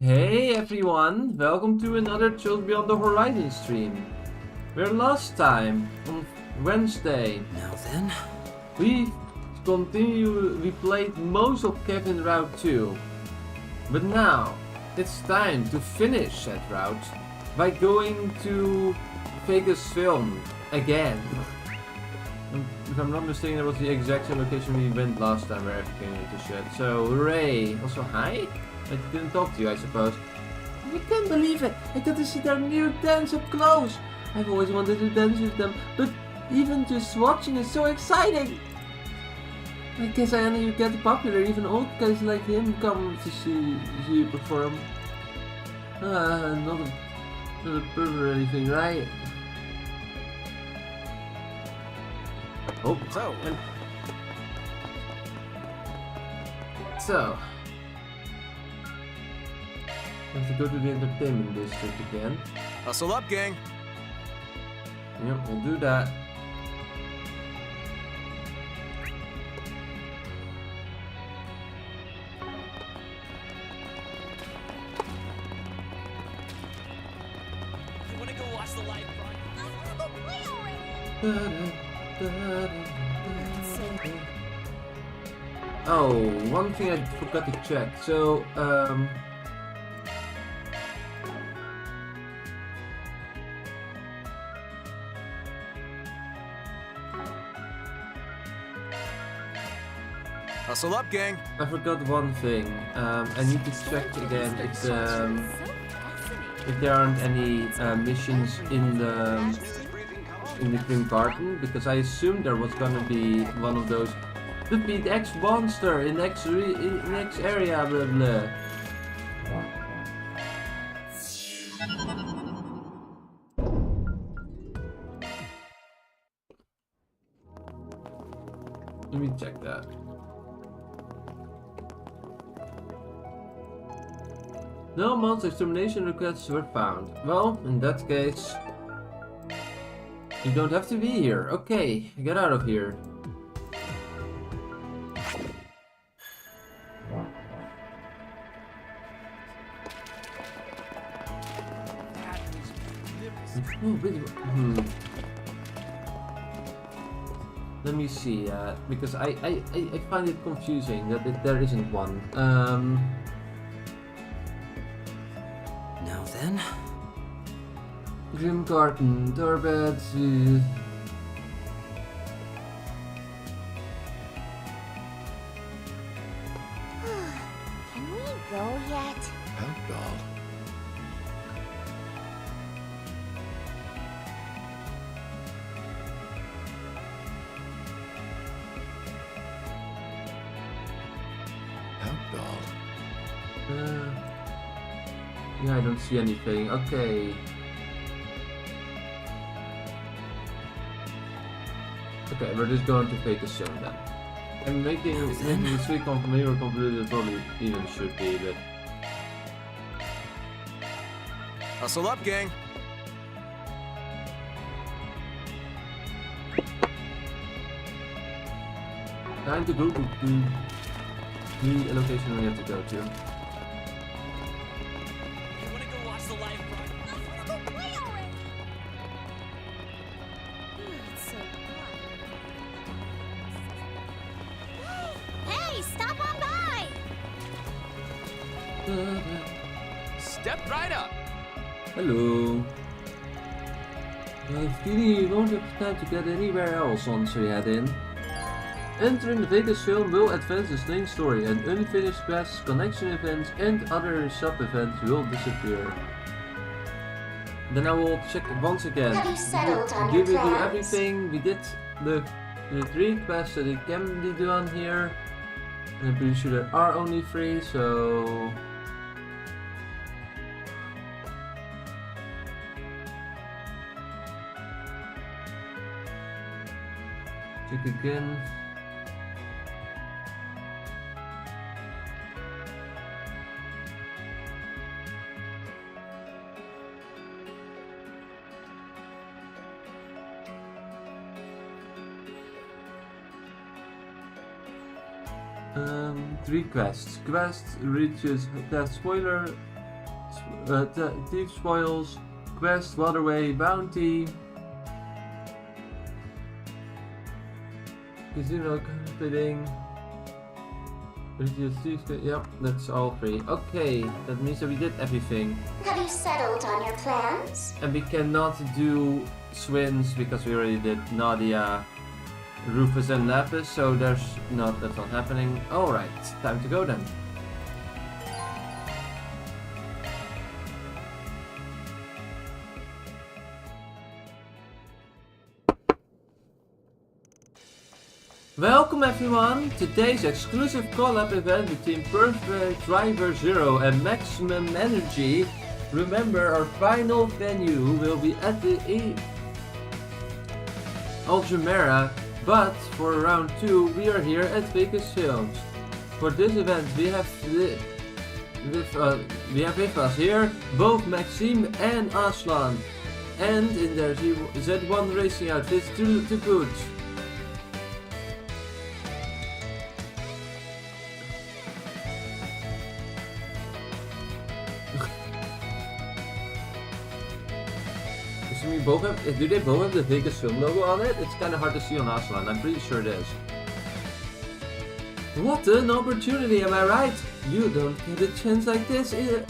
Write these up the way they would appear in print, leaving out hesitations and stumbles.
Hey everyone, welcome to another Children Beyond the Horizon stream. Where last time, on Wednesday, Now then, we played most of Kevin Route 2. But now, it's time to finish that route by going to Vegas Film again. If I'm not mistaken, that was the exact same location we went last time where everything went to shit. So, hooray! Also, hi? I didn't talk to you, I suppose. I can't believe it! I got to see their new dance up close! I've always wanted to dance with them, but even just watching is so exciting! I guess I only get popular, even old guys like him come to see you perform. Not a pervert or anything, right? Oh, so. Have to go to the entertainment district again. Hustle up, gang. Yep, we'll do that. You wanna go watch the live Oh, one thing I forgot to check. So, Hustle up, gang. I forgot one thing. I need to check again if there aren't any missions in the Green Garden, because I assumed there was gonna be one of those. Defeat X monster in X area, blah blah. Let me check that. No monster extermination requests were found. Well, in that case, you don't have to be here. Okay, get out of here. Oh, wait, Let me see, because I find it confusing that there isn't one. now then. Grim Garden, doorbeds. Can we go yet? Help doll. Help doll. Yeah, I don't see anything. Okay. Okay, we're just going to fake a sim then. And making this week maybe completely probably even should be, but Hustle up, gang. time to go to the location we have to go to. You wanna go watch the live Hey, stop on by! Step right up. Hello. You won't have time to get anywhere else once we head in. Entering the Vegas film will advance the main story, and unfinished quests, connection events, and other sub-events will disappear. Then I will check once again. Have you settled on Did we your do plans? everything? We did the 3 quests that it can be done here. And I'm pretty sure there are only 3, so... Check again. Three quests. Quest reaches that spoiler thief spoils, quest, waterway, bounty, casino, bidding. Yep, that's all 3. Okay, that means that we did everything. Have you settled on your plans? And we cannot do Swins because we already did Nadia, Rufus and Lapis, so that's not happening. Alright, time to go then. Welcome everyone! Today's exclusive collab event between Perfect Driver Zero and Maximum Energy. Remember, our final venue will be at the Algemera, but for round 2 we are here at Vegas Films. For this event we have with us here both Maxime and Aslan, and in their Z1 racing outfits to boot. Do they both have the Vegas Film logo on it? It's kind of hard to see on Aslan, I'm pretty sure it is. What an opportunity, am I right? You don't get a chance like this in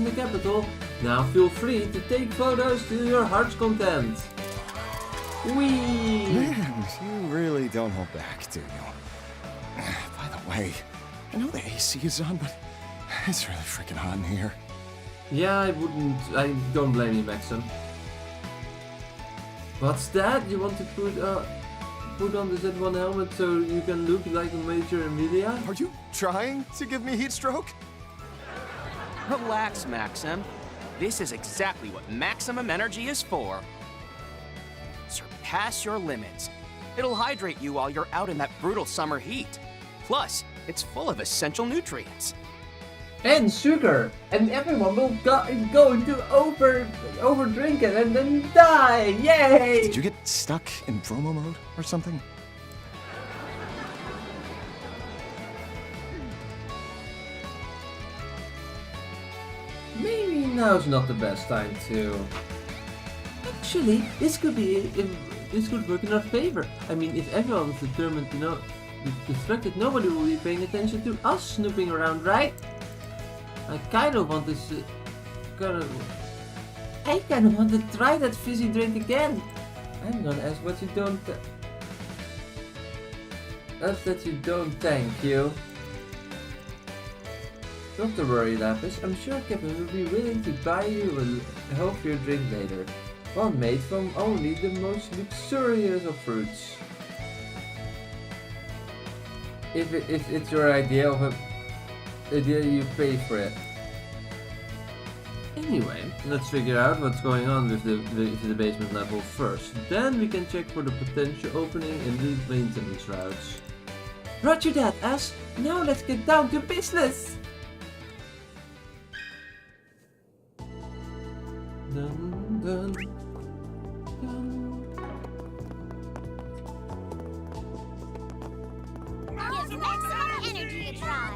the capital. Now feel free to take photos to your heart's content. Whee! Man, you really don't hold back, do you? By the way, I know the AC is on, but it's really freaking hot in here. Yeah, I don't blame you, Maxim. What's that? You want to put on the Z1 helmet so you can look like a Major Emilia? Are you trying to give me heat stroke? Relax, Maxim. This is exactly what maximum energy is for. Surpass your limits. It'll hydrate you while you're out in that brutal summer heat. Plus, it's full of essential nutrients. And sugar, and everyone will go into over drink it and then die. Yay! Did you get stuck in promo mode or something? Maybe now's not the best time to. Actually, this could work in our favor. I mean, if everyone's determined to distracted, nobody will be paying attention to us snooping around, right? I kind of want to try that fizzy drink again. I'm gonna ask what you don't. Ask that you don't. Thank you. Not to worry, Lapis. I'm sure Kevin will be willing to buy you a healthier drink later. One made from only the most luxurious of fruits. If it's your idea of a you pay for it. Anyway, let's figure out what's going on with the basement level first. Then we can check for the potential opening in the maintenance routes. Roger that, Ash. Now let's get down to business. Dun, dun, dun. Give maximum energy a try.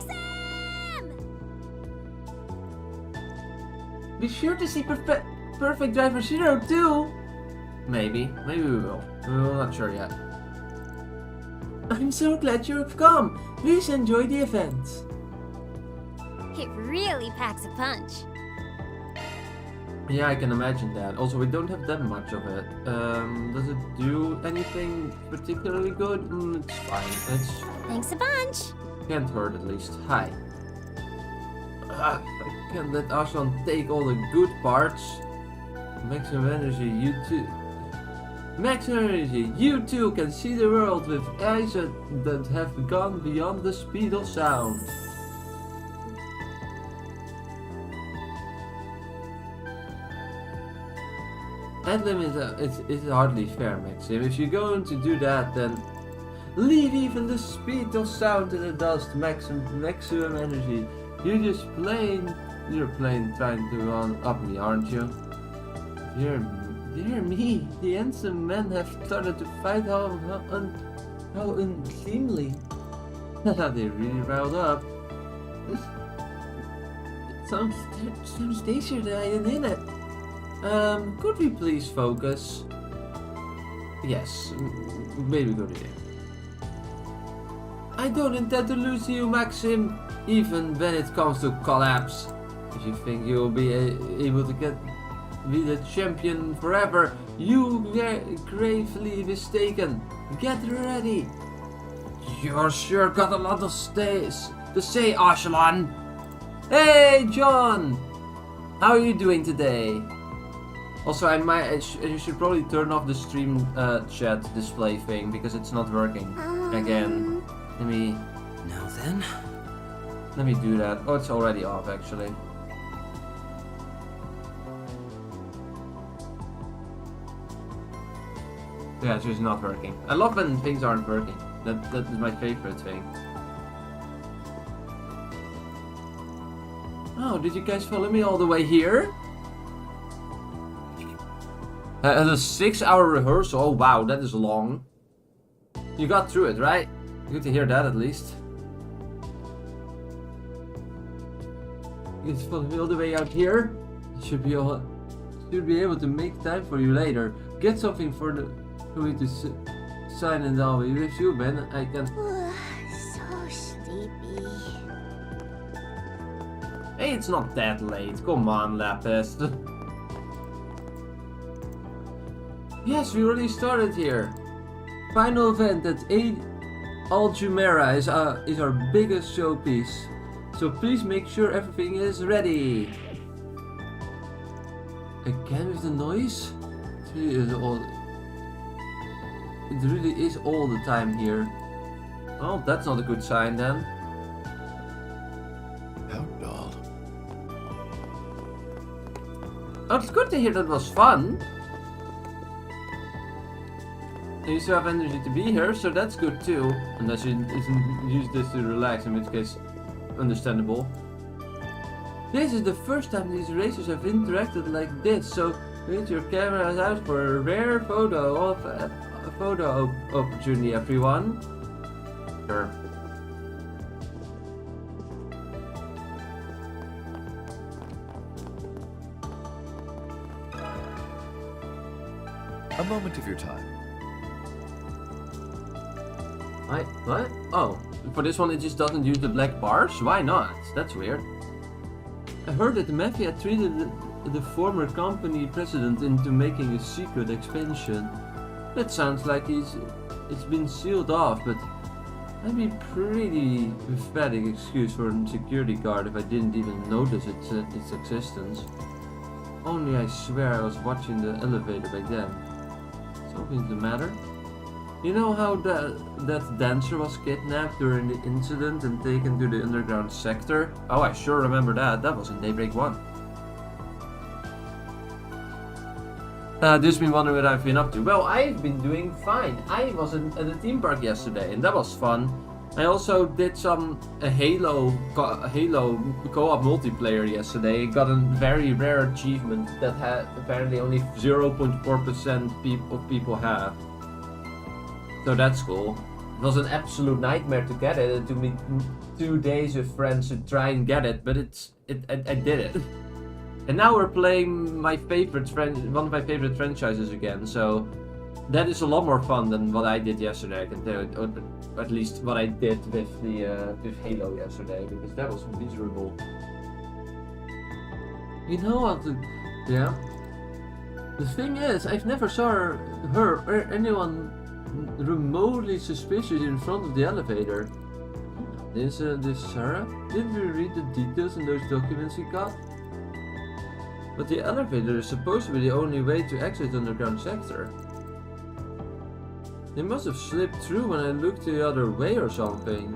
Be sure to see Perfect Driver Zero too! Maybe we will. We're not sure yet. I'm so glad you've come! Please enjoy the event! It really packs a punch. Yeah, I can imagine that. Also, we don't have that much of it. Does it do anything particularly good? It's fine. Thanks a bunch. Can't hurt at least. Hi. I can't let Aslan take all the good parts. Maximum energy, you too. Maximum energy, you too can see the world with eyes that have gone beyond the speed of sound. That limit is hardly fair, Maxim. If you're going to do that, then leave even the speed of sound in the dust. Maximum energy. You're plain trying to one-up me, aren't you? Dear me, the handsome men have started to fight how unseemly. They really riled up. sounds easier than I in it. Could we please focus? Yes, maybe go here. I don't intend to lose to you, Maxim, even when it comes to collapse. If you think you'll be able to be the champion forever, you are gravely mistaken. Get ready. You're sure got a lot of to say, Aslan. Hey, John! How are you doing today? Also, you should probably turn off the stream chat display thing because it's not working. Again, Now then. let me do that. Oh, it's already off actually. Yeah, it's just not working. I love when things aren't working. That is my favorite thing. Oh, did you guys follow me all the way here? A 6-hour rehearsal. Oh wow, that is long. You got through it, right? Good to hear that at least. You guys follow me all the way out here. Should be able to make time for you later. Get something for me to sign and I'll be with you, Ben. I can. So sleepy. Hey, it's not that late. Come on, Lapis. Yes, we already started here. Final event at Audiobook is our biggest showpiece. So please make sure everything is ready. Again with the noise? It really is all the time here. Oh, that's not a good sign then. How dull. Oh, it's good to hear that was fun. And you still have energy to be here, so that's good too. Unless you use this to relax, in which case, understandable. This is the first time these racers have interacted like this, so get your cameras out for a rare photo opportunity, everyone. Sure. A moment of your time. What? Oh, for this one it just doesn't use the black bars? Why not? That's weird. I heard that the Mafia treated the former company president into making a secret expansion. That sounds like it's been sealed off, but that'd be pretty pathetic excuse for a security guard if I didn't even notice its existence. Only I swear I was watching the elevator back then. Something's the matter? You know how that dancer was kidnapped during the incident and taken to the underground sector? Oh, I sure remember that. That was in Daybreak 1. Just been wondering what I've been up to. Well, I've been doing fine. I was at the theme park yesterday and that was fun. I also did some Halo co-op multiplayer yesterday. Got a very rare achievement that had apparently only 0.4% of people have. So that's cool. It was an absolute nightmare to get it. It took me 2 days with friends to try and get it, but I did it. And now we're playing one of my favorite franchises again. So that is a lot more fun than what I did yesterday. I can tell you, or at least what I did with with Halo yesterday, because that was miserable. You know what? Yeah. The thing is, I've never saw her or anyone remotely suspicious in front of the elevator. This Sarah? Didn't we read the details in those documents we got? But the elevator is supposed to be the only way to exit the underground sector. They must have slipped through when I looked the other way or something.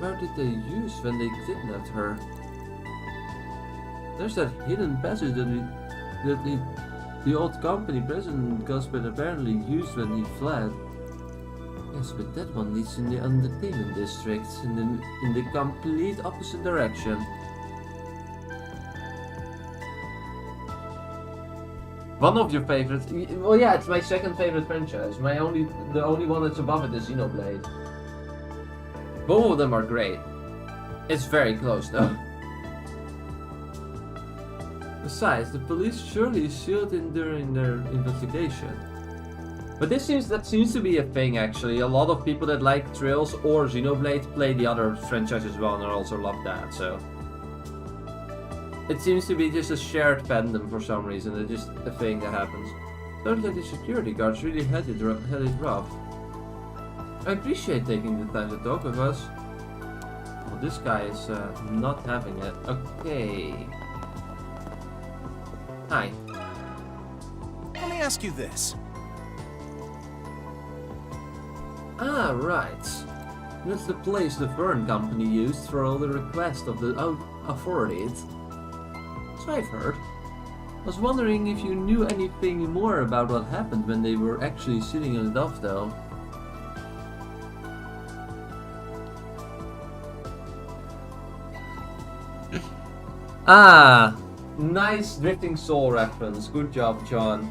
What did they use when they kidnapped her? There's that hidden passage that the old company president Casper apparently used when he fled. Yes, but that one leads in the entertainment district, in the complete opposite direction. One of your favorites? Well, yeah, it's my second favorite franchise. The only one that's above it is Xenoblade. Both of them are great. It's very close though. Besides, the police surely sealed in during their investigation. But that seems to be a thing actually. A lot of people that like Trails or Xenoblade play the other franchise as well and also love that, so. It seems to be just a shared fandom for some reason. It's just a thing that happens. Sounds like the security guards really had it rough. I appreciate taking the time to talk with us. Well, this guy is not having it. Okay. Hi. Let me ask you this. Ah, right. That's the place the Vern Company used for all the requests of the authorities. So I've heard. I was wondering if you knew anything more about what happened when they were actually sitting on the dock, though. Ah, nice Drifting Soul reference. Good job, John.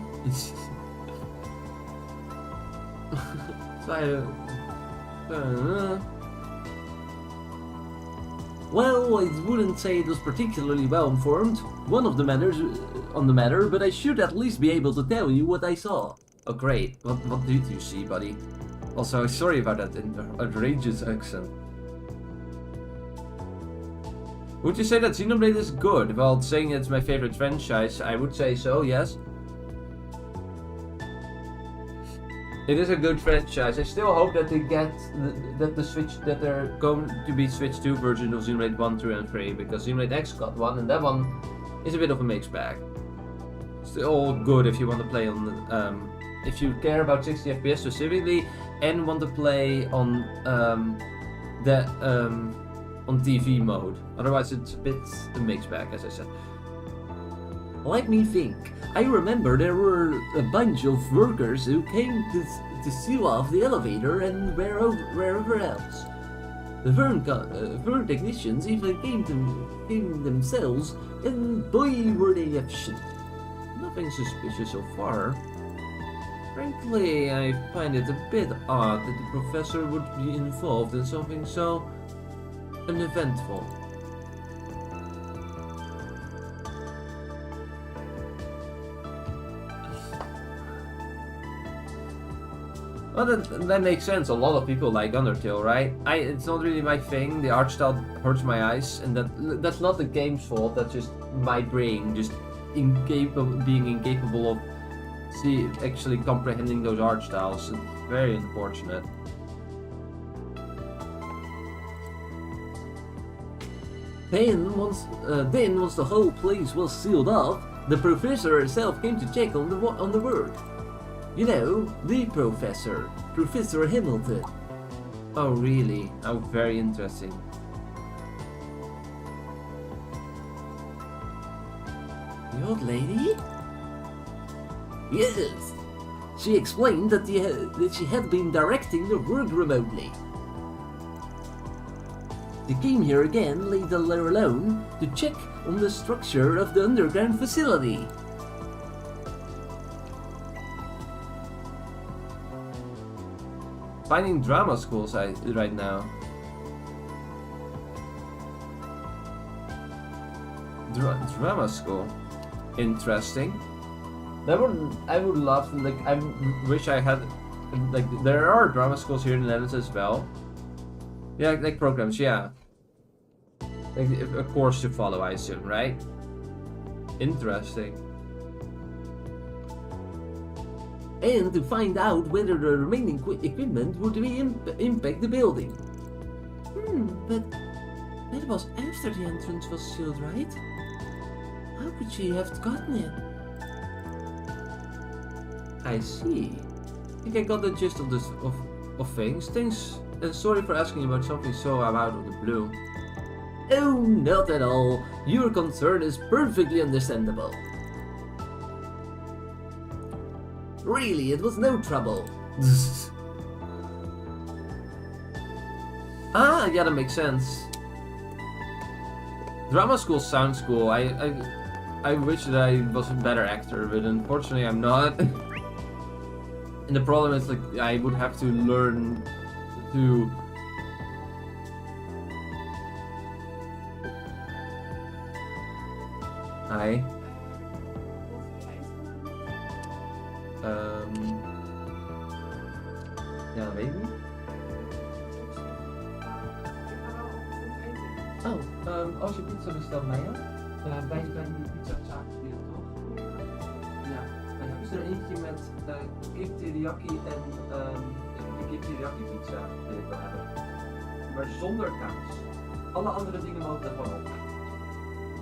Well, I wouldn't say it was particularly well informed. One of the matters on the matter, but I should at least be able to tell you what I saw. Oh, great. What did you see, buddy? Also, sorry about that outrageous accent. Would you say that Xenoblade is good? Well, saying it's my favorite franchise, I would say so, yes. It is a good franchise. I still hope that they get that they're going to be Switch 2 version of Xenoblade 1, 2, and 3, because Xenoblade X got one, and that one is a bit of a mixed bag. Still good if you want to play on if you care about 60 FPS specifically and want to play on on TV mode. Otherwise, it's a bit a mixed bag, as I said. Let me think. I remember there were a bunch of workers who came to seal off the elevator and wherever else. The Vern technicians even came themselves, and boy were they efficient. Nothing suspicious so far. Frankly, I find it a bit odd that the professor would be involved in something so uneventful. Well, that makes sense. A lot of people like Undertale, right? It's not really my thing. The art style hurts my eyes, and that's not the game's fault. That's just my brain just being incapable of actually comprehending those art styles. It's very unfortunate. Then once the whole place was sealed off, the professor herself came to check on the work. You know, the professor, Professor Hamilton. Oh really? Oh, very interesting. The old lady? Yes. She explained that she had been directing the work remotely. They came here again later alone to check on the structure of the underground facility. Finding drama schools right now. Drama school. Interesting. I would love to, I wish I had, there are drama schools here in the Netherlands as well. Yeah, like programs, yeah. Like a course to follow, I assume, right? Interesting. And to find out whether the remaining equipment would impact the building. But that was after the entrance was sealed, right? How could she have gotten it? I see. I think I got the gist of this of things. Thanks, and sorry for asking about something so out of the blue. Oh, not at all. Your concern is perfectly understandable. Really, it was no trouble. Yeah, that makes sense. Drama school sounds cool. I wish that I was a better actor, but unfortunately I'm not. And the problem is, like, I would have to learn to... Hi. Ja, weet ik niet. Oh, als je pizza bestelt mij, bij die pizzazaak hier, toch? Ja, maar hebben ze er eentje met kip teriyaki en de kip teriyaki pizza wil ik wel hebben. Maar zonder kaas. Alle andere dingen mogen er gewoon op.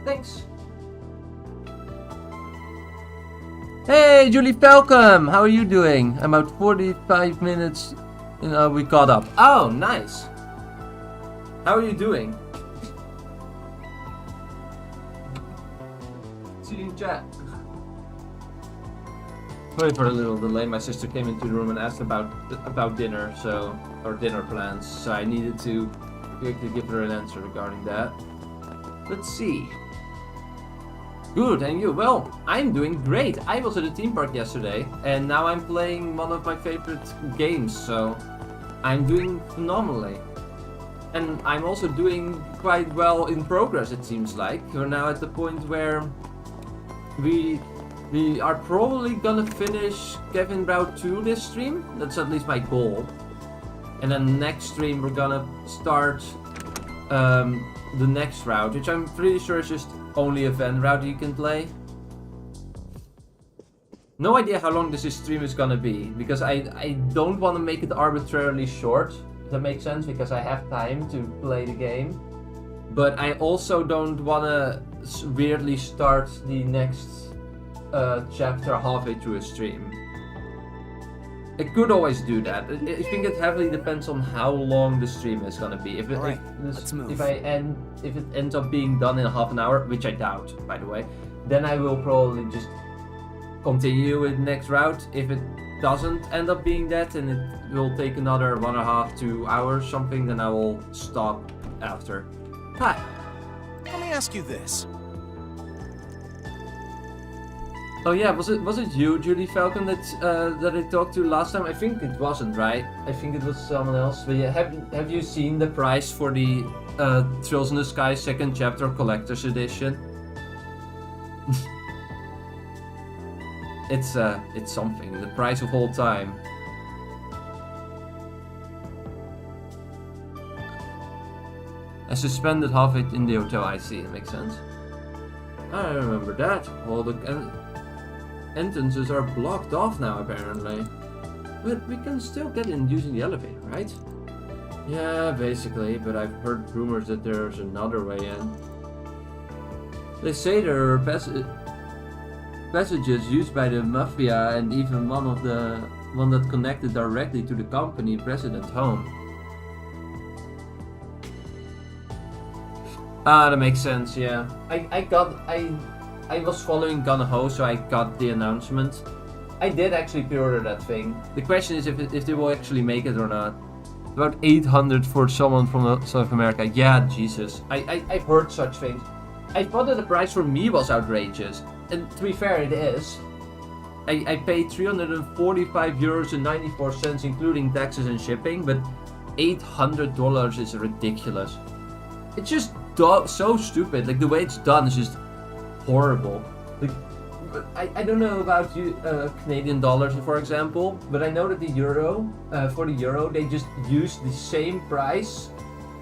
Thanks! Hey, Julie Falcom! How are you doing? About 45 minutes we caught up. Oh, nice! How are you doing? See you in chat. Sorry for the little delay. My sister came into the room and asked about dinner, or dinner plans. So I needed to quickly give her an answer regarding that. Let's see. Good, and you? Well, I'm doing great. I was at a theme park yesterday, and now I'm playing one of my favorite games, so I'm doing phenomenally. And I'm also doing quite well in progress, it seems like. We're now at the point where we are probably gonna finish Kevin Route 2 this stream. That's at least my goal. And then next stream we're gonna start the next route, which I'm pretty sure is just only a van route you can play. No idea how long this stream is gonna be, because I don't want to make it arbitrarily short, if that makes sense, because I have time to play the game. But I also don't want to weirdly start the next chapter halfway through a stream. I could always do that. I think it heavily depends on how long the stream is gonna be. If it ends up being done in half an hour, which I doubt, by the way, then I will probably just continue with the next route. If it doesn't end up being that and it will take another 1.5 to 2 hours something, then I will stop after. Hi. Let me ask you this. Oh yeah, was it you, Julie Falcon, that I talked to last time? I think it wasn't, right? I think it was someone else. But yeah, have you seen the price for the Thrills in the Sky second chapter collector's edition? It's something. The price of all time. I suspended halfway in the hotel. I see. It makes sense. I remember that. All the entrances are blocked off now, apparently. But we can still get in using the elevator, right? Yeah, basically, but I've heard rumors that there's another way in. They say there are passages used by the Mafia and even one that connected directly to the company president's home. Ah, that makes sense, yeah. I was following Gun Ho, so I got the announcement. I did actually pre-order that thing. The question is if they will actually make it or not. About 800 for someone from South America. Yeah, Jesus. I've heard such things. I thought that the price for me was outrageous. And to be fair, it is. I paid €345.94 including taxes and shipping, but $800 is ridiculous. It's just so stupid. Like, the way it's done is just horrible. Like, I don't know about Canadian dollars, for example, but I know that the euro, for the euro, they just use the same price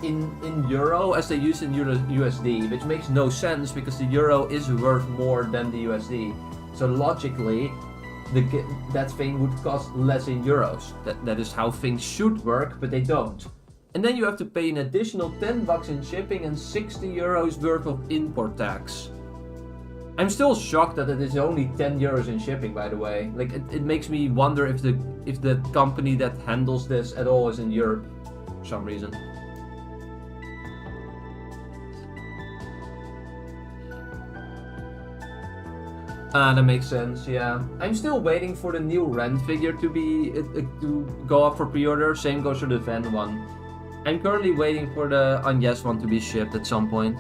in euro as they use in USD, which makes no sense because the euro is worth more than the USD. So logically, that thing would cost less in euros. That is how things should work, but they don't. And then you have to pay an additional $10 in shipping and €60 worth of import tax. I'm still shocked that it is only €10 in shipping, by the way. Like, it makes me wonder if the company that handles this at all is in Europe for some reason. Ah, that makes sense, yeah. I'm still waiting for the new Ren figure to go up for pre-order. Same goes for the Ven one. I'm currently waiting for the Agnes one to be shipped at some point.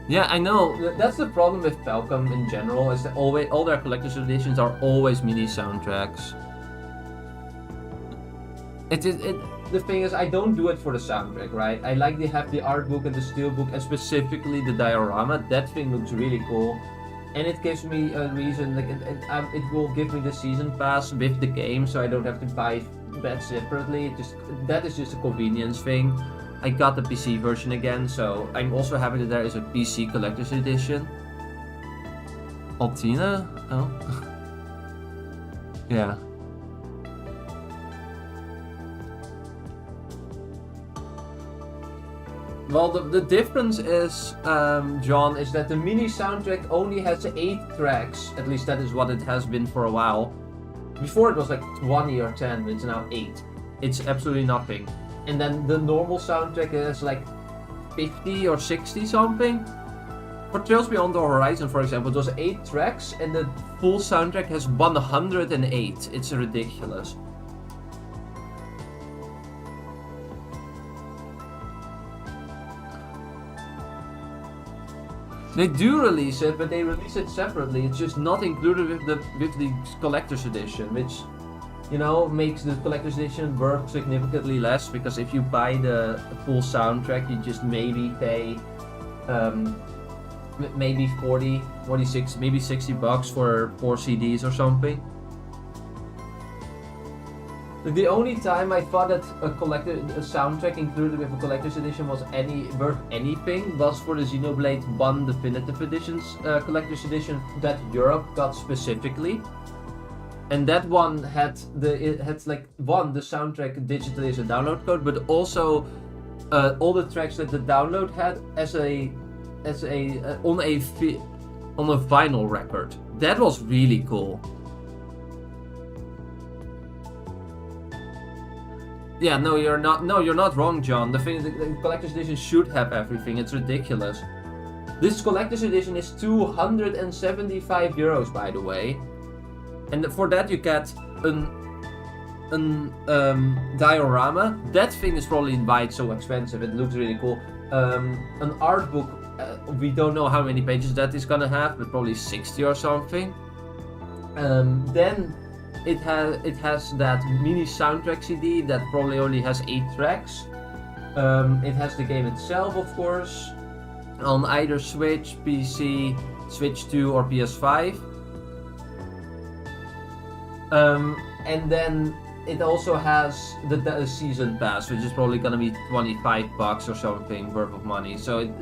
Yeah, I know. That's the problem with Falcom in general, is that all their collector's editions are always mini soundtracks. the thing is, I don't do it for the soundtrack, right? I like to have the art book and the steel book, and specifically the diorama. That thing looks really cool, and it gives me a reason. Like it will give me the season pass with the game, so I don't have to buy that separately. That is just a convenience thing. I got the PC version again, so I'm also happy that there is a PC collector's edition. Altina? Oh. Yeah. Well, the difference is, John, is that the mini soundtrack only has 8 tracks. At least that is what it has been for a while. Before it was like 20 or 10, it's now 8. It's absolutely nothing. And then the normal soundtrack is like 50 or 60 something. For Trails Beyond the Horizon, for example, it was 8 tracks and the full soundtrack has 108. It's ridiculous. They do release it, but they release it separately. It's just not included with the collector's edition, which, you know, makes the collector's edition worth significantly less, because if you buy the full soundtrack, you just maybe pay maybe 40, 46, maybe 60 bucks for 4 CDs or something. The only time I thought that a soundtrack included with a collector's edition was worth anything was for the Xenoblade 1 Definitive Edition's collector's edition that Europe got specifically. And that one had the soundtrack digitally as a download code, but also all the tracks that the download had on a vinyl record. That was really cool. Yeah, no, you're not wrong, John. The thing, the collector's edition should have everything. It's ridiculous. This collector's edition is 275 euros, by the way. And for that you get an diorama. That thing is probably why it's so expensive. It looks really cool. An art book. We don't know how many pages that is gonna have, but probably 60 or something. Then it has that mini soundtrack CD that probably only has 8 tracks. It has the game itself, of course, on either Switch, PC, Switch 2 or PS5. And then it also has the season pass, which is probably gonna be 25 bucks or something worth of money. So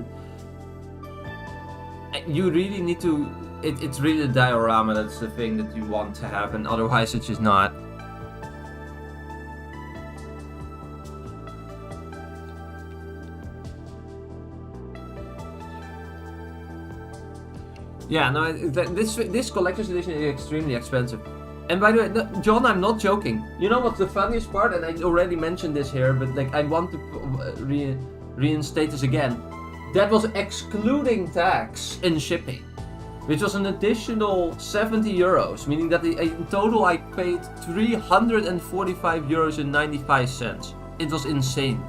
you really need to. It's really the diorama that's the thing that you want to have, and otherwise it's just not. Yeah, no, this collector's edition is extremely expensive. And by the way, John, I'm not joking. You know what's the funniest part? And I already mentioned this here, but like I want to reinstate this again. That was excluding tax and shipping, which was an additional 70 euros, meaning that in total I paid 345 euros and 95 cents. It was insane.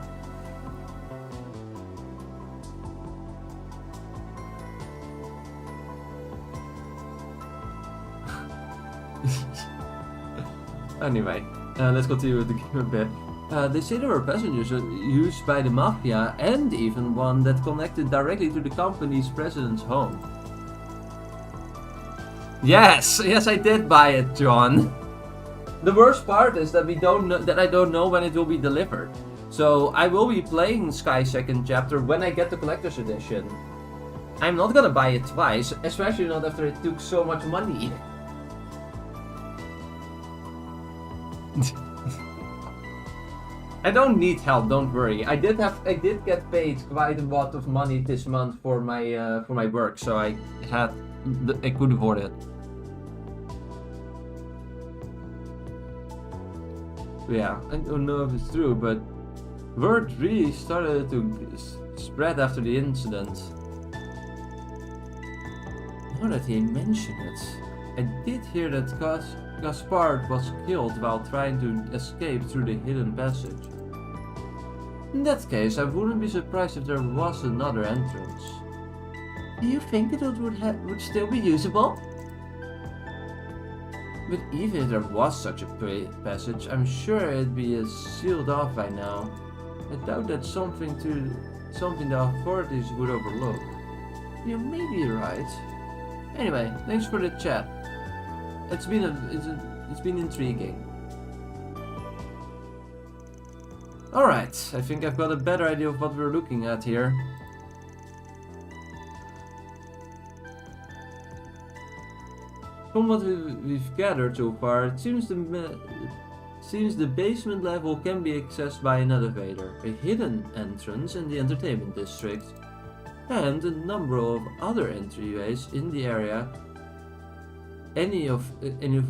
Anyway, let's continue with the game a bit. They say there were passengers used by the mafia, and even one that connected directly to the company's president's home. Yes, I did buy it, John. The worst part is that I don't know when it will be delivered. So I will be playing Sky Second Chapter when I get the collector's edition. I'm not gonna buy it twice, especially not after it took so much money. I don't need help, don't worry. I did get paid quite a lot of money this month for my work, so I could afford it. Yeah, I don't know if it's true, but word really started to spread after the incident. Now that he mentioned it, I did hear that Gaspard was killed while trying to escape through the hidden passage. In that case, I wouldn't be surprised if there was another entrance. Do you think that it would still be usable? But even if there was such a passage, I'm sure it'd be sealed off by now. I doubt that's something the authorities would overlook. You may be right. Anyway, thanks for the chat. It's been intriguing. Alright, I think I've got a better idea of what we're looking at here. From what we've gathered so far, it seems the basement level can be accessed by an elevator, a hidden entrance in the entertainment district, and a number of other entryways in the area, any of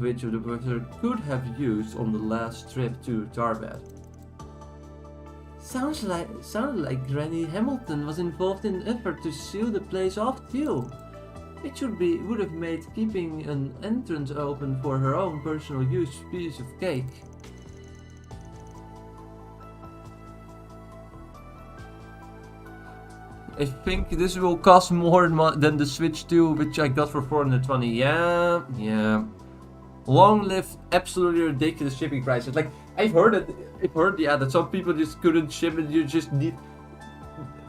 which the professor could have used on the last trip to Tarbet. Sounded like Granny Hamilton was involved in an effort to seal the place off too. It would have made keeping an entrance open for her own personal use piece of cake. I think this will cost more than the Switch 2, which I got for 420. Yeah. Long live absolutely ridiculous shipping prices. Like, I've heard that some people just couldn't ship it. You just need.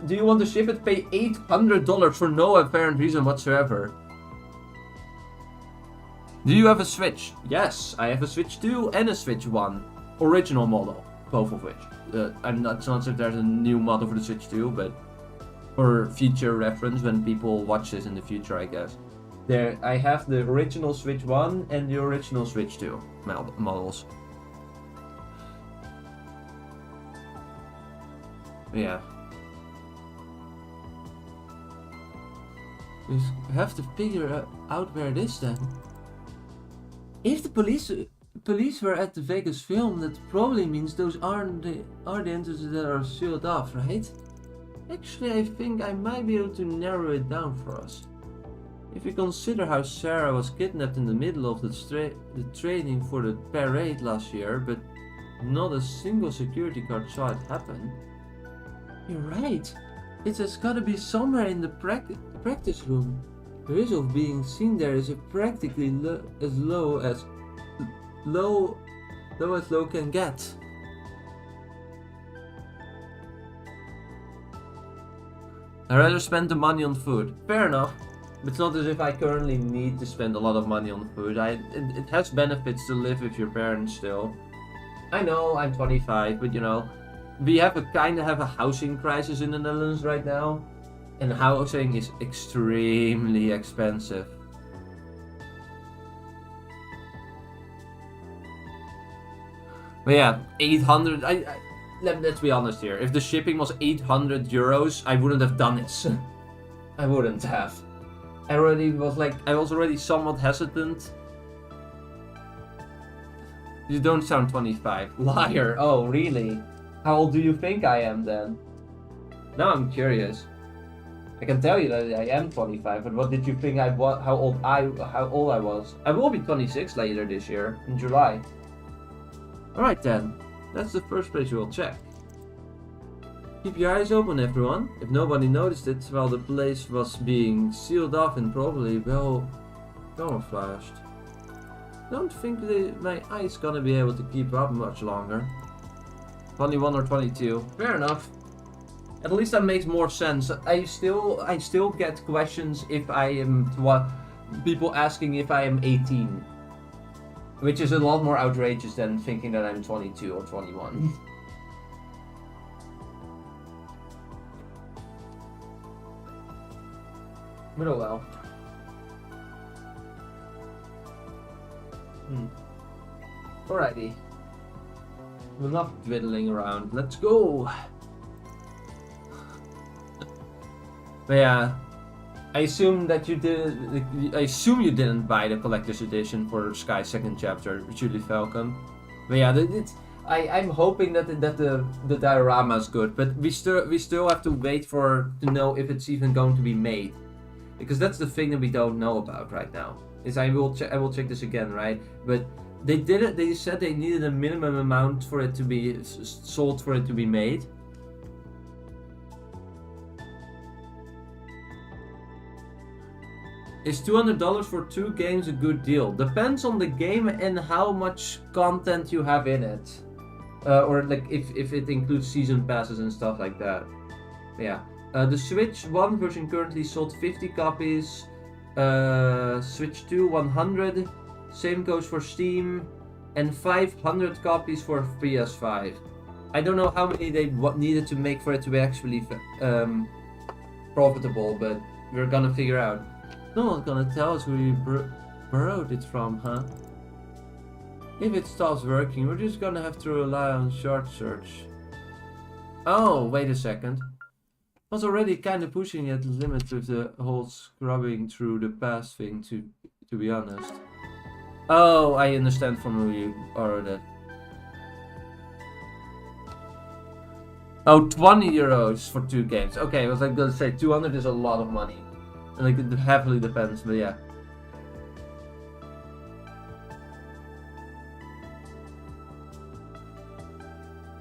Do you want to ship it? Pay $800 for no apparent reason whatsoever. Do you have a Switch? Yes, I have a Switch 2 and a Switch 1. Original model, both of which. I'm not sure if there's a new model for the Switch 2, but for future reference when people watch this in the future, I guess. I have the original Switch 1 and the original Switch 2 models. Yeah. We have to figure out where it is then. If the police were at the Vegas film, that probably means those are the entrances that are sealed off, right? Actually, I think I might be able to narrow it down for us. If we consider how Sarah was kidnapped in the middle of the training for the parade last year, but not a single security guard saw it happen. You're right. It has gotta be somewhere in the practice room. The risk of being seen there is practically as low as low can get. I'd rather spend the money on food. Fair enough. It's not as if I currently need to spend a lot of money on food. It has benefits to live with your parents still. I know I'm 25, but you know, we kind of have a housing crisis in the Netherlands right now, and housing is extremely expensive. But yeah, 800. Let's be honest here. If the shipping was 800 euros, I wouldn't have done it. I wouldn't have. I was already somewhat hesitant. You don't sound 25. Liar. Oh, really? How old do you think I am then? Now I'm curious. I can tell you that I am 25, but what did you think how old I was? I will be 26 later this year, in July. Alright then. That's the first place we'll check. Keep your eyes open, everyone. If nobody noticed it while the place was being sealed off and probably, well, camouflaged. Don't think my eye's gonna be able to keep up much longer. 21 or 22. Fair enough. At least that makes more sense. I still get questions if I am people asking if I am 18. Which is a lot more outrageous than thinking that I'm 22 or 21. But oh well. Alrighty. Enough twiddling around. Let's go! But yeah, I assume that you did. I assume you didn't buy the collector's edition for Sky's second chapter, Julie Falcom. But yeah, I'm hoping that the diorama is good, but we still have to wait to know if it's even going to be made, because that's the thing that we don't know about right now. I will check this again, right? But they did it. They said they needed a minimum amount for it to be sold for it to be made. Is $200 for 2 games a good deal? Depends on the game and how much content you have in it. Or like if it includes season passes and stuff like that. Yeah. The Switch 1 version currently sold 50 copies. Switch 2 100. Same goes for Steam. And 500 copies for PS5. I don't know how many they needed to make for it to be actually profitable, but we're gonna figure out. No one's gonna tell us who you borrowed it from, huh? If it stops working, we're just gonna have to rely on short search. Oh, wait a second. I was already kind of pushing it the limit with the whole scrubbing through the past thing, to be honest. Oh, I understand from who you borrowed it. Oh, 20 euros for 2 games. Okay, I was like gonna say 200 is a lot of money. And like it heavily depends, but yeah.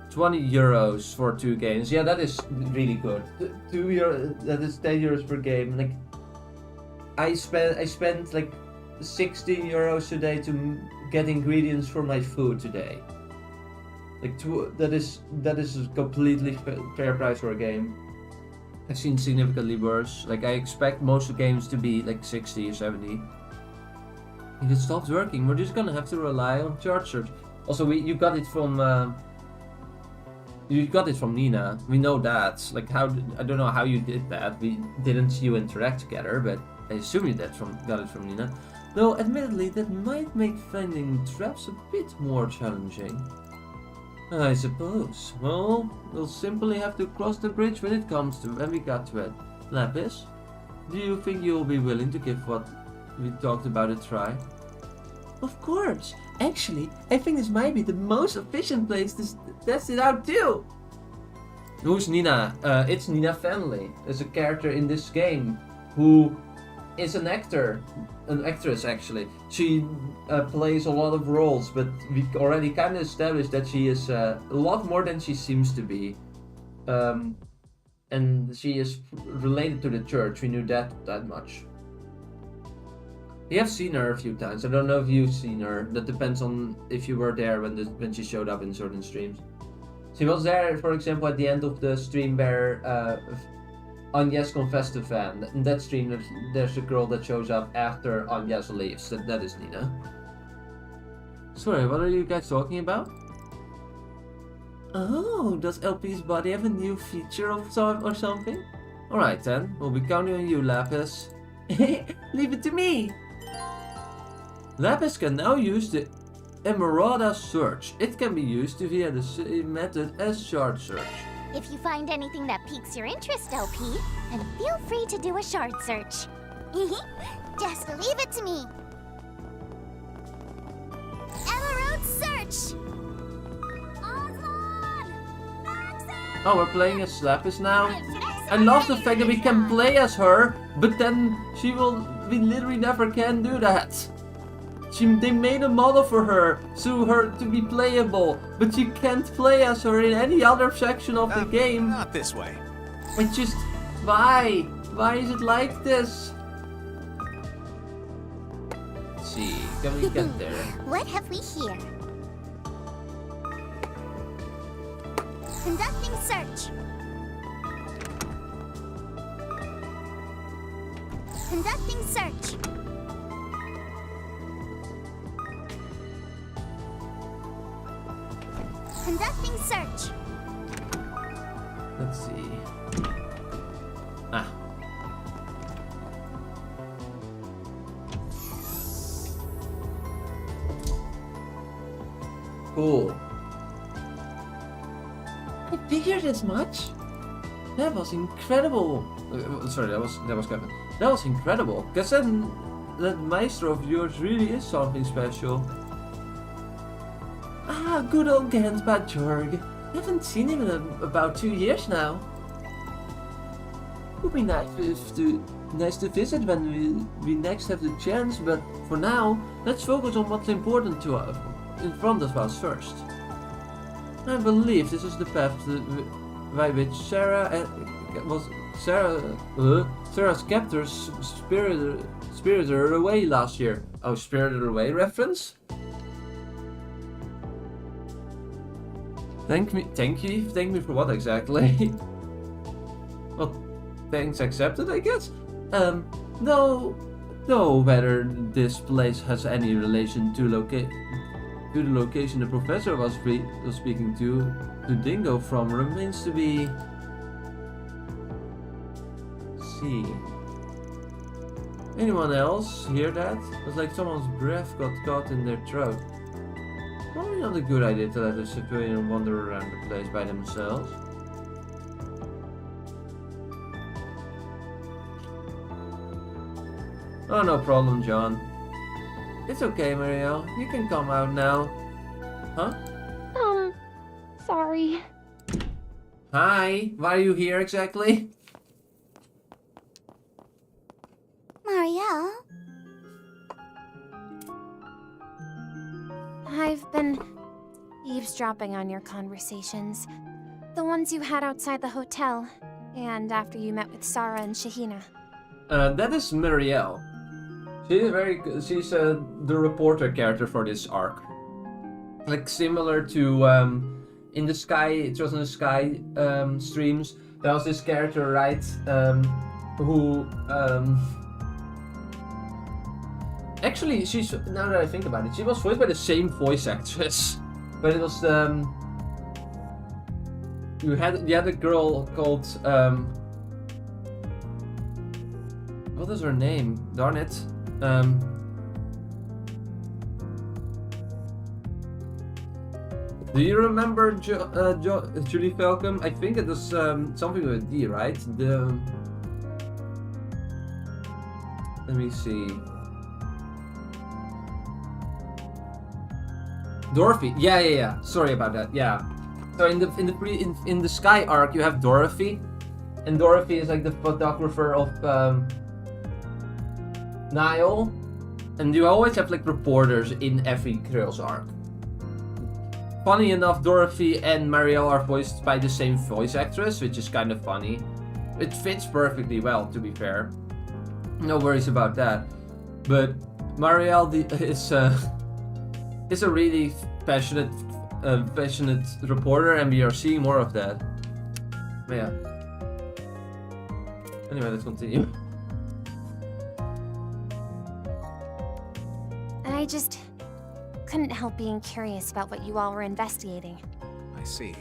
€20 for 2 games. Yeah, that is really good. €2, that is €10 per game. Like I spent like €60 today to get ingredients for my food today. Like that is a completely fair price for a game. I've seen significantly worse. Like I expect most games to be like 60 or 70. If it stops working, we're just gonna have to rely on chart search. Also, you got it from Nina. We know that. Like I don't know how you did that. We didn't see you interact together, but I assume you got it from Nina. Though, admittedly, that might make finding traps a bit more challenging. I suppose. Well, we'll simply have to cross the bridge when we got to it. Lapis, do you think you'll be willing to give what we talked about a try? Of course. Actually, I think this might be the most efficient place to test it out too. Who's Nina? It's Nina Family. It's a character in this game who is an actress actually. She plays a lot of roles, but we already kind of established that she is a lot more than she seems to be. And she is related to the church. We knew that much. We have seen her a few times. I don't know if you've seen her. That depends on if you were there when she showed up in certain streams. She was there, for example, at the end of the stream where Agnes confessed to Van. In that stream, there's a girl that shows up after Agnes leaves. That is Nina. Sorry, what are you guys talking about? Oh, does LP's body have a new feature or something? Alright then, we'll be counting on you, Lapis. Leave it to me! Lapis can now use the Emerauda search. It can be used via the same method as shard search. If you find anything that piques your interest, LP, then feel free to do a shard search. Just leave it to me. Emerald search! Oh, we're playing as Lapis now? I love the fact that we can play as her, but then we literally never can do that. They made a model for her, so her to be playable, but you can't play as her in any other section of the game. Not this way. It's just, why? Why is it like this? Let's see, can we get there? What have we here? Conducting search. Conducting search. Conducting search. Let's see. Ah. Cool. I figured as much. That was incredible. Sorry, that was Kevin. That was incredible. Because then that maestro of yours really is something special. Ah, good old Gansbad Jorg. Haven't seen him in about 2 years now. Would be nice to visit when we next have the chance, but for now, let's focus on what's important to us, in front of us first. I believe this is the path by which Sarah's captor's Spirited Her Away last year. Oh, Spirited Her Away reference? Thank me for what exactly? Well, thanks accepted, I guess? No whether this place has any relation to the location the professor was speaking to Dingo from remains to be seen. Anyone else hear that? It was like someone's breath got caught in their throat. Probably not a good idea to let a civilian wander around the place by themselves. Oh, no problem, John. It's okay, Marielle. You can come out now. Huh? Sorry. Hi. Why are you here exactly? Marielle? I've been eavesdropping on your conversations. The ones you had outside the hotel, and after you met with Sarah and Shahina. That is Marielle. She's the reporter character for this arc. Like similar to in the Sky, it was in the Sky streams. There was this character, right? Who actually, now that I think about it, she was voiced by the same voice actress, but it was you had a girl called what is her name? Darn it. Do you remember Julie Falcom? I think it was something with a D, right? Let me see. Dorothy. Yeah. Sorry about that. Yeah. So in the Sky arc, you have Dorothy, and Dorothy is like the photographer of Niall, and you always have like reporters in every Girls arc. Funny enough, Dorothy and Marielle are voiced by the same voice actress, which is kind of funny. It fits perfectly well, to be fair. No worries about that. But Marielle is a really passionate reporter, and we are seeing more of that. But yeah. Anyway, let's continue. I just couldn't help being curious about what you all were investigating. I see.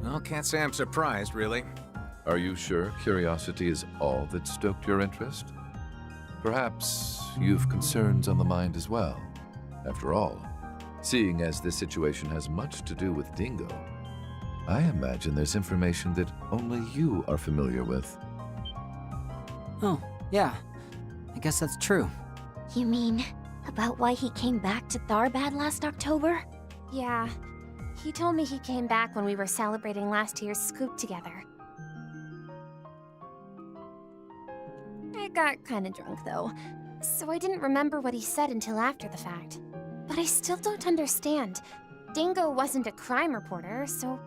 Well, can't say I'm surprised, really. Are you sure curiosity is all that stoked your interest? Perhaps you've concerns on the mind as well. After all, seeing as this situation has much to do with Dingo, I imagine there's information that only you are familiar with. Oh, yeah. I guess that's true. You mean about why he came back to Tharbad last October? Yeah. He told me he came back when we were celebrating last year's scoop together. I got kinda drunk, though, so I didn't remember what he said until after the fact. But I still don't understand. Dingo wasn't a crime reporter, so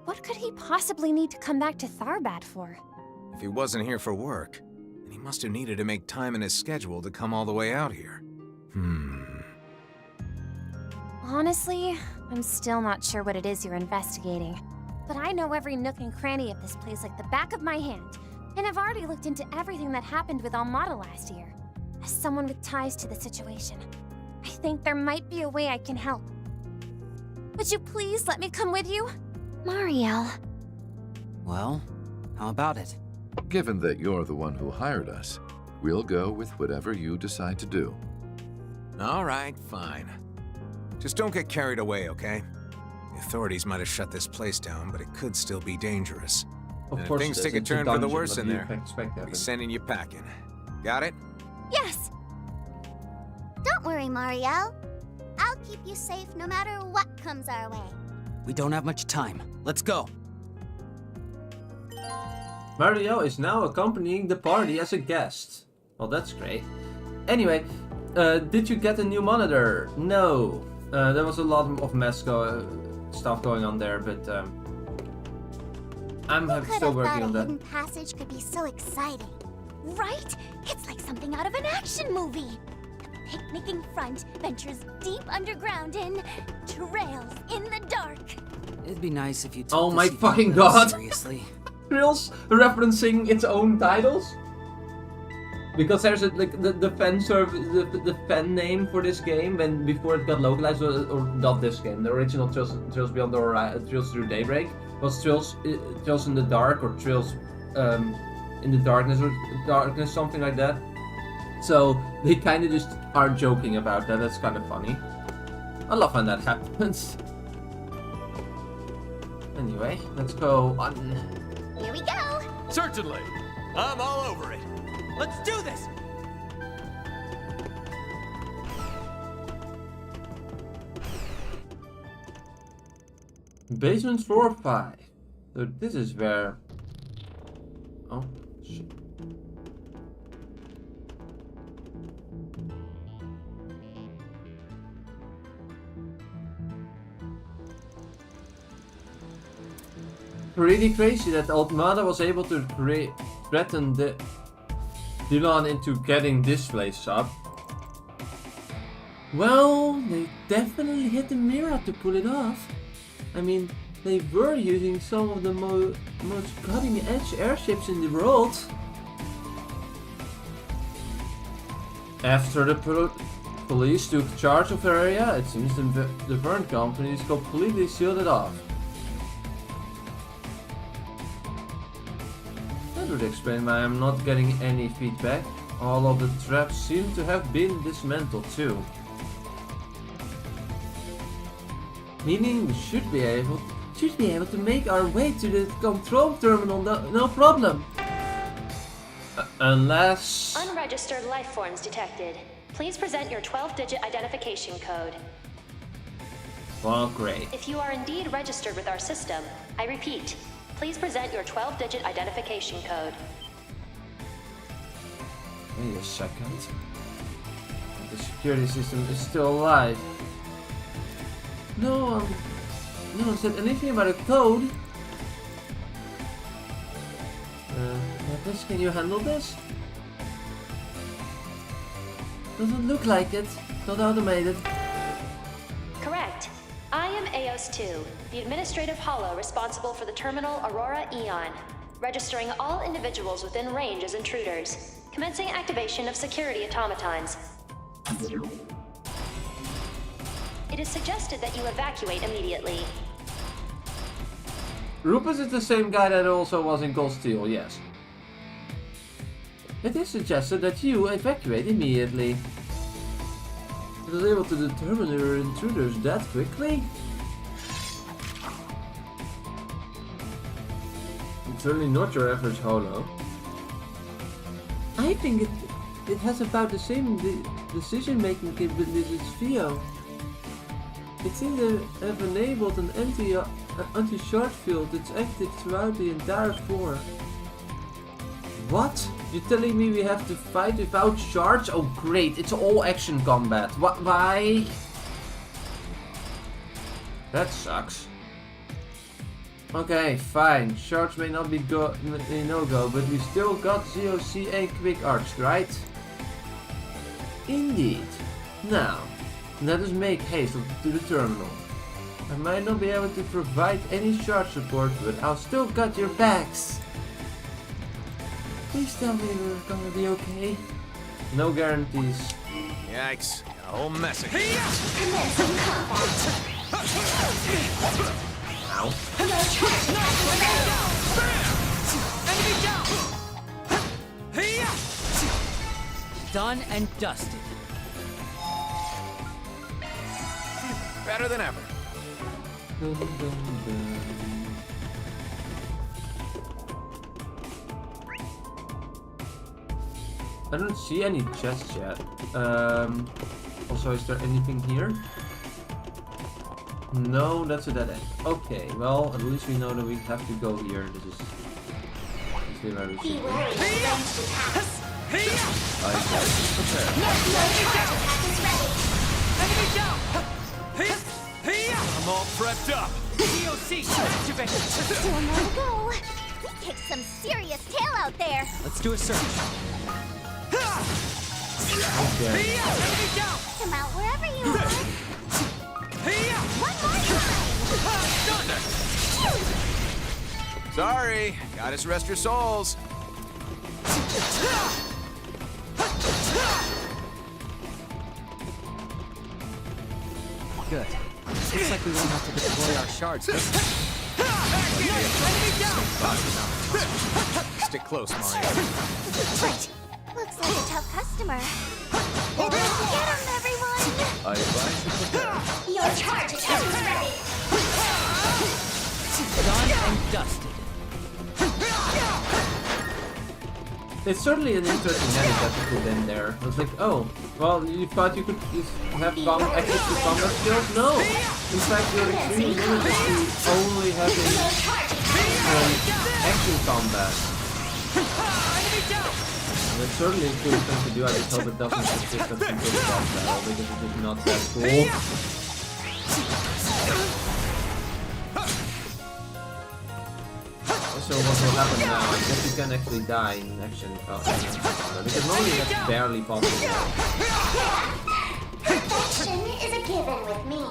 what could he possibly need to come back to Tharbad for? If he wasn't here for work, then he must have needed to make time in his schedule to come all the way out here. Honestly, I'm still not sure what it is you're investigating. But I know every nook and cranny of this place like the back of my hand, and I've already looked into everything that happened with Almada last year. As someone with ties to the situation, I think there might be a way I can help. Would you please let me come with you? Marielle. Well, how about it? Given that you're the one who hired us, we'll go with whatever you decide to do. All right, fine. Just don't get carried away, okay? The authorities might have shut this place down, but it could still be dangerous. Of And course, if things it take a is. It's turn for the dungeon, worse what in do you there, expect I'll to be sending you packing. Got it? Yes! Don't worry, Marielle. I'll keep you safe no matter what comes our way. We don't have much time. Let's go. Marielle is now accompanying the party as a guest. Well, that's great. Anyway, did you get a new monitor? No. There was a lot of stuff going on there, but I'm Who could still have working thought on a that. hidden passage could be so exciting? Right? It's like something out of an action movie. The picnicking front ventures deep underground in trails in the dark. It'd be nice if you took Oh this my even fucking a little god. seriously. Trails referencing its own titles? Because there's like the fan the fan name for this game when before it got localized, or not this game, the original Trails Beyond the Horizon, Trails Through Daybreak was Trails in the Dark, or Trails in the Darkness, or Darkness, something like that. So they kind of just are joking about that. That's kind of funny. I love when that happens. Anyway, let's go on. Here we go. Certainly. I'm all over it. Let's do this! Basement floor 5. So this is where... Oh, shit. Pretty crazy that Altmada was able to threaten the Dylan into getting this place up. Well, they definitely hit the mirror to pull it off. I mean, they were using some of the most cutting-edge airships in the world. After the police took charge of the area, it seems the Verne companies completely sealed it off. That would explain why I'm not getting any feedback. All of the traps seem to have been dismantled too. Meaning we should be able to make our way to the control terminal, no problem. Unless... Unregistered life forms detected. Please present your 12-digit identification code. Well, great. If you are indeed registered with our system, I repeat, please present your 12-digit identification code. Wait a second. The security system is still alive. No one said anything about a code. Atlas, can you handle this? Doesn't look like it. Not automated. Correct. I am AOS-2, the administrative hollow responsible for the terminal Aurora Eon, registering all individuals within range as intruders, commencing activation of security automatons. It is suggested that you evacuate immediately. Rupus is the same guy that also was in Cold Steel, yes. It is suggested that you evacuate immediately. It was able to determine your intruders that quickly? It's certainly not your average holo. I think it has about the same decision-making capabilities as Theo. It seems to have enabled an anti-shard field that's active throughout the entire floor. What? You're telling me we have to fight without shards? Oh great, it's all action combat. Why? That sucks. Okay, fine. Shards may not be no-go, but we still got ZOC and Quick Arts, right? Indeed. Now, let us make haste to the terminal. I might not be able to provide any shard support, but I'll still got your backs. Please tell me we're gonna be okay. No guarantees. Yikes. Got a whole mess of here. Ow. Done and dusted. Better than ever. Dun, dun, dun. I don't see any chests yet. Also, is there anything here? No, that's a dead end. Okay, well, at least we know that we have to go here. This is where we should Be go. wary of ranged attacks. I'm all prepped up. Still more to go. We kicked some serious tail out there. Let's do a search. again. Come out wherever you are. One more time. Sorry, gotta rest your souls. Good. Looks like we won't have to deploy our shards this time. Stick close, Mario. Right. Looks like a tough customer. Get him, everyone! I advise you prepare. Your charge is ready. Done and dusted. It's certainly an interesting edit that you put in there. I was like, oh, well, you thought you could just have access to combat skills? No! In fact, you're extremely limited to only having action combat. And it's certainly a cool thing to do. I just hope it doesn't persist until the boss battle, because it is not that cool. So what will happen now? I guess you can actually die in action combat, because normally that's barely possible. Perfection is a given with me.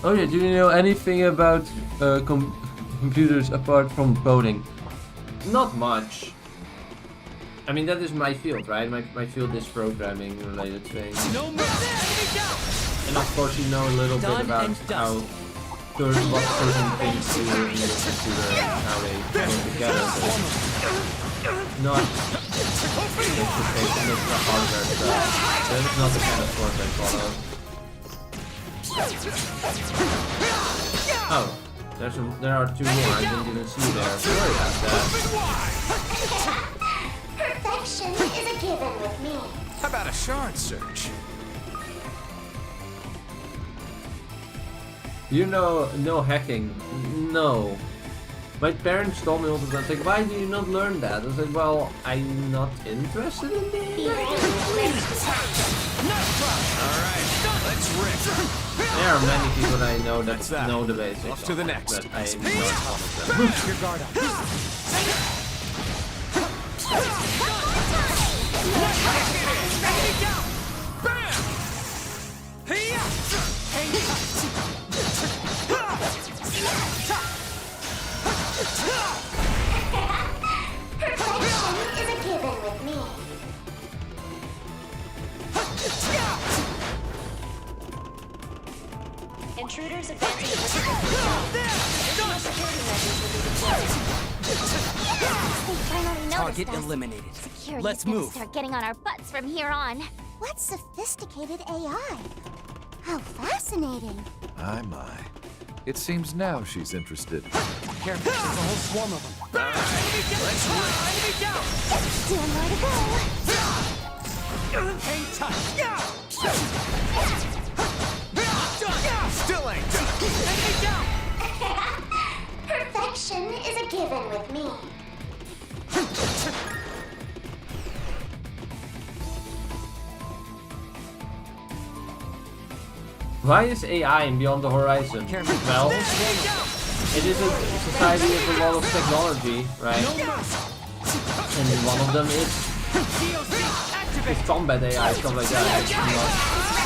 Oh yeah, do you know anything about computers apart from coding? Not much. I mean, that is my field, right? My field is programming related things. And of course you know a little bit about how what certain things do in the computer and how they go together. Not the hardware stuff. That is not the kind of course I follow. Oh, there are two more. I didn't even see there. Sorry about that. Perfection is a given with me. How about a shard search? You know, no hacking. No. My parents told me all the time, like, why do you not learn that? I was like, well, I'm not interested in it. Alright, let's rip. There are many people that I know that know the basics. Off to the next. But I am not one of them. Your guard up. Perfection is a given with me. Intruders advancing to additional security measures will be deployed. They finally noticed Target us. eliminated. Security Let's is gonna move. start getting on our butts from here on. What sophisticated AI? How fascinating. My. It seems now she's interested. Careful, there's a whole swarm of them. Still more to go. Hang tight. Still ain't done. Perfection is a given with me. Why is AI in Beyond the Horizon? Well, it is a society with a lot of technology, right? And one of them is combat AI, stuff like that. It's not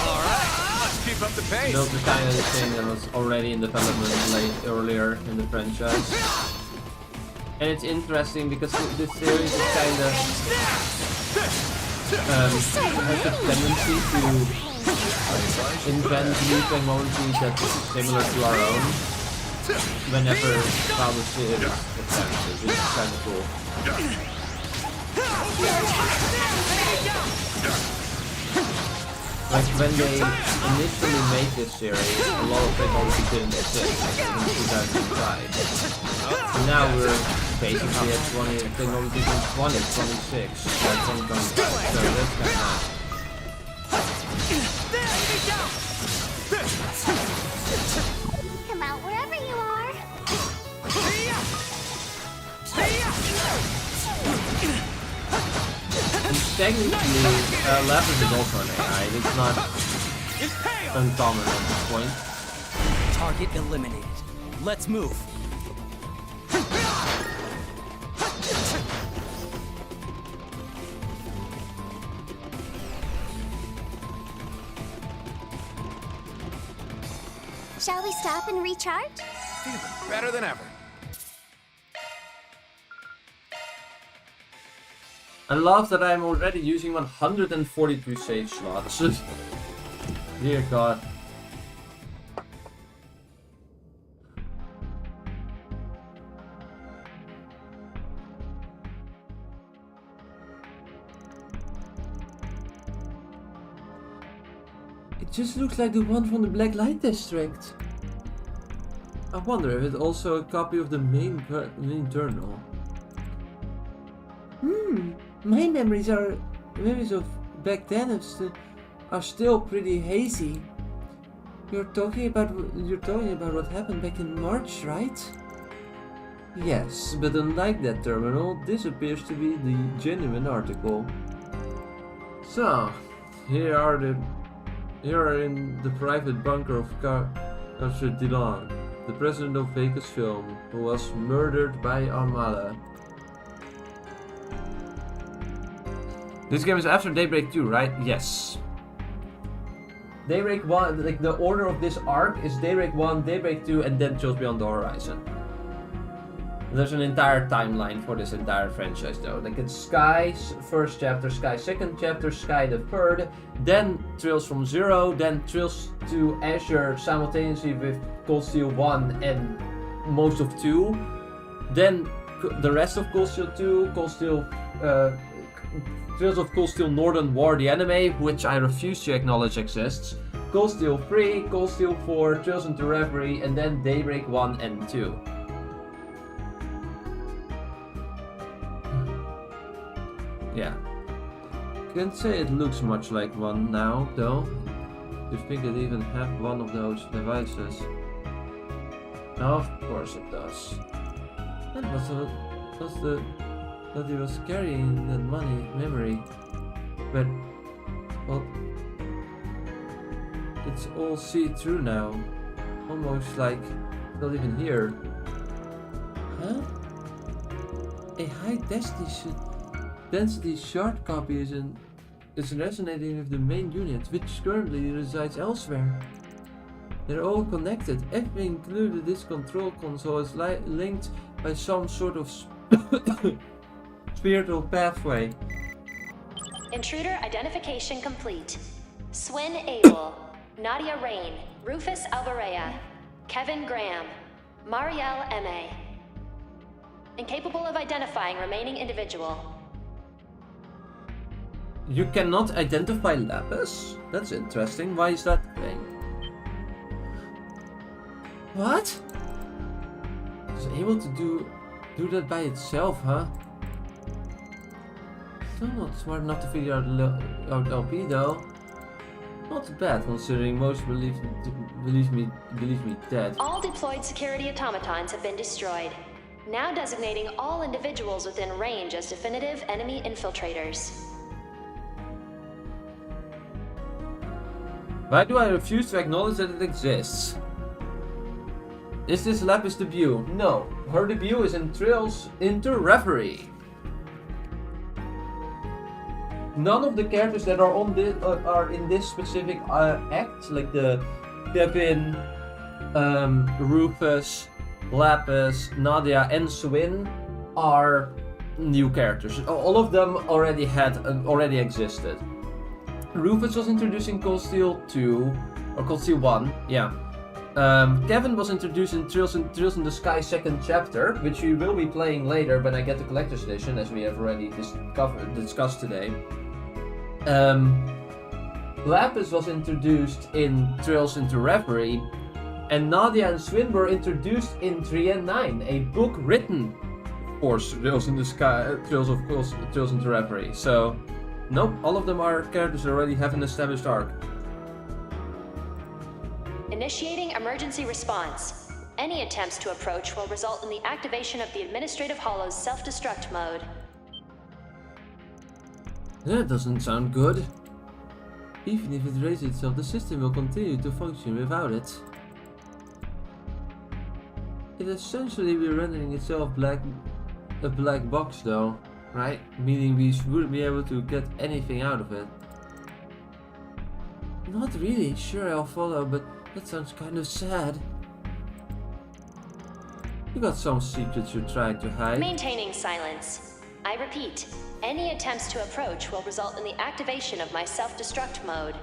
Alright, let's keep up the pace. built the kind of thing that was already in development earlier in the franchise. And it's interesting because this series is kind of has a tendency to invent new technology that's similar to our own whenever how the series attempts it, which is kind of cool. Like when they initially made this series, a lot of technology didn't exist, like in 2005. And now we're basically at 20 technology from 2026, like 2025, so that's kind of nice. Come out wherever you are. And technically, Lapis is also an AI. It's not uncommon at this point. Target eliminated. Let's move. Shall we stop and recharge? Feeling better than ever. I love that I'm already using 142 save slots. Dear God. It just looks like the one from the Black Light District. I wonder if it's also a copy of the main journal. My memories of back then are still pretty hazy. You're talking about what happened back in March, right? Yes, but unlike that terminal, this appears to be the genuine article. So, here are in the private bunker of Calverd, the president of Vegas Film, who was murdered by Armada. This game is after Daybreak 2, right? Yes. Daybreak 1, like the order of this arc is Daybreak 1, Daybreak 2, and then Trails Beyond the Horizon. There's an entire timeline for this entire franchise though. Like it's Sky's first chapter, Sky's second chapter, Sky the third, then Trails from Zero, then Trails to Azure simultaneously with Cold Steel 1 and most of 2. Then the rest of Cold Steel 2, Trails of Cold Steel Northern War, the anime, which I refuse to acknowledge exists, Cold Steel 3, Cold Steel 4, Trails into Reverie, and then Daybreak 1 and 2. Yeah. Can't say it looks much like one now, though. You think it even have one of those devices? Of course it does. That was that he was carrying that memory. But, well, it's all see-through now. Almost like not even here. Huh? A high density shard copy is resonating with the main unit, which currently resides elsewhere. They're all connected. Everything included this control console is linked by some sort of spiritual pathway. Intruder identification complete. Swin Abel, Nadia Rain, Rufus Alvarez, Kevin Graham, Marielle M.A. Incapable of identifying remaining individual. You cannot identify Lapis? That's interesting. Why is that thing? What? It's able to do that by itself, huh? Still not smart enough to figure out LP though. Not bad considering most believe me dead. All deployed security automatons have been destroyed. Now designating all individuals within range as definitive enemy infiltrators. Why do I refuse to acknowledge that it exists? Is this Lapis' debut? No. Her debut is in Trails into Reverie. None of the characters that are on this are in this specific act, like the Kevin, Rufus, Lapis, Nadia, and Swin, are new characters. All of them already existed. Rufus was introduced in Cold Steel 2, or Cold Steel 1, yeah. Kevin was introduced in Trails in the Sky second chapter, which we will be playing later when I get the collector's edition, as we have already discussed today. Lapis was introduced in Trails into Reverie, and Nadia and Swin were introduced in 3 and 9, a book written for Trails in the Sky, Trails into Reverie. So, nope, all of them are characters that already have an established arc. Initiating emergency response. Any attempts to approach will result in the activation of the Administrative Hollow's self-destruct mode. That doesn't sound good. Even if it raises itself, the system will continue to function without it. It essentially be rendering itself a black box though, right? Meaning we wouldn't be able to get anything out of it. Not really sure I'll follow, but That sounds kind of sad. You got some secrets you're trying to hide. Maintaining silence. I repeat, any attempts to approach will result in the activation of my self-destruct mode.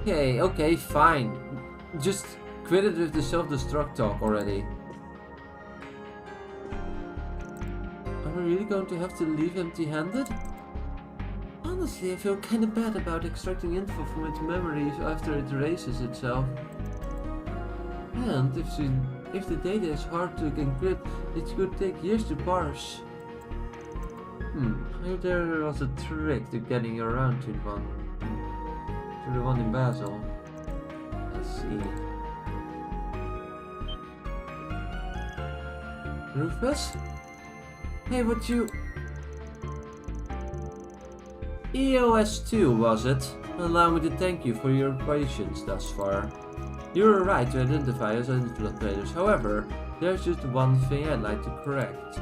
Okay, fine. Just quit it with the self-destruct talk already. Are we really going to have to leave empty-handed? Honestly, I feel kinda bad about extracting info from its memory after it erases itself. And if the data is hard to encrypt, it could take years to parse. I hope there was a trick to getting around to the one in Basel. Let's see. Rufus? Hey, what you... EOS 2, was it? Allow me to thank you for your patience thus far. You were right to identify us as infiltrators. However, there's just one thing I'd like to correct.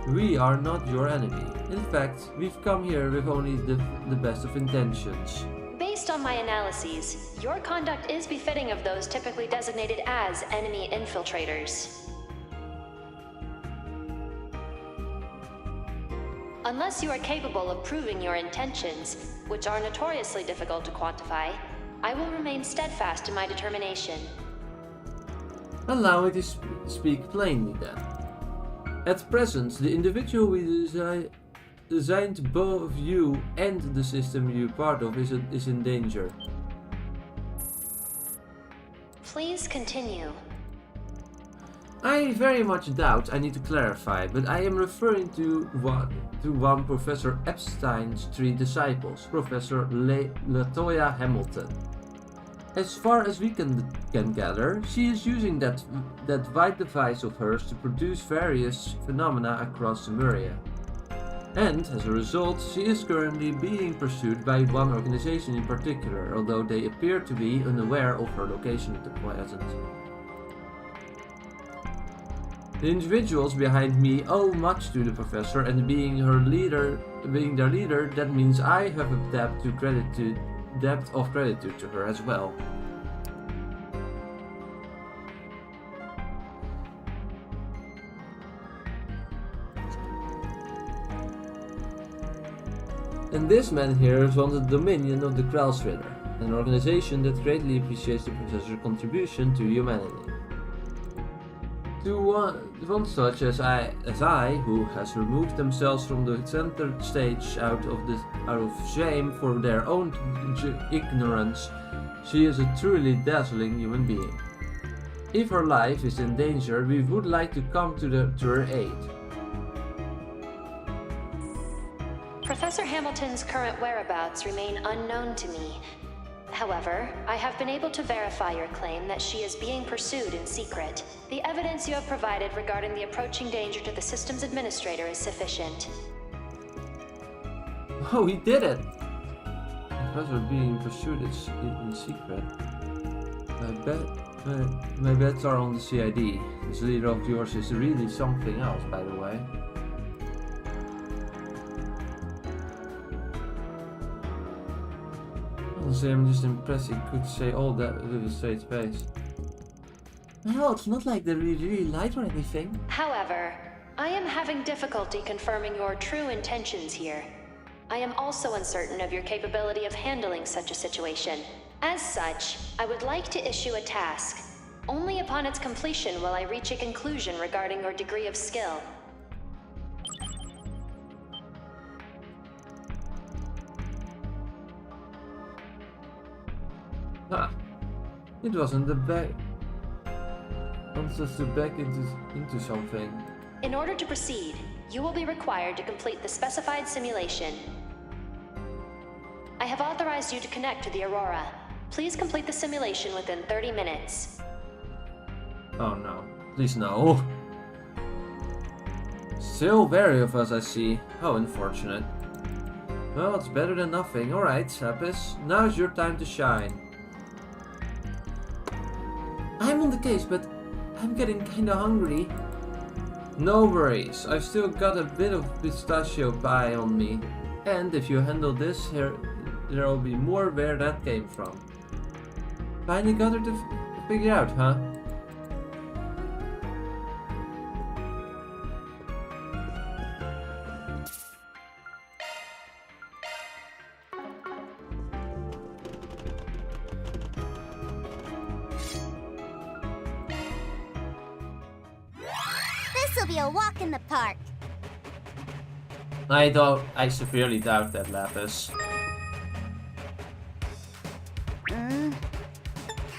We are not your enemy. In fact, we've come here with only the best of intentions. Based on my analyses, your conduct is befitting of those typically designated as enemy infiltrators. Unless you are capable of proving your intentions, which are notoriously difficult to quantify, I will remain steadfast in my determination. Allow me to speak plainly then. At present, the individual we designed both you and the system you're part of is in danger. Please continue. I very much doubt I need to clarify, but I am referring to one Professor Epstein's three disciples, Professor Latoya Hamilton. As far as we can gather, she is using that white device of hers to produce various phenomena across Lemuria. And, as a result, she is currently being pursued by one organization in particular, although they appear to be unaware of her location at the present. The individuals behind me owe much to the professor, and being their leader, that means I have a debt of gratitude to her as well. And this man here is on the dominion of the Kralsritter, an organization that greatly appreciates the professor's contribution to humanity. To one such as I, who has removed themselves from the center stage out of shame for their own ignorance, she is a truly dazzling human being. If her life is in danger, we would like to come to her aid. Professor Hamilton's current whereabouts remain unknown to me. However, I have been able to verify your claim that she is being pursued in secret. The evidence you have provided regarding the approaching danger to the system's administrator is sufficient. Oh, he did it! Professor being pursued in secret. My bets are on the CID. This leader of yours is really something else, by the way. Honestly, I'm just impressed he could say all that with a straight face. Well, it's not like they really lied or anything. However, I am having difficulty confirming your true intentions here. I am also uncertain of your capability of handling such a situation. As such, I would like to issue a task. Only upon its completion will I reach a conclusion regarding your degree of skill. Ah, it wasn't the back. Wants us to back into something. In order to proceed, you will be required to complete the specified simulation. I have authorized you to connect to the Aurora. Please complete the simulation within 30 minutes. Oh no, please no. Still wary of us, I see. How unfortunate. Well, it's better than nothing. Alright, Sapis, now's your time to shine. I'm on the case, but I'm getting kinda hungry. No worries, I've still got a bit of pistachio pie on me. And if you handle this, here there will be more where that came from. Finally got her to figure out, huh? This'll be a walk in the park. I severely doubt that, Lapis.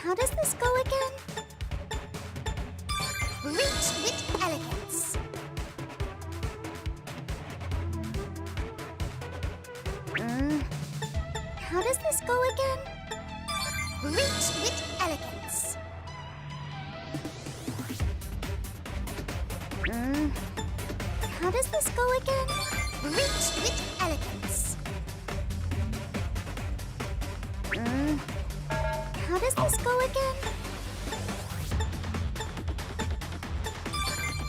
How does this go again? Reach with elegance. How does this go again? Reach with elegance. How does this go again? Reach with elegance. How does this go again?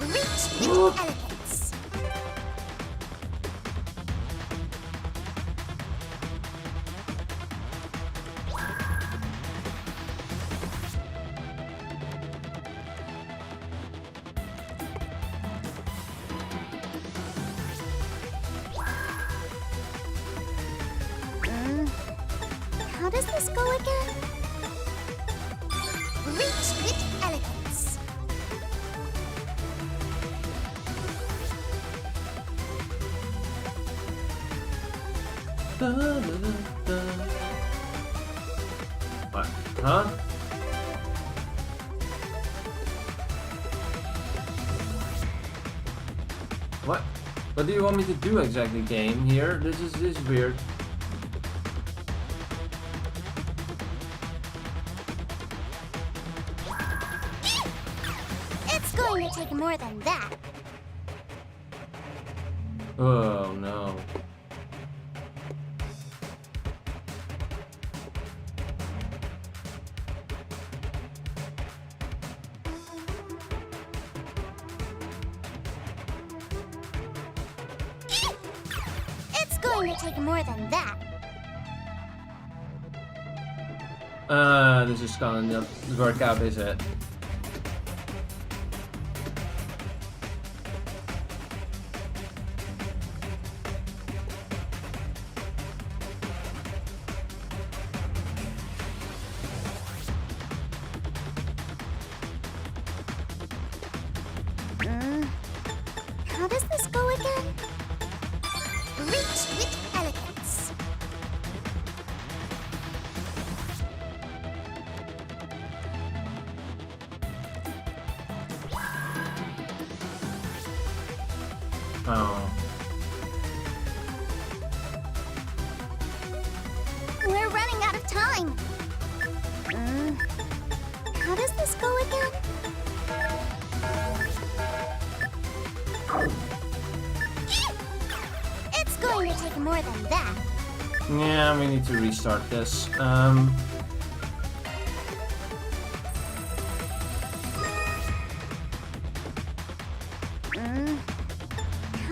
Reach with elegance. How does this go again? Reach with elegance. What? Huh? What? What do you want me to do exactly, game? Here, this is weird. It's going to take more than that. Oh no. It's going to take more than that. This is gonna not work out, is it? How does this go again? Reach with elegance. Oh. We're running out of time. How does this go again? It's going to take more than that. Yeah, we need to restart this. How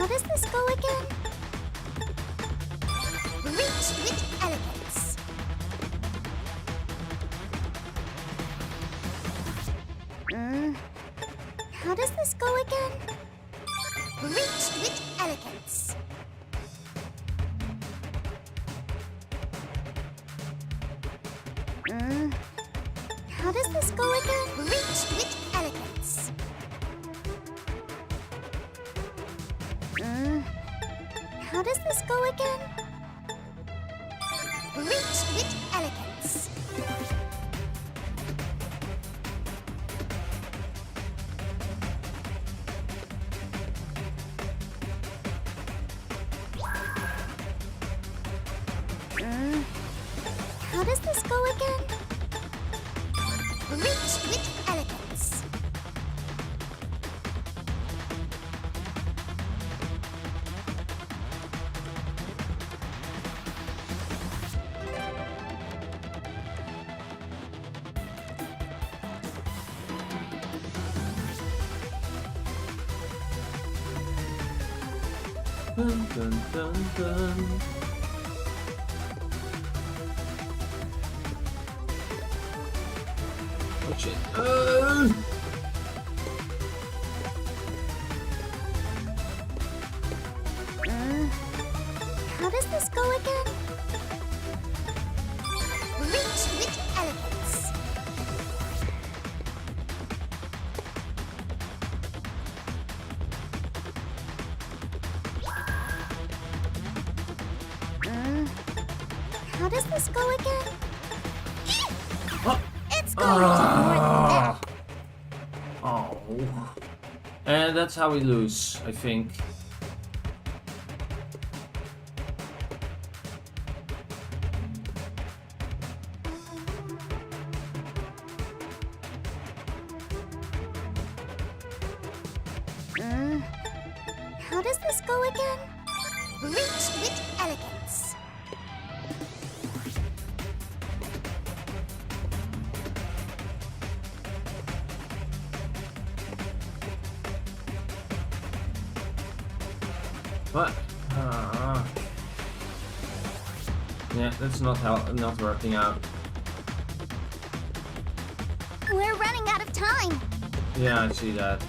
does this go again? Reach with elegance. How does this go again? Reach with elegance. How does this go again? Reach with elegance. How does this go again? Reach with elegance. How does this go again? Reach with elegance. Dun, dun, dun, dun. Oh shit. How does this go again? Reach with elegance. How does this go again? It's going to take more than that. Oh. And that's how we lose, I think. How does this go again? Reach with elegance. What? Yeah, that's not working out. We're running out of time. Yeah, I see that.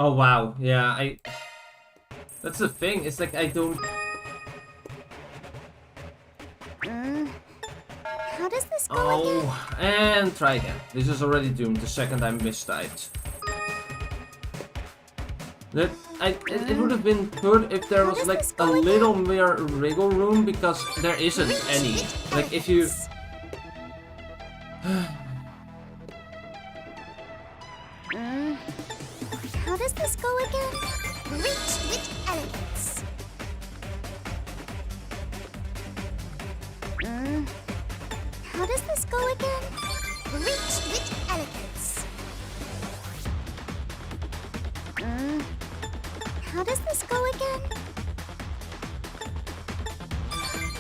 Oh wow, yeah, that's the thing, it's like I don't... How does this go again? Oh, and try again. This is already doomed the second I mistyped. It would have been good if there was like a little more wiggle room, because there isn't any. Like if you... How does this go again? Reach with elegance. How does this go again? Reach with elegance. How does this go again?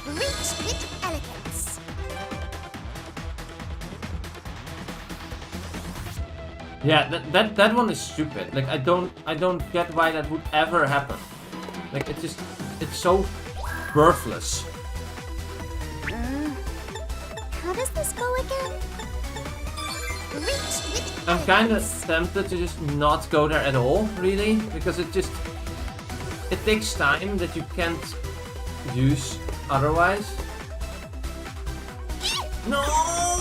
Reach with elegance. Yeah, that one is stupid. Like I don't get why that would ever happen. Like it's so worthless. How does this go again? Reach with I'm kind of tempted to just not go there at all, really, because it takes time that you can't use otherwise. No!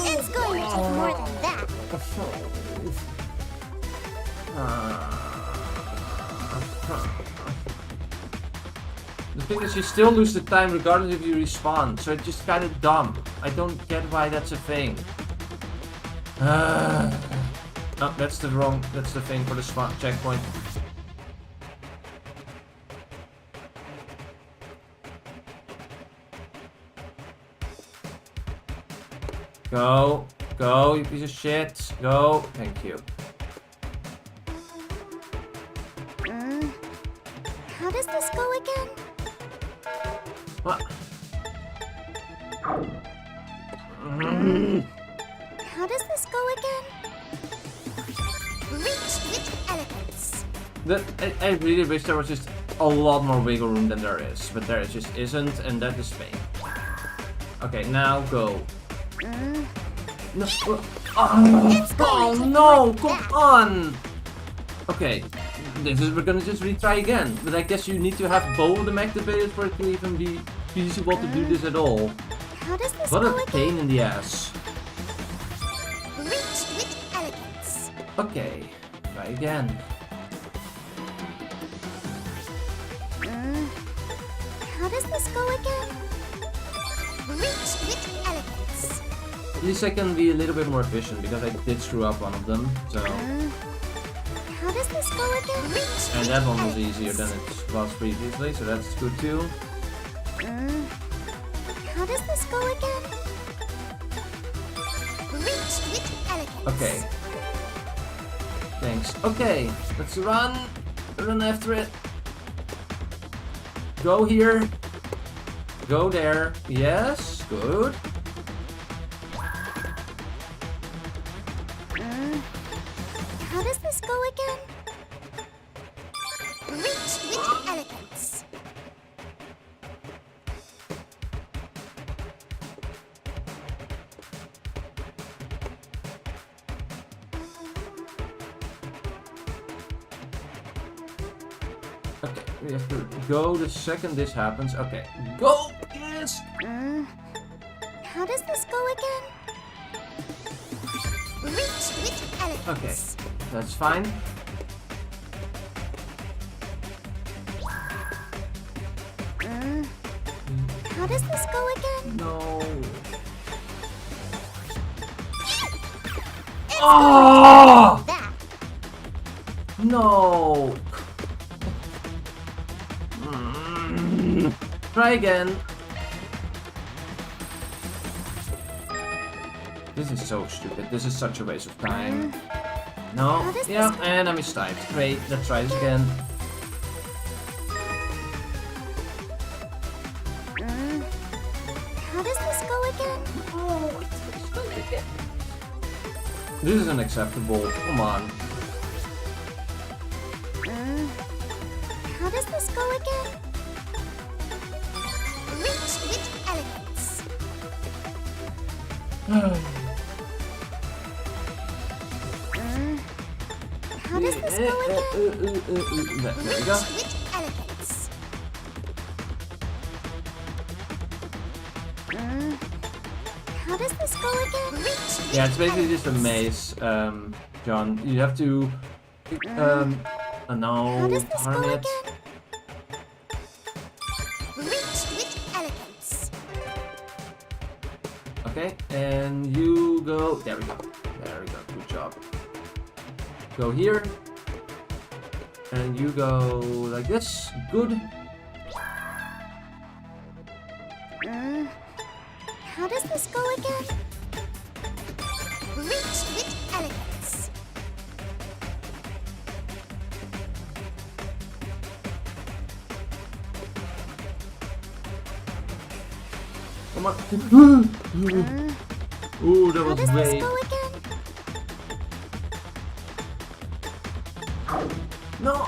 It's going to take more than that. The thing is, you still lose the time regardless if you respawn, so it's just kind of dumb. I don't get why that's a thing. No, that's the thing for the spawn checkpoint. Go, you piece of shit. Go, thank you. How does this go again? What? How does this go again? Reach with elegance. I really wish there was just a lot more wiggle room than there is, but there just isn't, and that is pain. Okay, now go. No. Oh no! Come on! Okay, we're gonna just retry again, but I guess you need to have both of them activated for it to even be feasible to do this at all. How does this What go a pain in the ass. Reach with elegance. Okay, try again. How does this go again? Reach with elegance. At least I can be a little bit more efficient because I did screw up one of them, so... How does this go again? Reach And that one was easier than it was previously, so that's good too. How does this go again? Reach with elegance. Okay. Thanks. Okay, let's run. Run after it. Go here. Go there. Yes, good. How does this go again? Reach with elegance. Okay, we have to go the second this happens. Okay, go! Yes! How does this go again? Reach with elegance. Okay, that's fine. How does this go again? No. Oh! That. No. Try again. This is so stupid. This is such a waste of time. No. Yeah, and I mistyped. Great. Let's try this again. How does this go again? Oh, it's going again. This is unacceptable. Come on. How does this go again? Reach with elegance. How does this go again? There we Reach go. with elegance. How does this go again? Reach with Yeah, it's basically just a maze, John. You have to, How no, does this darn go it. again? Reach with elegance. Okay, and you go, there we go. There we go, good job. Go here. And you go like this, good. How does this go again? Reach with elegance. Come on. Ooh, that How was does this way. go again? No.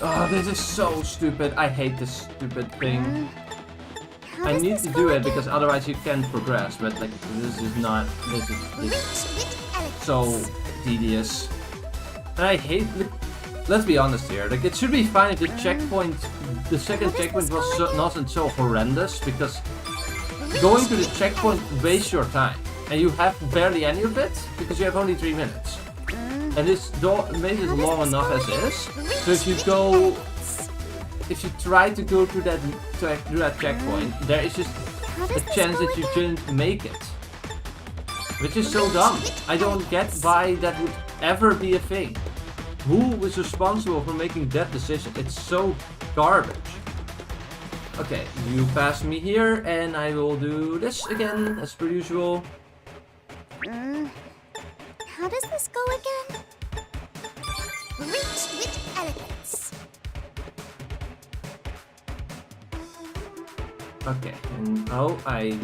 Oh, this is so stupid. I hate this stupid thing. How I does need this to go do it again? because otherwise you can't progress. But like, this is not. This is Reach with elegance. so tedious. And I hate. Like, let's be honest here. Like, it should be fine if the checkpoint, the second How does checkpoint this was go again? not so horrendous because going to the checkpoint wastes your time, and you have barely any of it because you have only 3 minutes. And this maze is How does long this enough go as again? is. So if you go, Elegance. if you try to go through that checkpoint, there is just How a does this chance go that you again? shouldn't make it. Which is so dumb. I don't get why that would ever be a thing. Who was responsible for making that decision? It's so garbage. Okay, you pass me here, and I will do this again, as per usual. How does this go again? Reach with elegance. Okay, and oh, I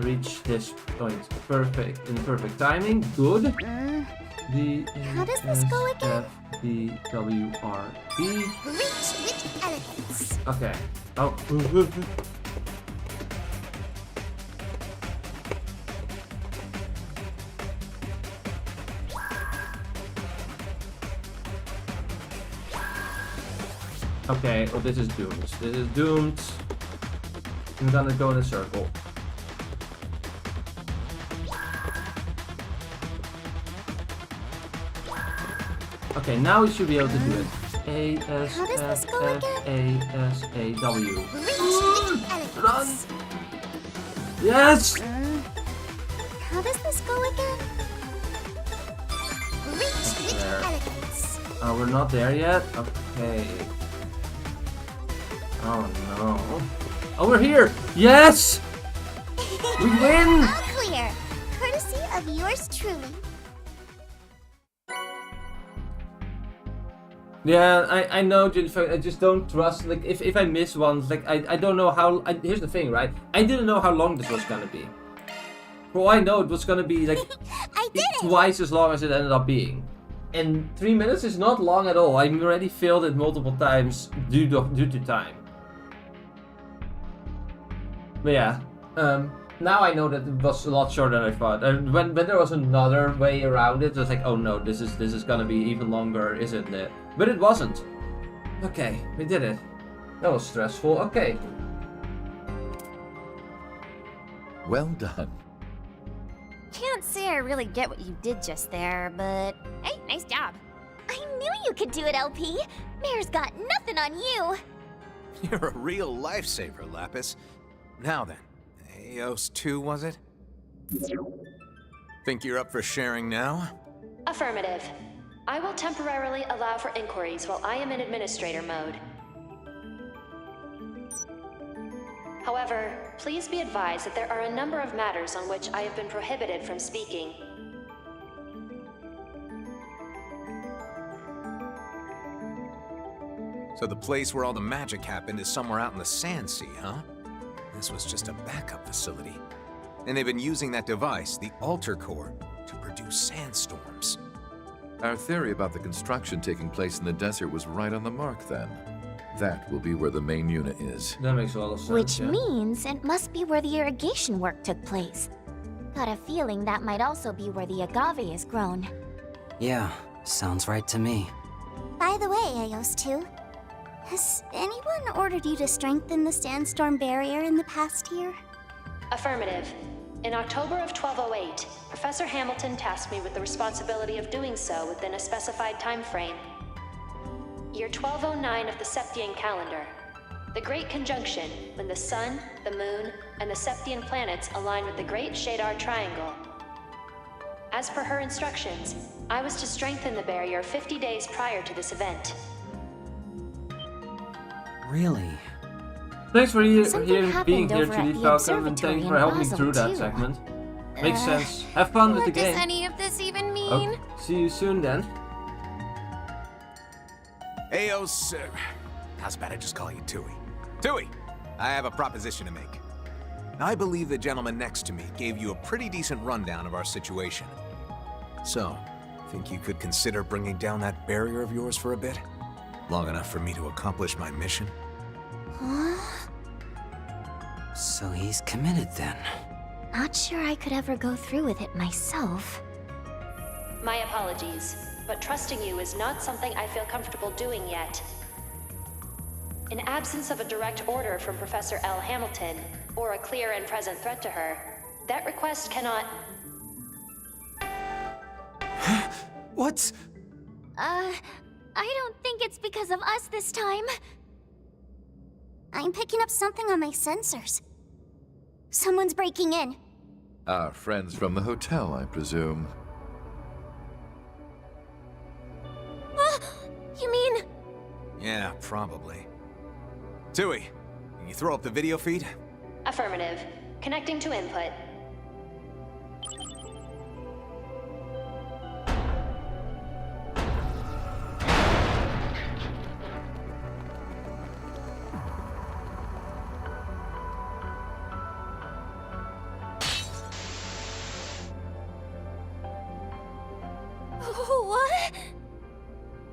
reached this point in perfect timing. Good. D How does this go again? F D W R D. Reach with elegance. Okay. Oh. Okay, well this is doomed. This is doomed. I'm gonna go in a circle. Okay, now we should be able to do it. A S How does this F go F A S A W. Reach with elegance. Yes! How does this go again? Reach with There. elegance. We're not there yet. Okay. Oh no. Oh, we're here! Yes! We win! All clear. Courtesy of yours truly. Yeah, I know, Jennifer. I just don't trust. Like, if I miss one, like, I don't know how. Here's the thing, right? I didn't know how long this was gonna be. For all I know, it was gonna be like I did it! twice as long as it ended up being. And 3 minutes is not long at all. I already failed it multiple times due to time. But yeah, now I know that it was a lot shorter than I thought. And when there was another way around it, it was like, oh no, this is gonna be even longer, isn't it? But it wasn't. Okay, we did it. That was stressful. Okay. Well done. Can't say I really get what you did just there, but hey, nice job. I knew you could do it, LP. Mayor's got nothing on you. You're a real lifesaver, Lapis. Now then, Eos 2, was it? Think you're up for sharing now? Affirmative. I will temporarily allow for inquiries while I am in administrator mode. However, please be advised that there are a number of matters on which I have been prohibited from speaking. So the place where all the magic happened is somewhere out in the Sand Sea, huh? This was just a backup facility. And they've been using that device, the Alter Core, to produce sandstorms. Our theory about the construction taking place in the desert was right on the mark then. That will be where the main unit is. That makes a lot of sense. Which yeah. means it must be where the irrigation work took place. Got a feeling that might also be where the agave is grown. Yeah, sounds right to me. By the way, Eos 2, has anyone ordered you to strengthen the sandstorm barrier in the past year? Affirmative. In October of 1208, Professor Hamilton tasked me with the responsibility of doing so within a specified time frame. Year 1209 of the Septian calendar. The Great Conjunction, when the Sun, the Moon, and the Septian planets align with the Great Shadar Triangle. As per her instructions, I was to strengthen the barrier 50 days prior to this event. Really? Thanks for Something being happened here, over at Judy the Falcom, and observatory thanks in for helping me Basel, through that too. segment. Makes sense. Have fun with the What does game. any of this even mean? Okay, see you soon then. Eos, how's about I just call you Tui? Tui, I have a proposition to make. I believe the gentleman next to me gave you a pretty decent rundown of our situation. So, think you could consider bringing down that barrier of yours for a bit? Long enough for me to accomplish my mission? So he's committed then. Not sure I could ever go through with it myself. My apologies, but trusting you is not something I feel comfortable doing yet. In absence of a direct order from Professor L. Hamilton, or a clear and present threat to her, that request cannot... What? I don't think it's because of us this time. I'm picking up something on my sensors. Someone's breaking in. Our friends from the hotel, I presume. You mean... Yeah, probably. Tui, can you throw up the video feed? Affirmative. Connecting to input. What?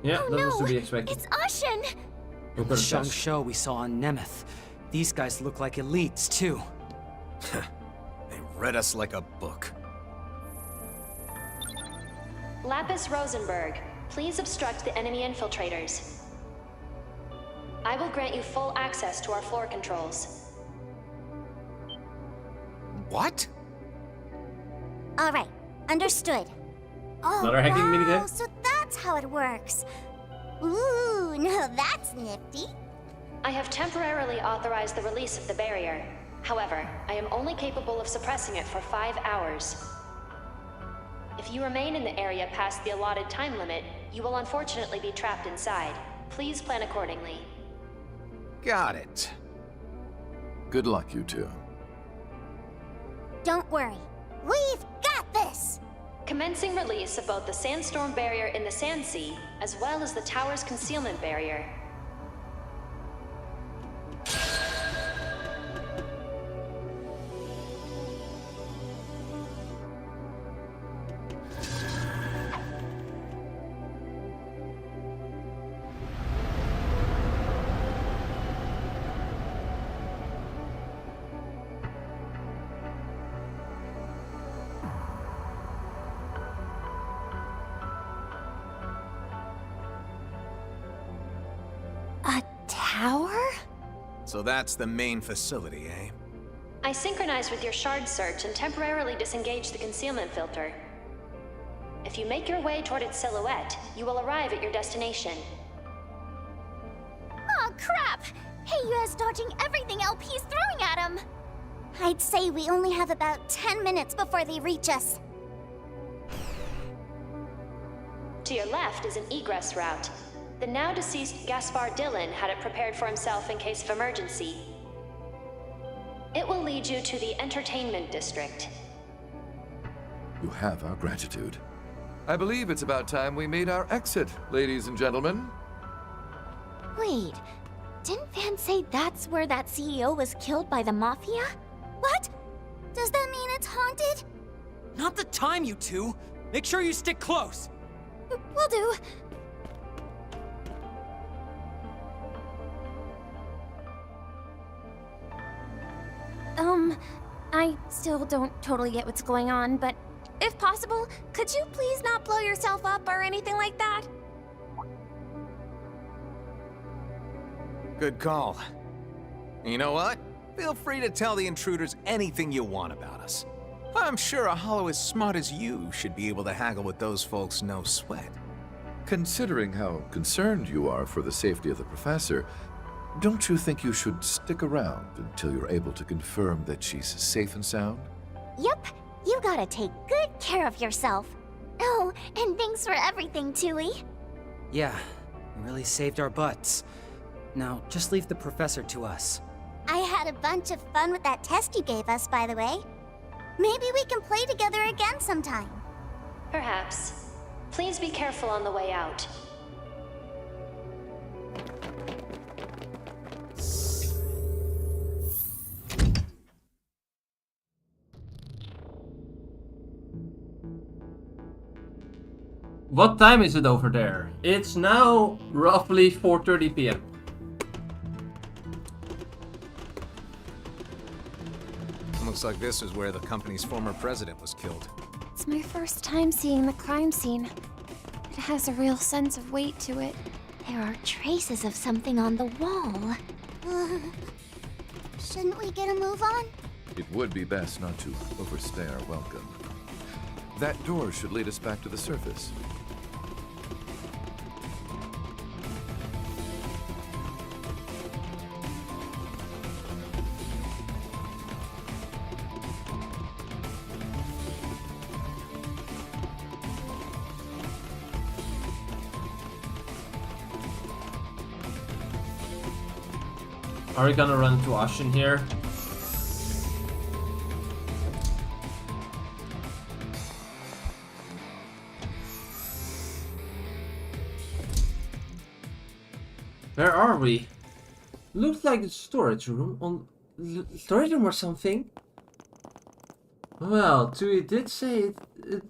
Yeah, Oh that no, was to be expected. it's Ashen! Look The at Shang that. Show we saw on Nemeth. These guys look like elites, too. They read us like a book. Lapis Rosenberg, please obstruct the enemy infiltrators. I will grant you full access to our floor controls. What? Alright, understood. Oh, Another hacking wow, minigame? so that's how it works. Ooh, now that's nifty. I have temporarily authorized the release of the barrier. However, I am only capable of suppressing it for 5 hours. If you remain in the area past the allotted time limit, you will unfortunately be trapped inside. Please plan accordingly. Got it. Good luck, you two. Don't worry. We've got this! Commencing release of both the sandstorm barrier in the Sand Sea, as well as the tower's concealment barrier. Tower? So that's the main facility, eh? I synchronized with your shard search and temporarily disengaged the concealment filter. If you make your way toward its silhouette, you will arrive at your destination. Oh, crap! Heiyua's dodging everything LP's throwing at him! I'd say we only have about 10 minutes before they reach us. To your left is an egress route. The now deceased Gaspar Dillon had it prepared for himself in case of emergency. It will lead you to the entertainment district. You have our gratitude. I believe it's about time we made our exit, ladies and gentlemen. Wait, didn't Van say that's where that CEO was killed by the Mafia? What? Does that mean it's haunted? Not the time, you two! Make sure you stick close! Will do. I still don't totally get what's going on, but if possible, could you please not blow yourself up or anything like that? Good call. You know what? Feel free to tell the intruders anything you want about us. I'm sure a hollow as smart as you should be able to haggle with those folks no sweat. Considering how concerned you are for the safety of the professor, don't you think you should stick around until you're able to confirm that she's safe and sound? Yep, you gotta take good care of yourself. Oh, and thanks for everything, Tui. Yeah, you really saved our butts. Now, just leave the professor to us. I had a bunch of fun with that test you gave us, by the way. Maybe we can play together again sometime. Perhaps. Please be careful on the way out. What time is it over there? It's now roughly 4:30 p.m. Looks like this is where the company's former president was killed. It's my first time seeing the crime scene. It has a real sense of weight to it. There are traces of something on the wall. Shouldn't we get a move on? It would be best not to overstay our welcome. That door should lead us back to the surface. Are we gonna run into Ash in here? Where are we? Looks like a storage room storage room or something. Well, Tui did say it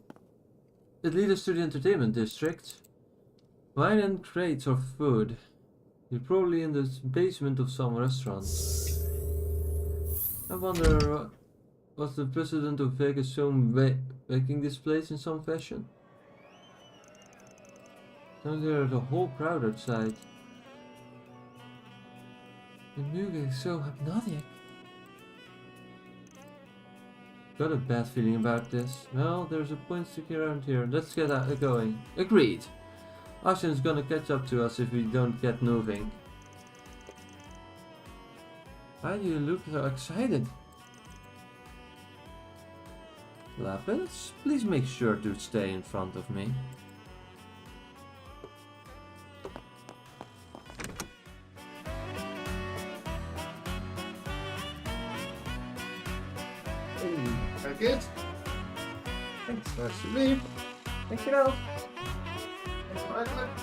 leads us to the entertainment district. Wine and crates of food. You're probably in the basement of some restaurant. I wonder, was the president of Vegas shown making this place in some fashion? Now there's a whole crowd outside. The music is so hypnotic. Got a bad feeling about this. Well, there's a point sticking around here. Let's get going. Agreed. Ashen's gonna catch up to us if we don't get moving. Why do you look so excited? Lapis, please make sure to stay in front of me. Like it. Thanks, nice to me. Dankjewel.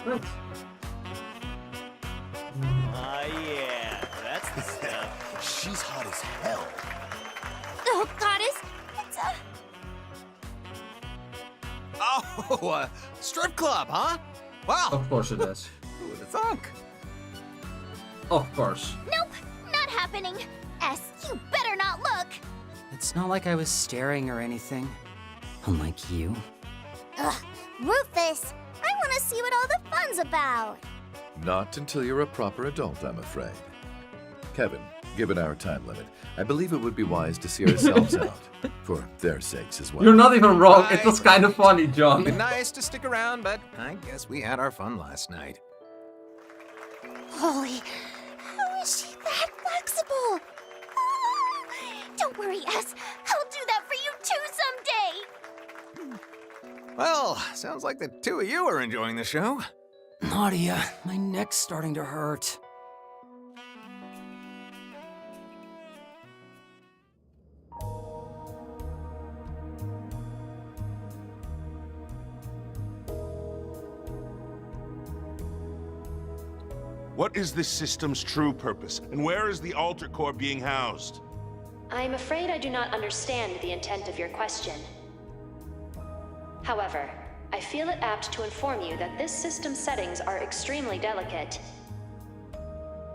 Thanks. Yeah, that's the stuff. She's hot as hell. Oh, goddess! It's Oh, strip club, huh? Wow. Of course it is. Who would have thunk? Of course. Nope, not happening. S, you better not look. It's not like I was staring or anything. Unlike you. Ugh, Rufus, I want to see what all the fun's about. Not until you're a proper adult, I'm afraid. Kevin, given our time limit, I believe it would be wise to see ourselves out. For their sakes as well. You're not even wrong. It was kind of funny, John. Been nice to stick around, but I guess we had our fun last night. Holy, how is she that flexible? Oh, don't worry, S. I'll do that for you too someday. Well, sounds like the two of you are enjoying the show. Nadia, my neck's starting to hurt. What is this system's true purpose, and where is the altar core being housed? I'm afraid I do not understand the intent of your question. However, I feel it apt to inform you that this system's settings are extremely delicate.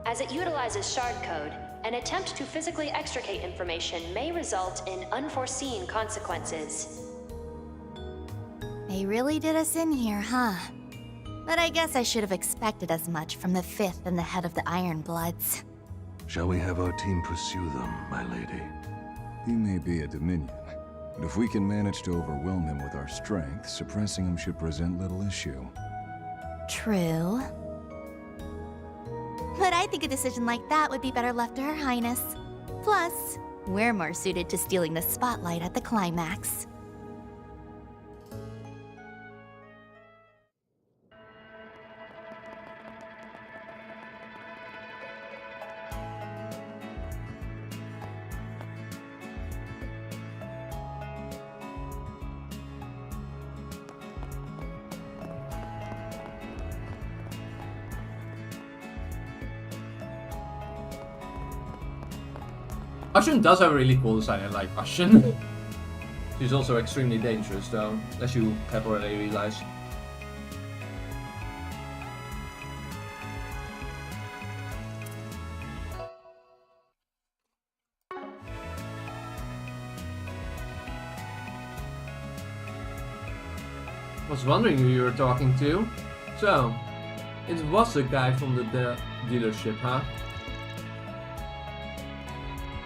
As it utilizes shard code, an attempt to physically extricate information may result in unforeseen consequences. They really did us in here, huh? But I guess I should have expected as much from the Fifth and the head of the Iron Bloods. Shall we have our team pursue them, my lady? He may be a Dominion, but if we can manage to overwhelm him with our strength, suppressing him should present little issue. True. But I think a decision like that would be better left to Her Highness. Plus, we're more suited to stealing the spotlight at the climax. Ashen does have a really cool design. I like Ashen. She's also extremely dangerous though, as you have already realized. Was wondering who you were talking to. So, it was the guy from the dealership, huh?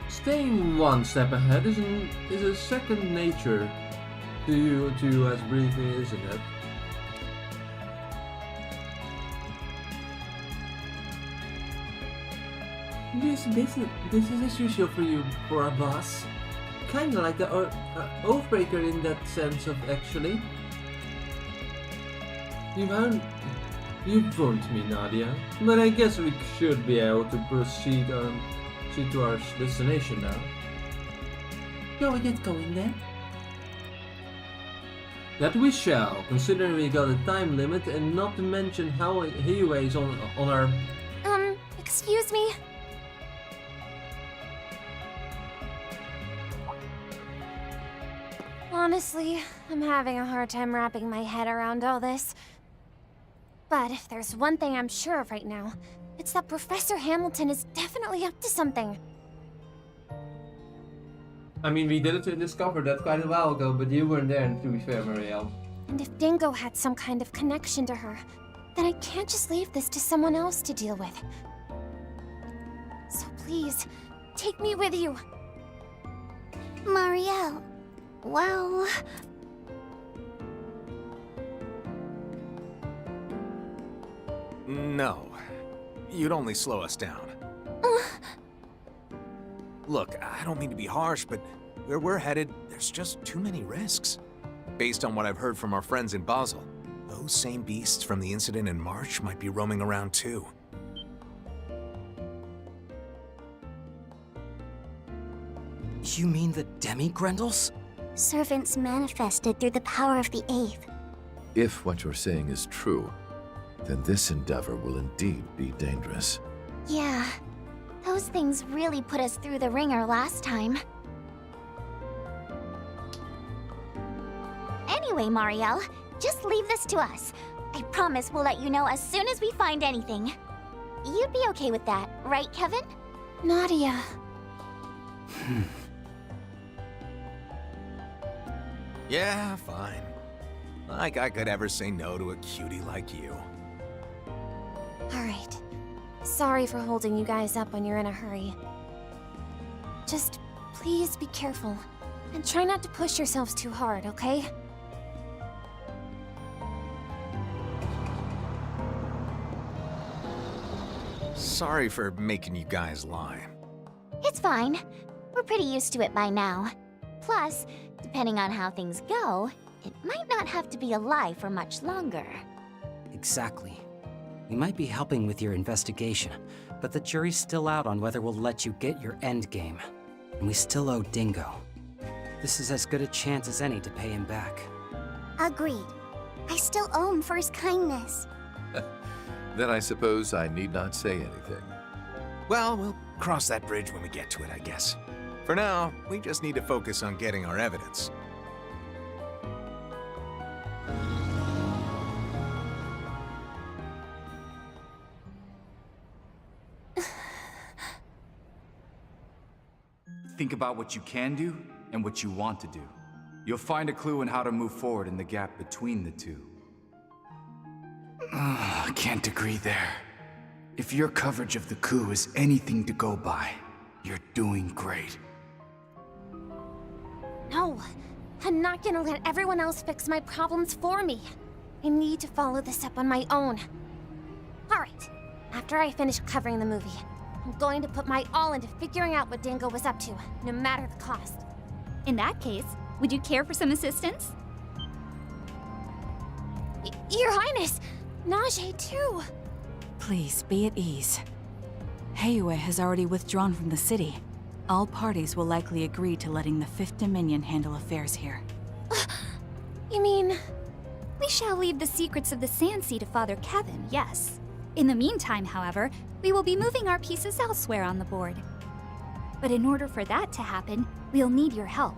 Staying one step ahead is a second nature to you as briefly, isn't it? Yes, business as usual for you, for a boss. Kinda like the Oathbreaker in that sense of actually. You've warned me, Nadia, but I guess we should be able to proceed to our destination now. Shall we get going then? That we shall, considering we got a time limit and not to mention how he weighs on our... Excuse me? Honestly, I'm having a hard time wrapping my head around all this. But if there's one thing I'm sure of right now, it's that Professor Hamilton is definitely up to something. I mean, we did it discover that quite a while ago, but you weren't there, to be fair, Marielle. And if Dingo had some kind of connection to her, then I can't just leave this to someone else to deal with. So please, take me with you. Marielle, well... No. You'd only slow us down. Look, I don't mean to be harsh, but where we're headed, there's just too many risks. Based on what I've heard from our friends in Basel, those same beasts from the incident in March might be roaming around too. You mean the Demi-Grendels? Servants manifested through the power of the 8th. If what you're saying is true, then this endeavor will indeed be dangerous. Yeah, those things really put us through the ringer last time. Anyway, Marielle, just leave this to us. I promise we'll let you know as soon as we find anything. You'd be okay with that, right, Kevin? Nadia. Yeah, fine. Like I could ever say no to a cutie like you. Alright. Sorry for holding you guys up when you're in a hurry. Just please be careful. And try not to push yourselves too hard, okay? Sorry for making you guys lie. It's fine. We're pretty used to it by now. Plus, depending on how things go, it might not have to be a lie for much longer. Exactly. We might be helping with your investigation, but the jury's still out on whether we'll let you get your endgame. And we still owe Dingo. This is as good a chance as any to pay him back. Agreed. I still owe him for his kindness. Then I suppose I need not say anything. Well, we'll cross that bridge when we get to it, I guess. For now, we just need to focus on getting our evidence. Think about what you can do and what you want to do. You'll find a clue in how to move forward in the gap between the two. I can't agree there. If your coverage of the coup is anything to go by, you're doing great. No, I'm not gonna let everyone else fix my problems for me. I need to follow this up on my own. Alright, after I finish covering the movie, I'm going to put my all into figuring out what Dingo was up to, no matter the cost. In that case, would you care for some assistance? Your Highness! Najee, too! Please, be at ease. Heiyue has already withdrawn from the city. All parties will likely agree to letting the Fifth Dominion handle affairs here. You mean... We shall leave the secrets of the Sand Sea to Father Kevin, yes. In the meantime, however, we will be moving our pieces elsewhere on the board. But in order for that to happen, we'll need your help.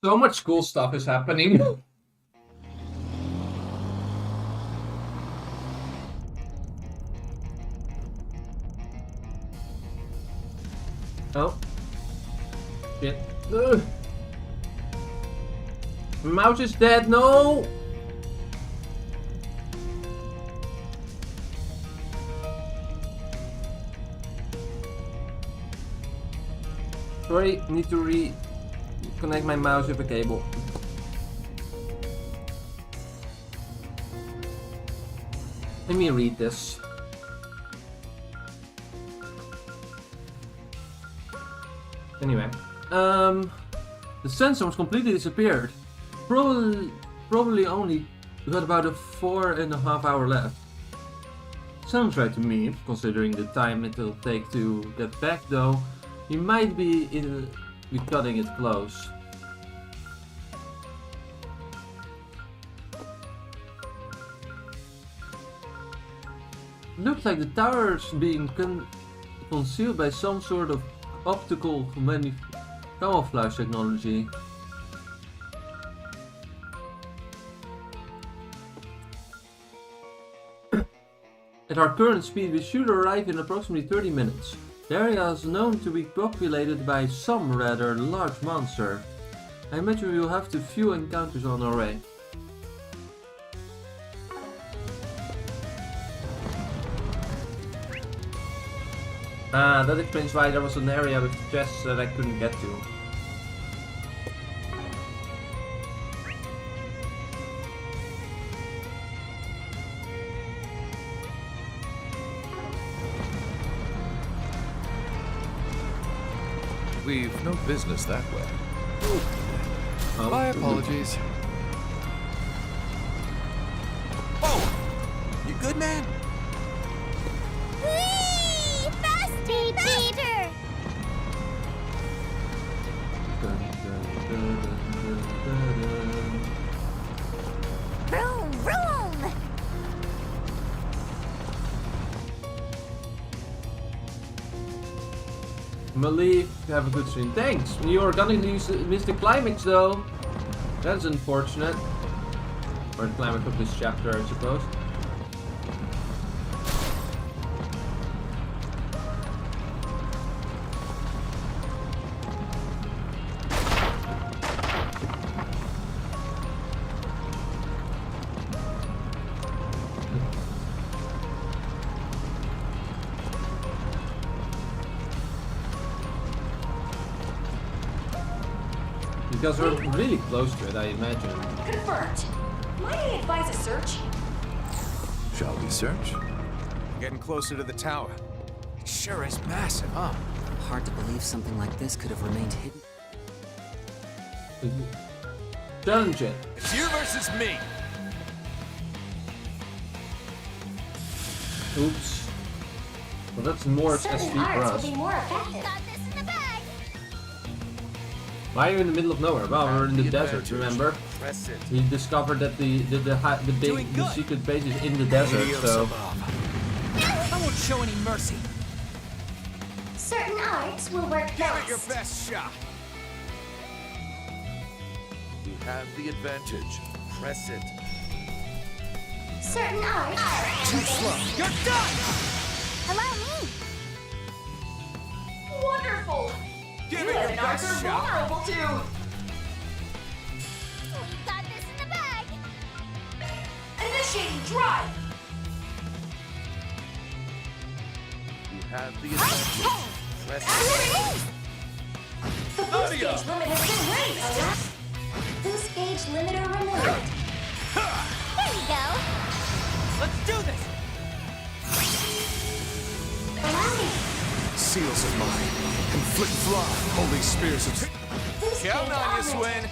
So much cool stuff is happening. Oh. Shit. Ugh. Mouse is dead, no! Sorry, need to reconnect my mouse with a cable. Let me read this. Anyway, the sandstorms completely disappeared. Probably only got about a 4.5 hour left. Sounds right to me, considering the time it'll take to get back though. You might be cutting it close. Looks like the tower's being concealed by some sort of optical camouflage technology. At our current speed, we should arrive in approximately 30 minutes. The area is known to be populated by some rather large monster. I imagine we will have a few encounters on our way. That explains why there was an area with chests that I couldn't get to. We've no business that way. Oh. My apologies. Whoa! You good, man? Whee! I'm gonna leave. Have a good stream. Thanks. You are gonna miss the climax though. That's unfortunate. Or the climax of this chapter, I suppose. Because we're really close to it, I imagine. Confirmed. Might I advise a search? Shall we search? Getting closer to the tower. It sure is massive, huh? Hard to believe something like this could have remained hidden. Dungeon. It's you versus me. Oops. Well, that's more Certain SV for arts us. will be more effective. Why are you in the middle of nowhere? Well, we're in the desert, remember? Press it. We discovered that the secret base is in the desert, so... I won't show any mercy. Certain arts will work Give it best. your best shot. You have the advantage. Press it. Certain arts. Too slow. You're done! Allow me. Wonderful. Give it your best shot. vulnerable to. We got this in the bag. Initiating drive. You have the advantage. Press it. Activate. The boost Nadia. gauge limit has been raised. Boost gauge limiter removed. There you go. Let's do this! Allow me. Seals of mine. Conflict fly. Holy spears of... Boost Count gauge on you, augmented. Swin.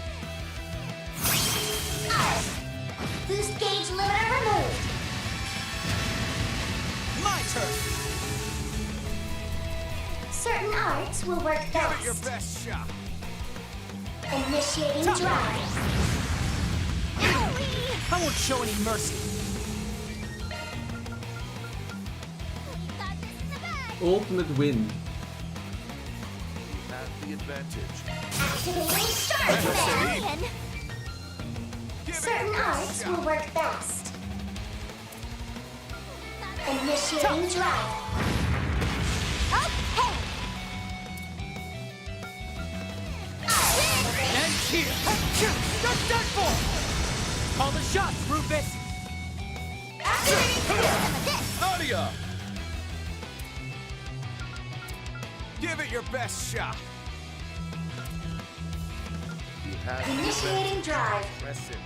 Boost gauge limiter removed. My turn! Certain arts will work Give it your best. best shot. Initiating drive. I won't show any mercy. We got this in the bag. Ultimate win. You have the advantage. Activating start Ready. command. Give it Certain your best arts shot. will work best. Initiating drive. Okay. And here! You're done for! Call the shots, Rufus! Nadia. Give it your best shot. You have the Initiating advantage. drive. Press it.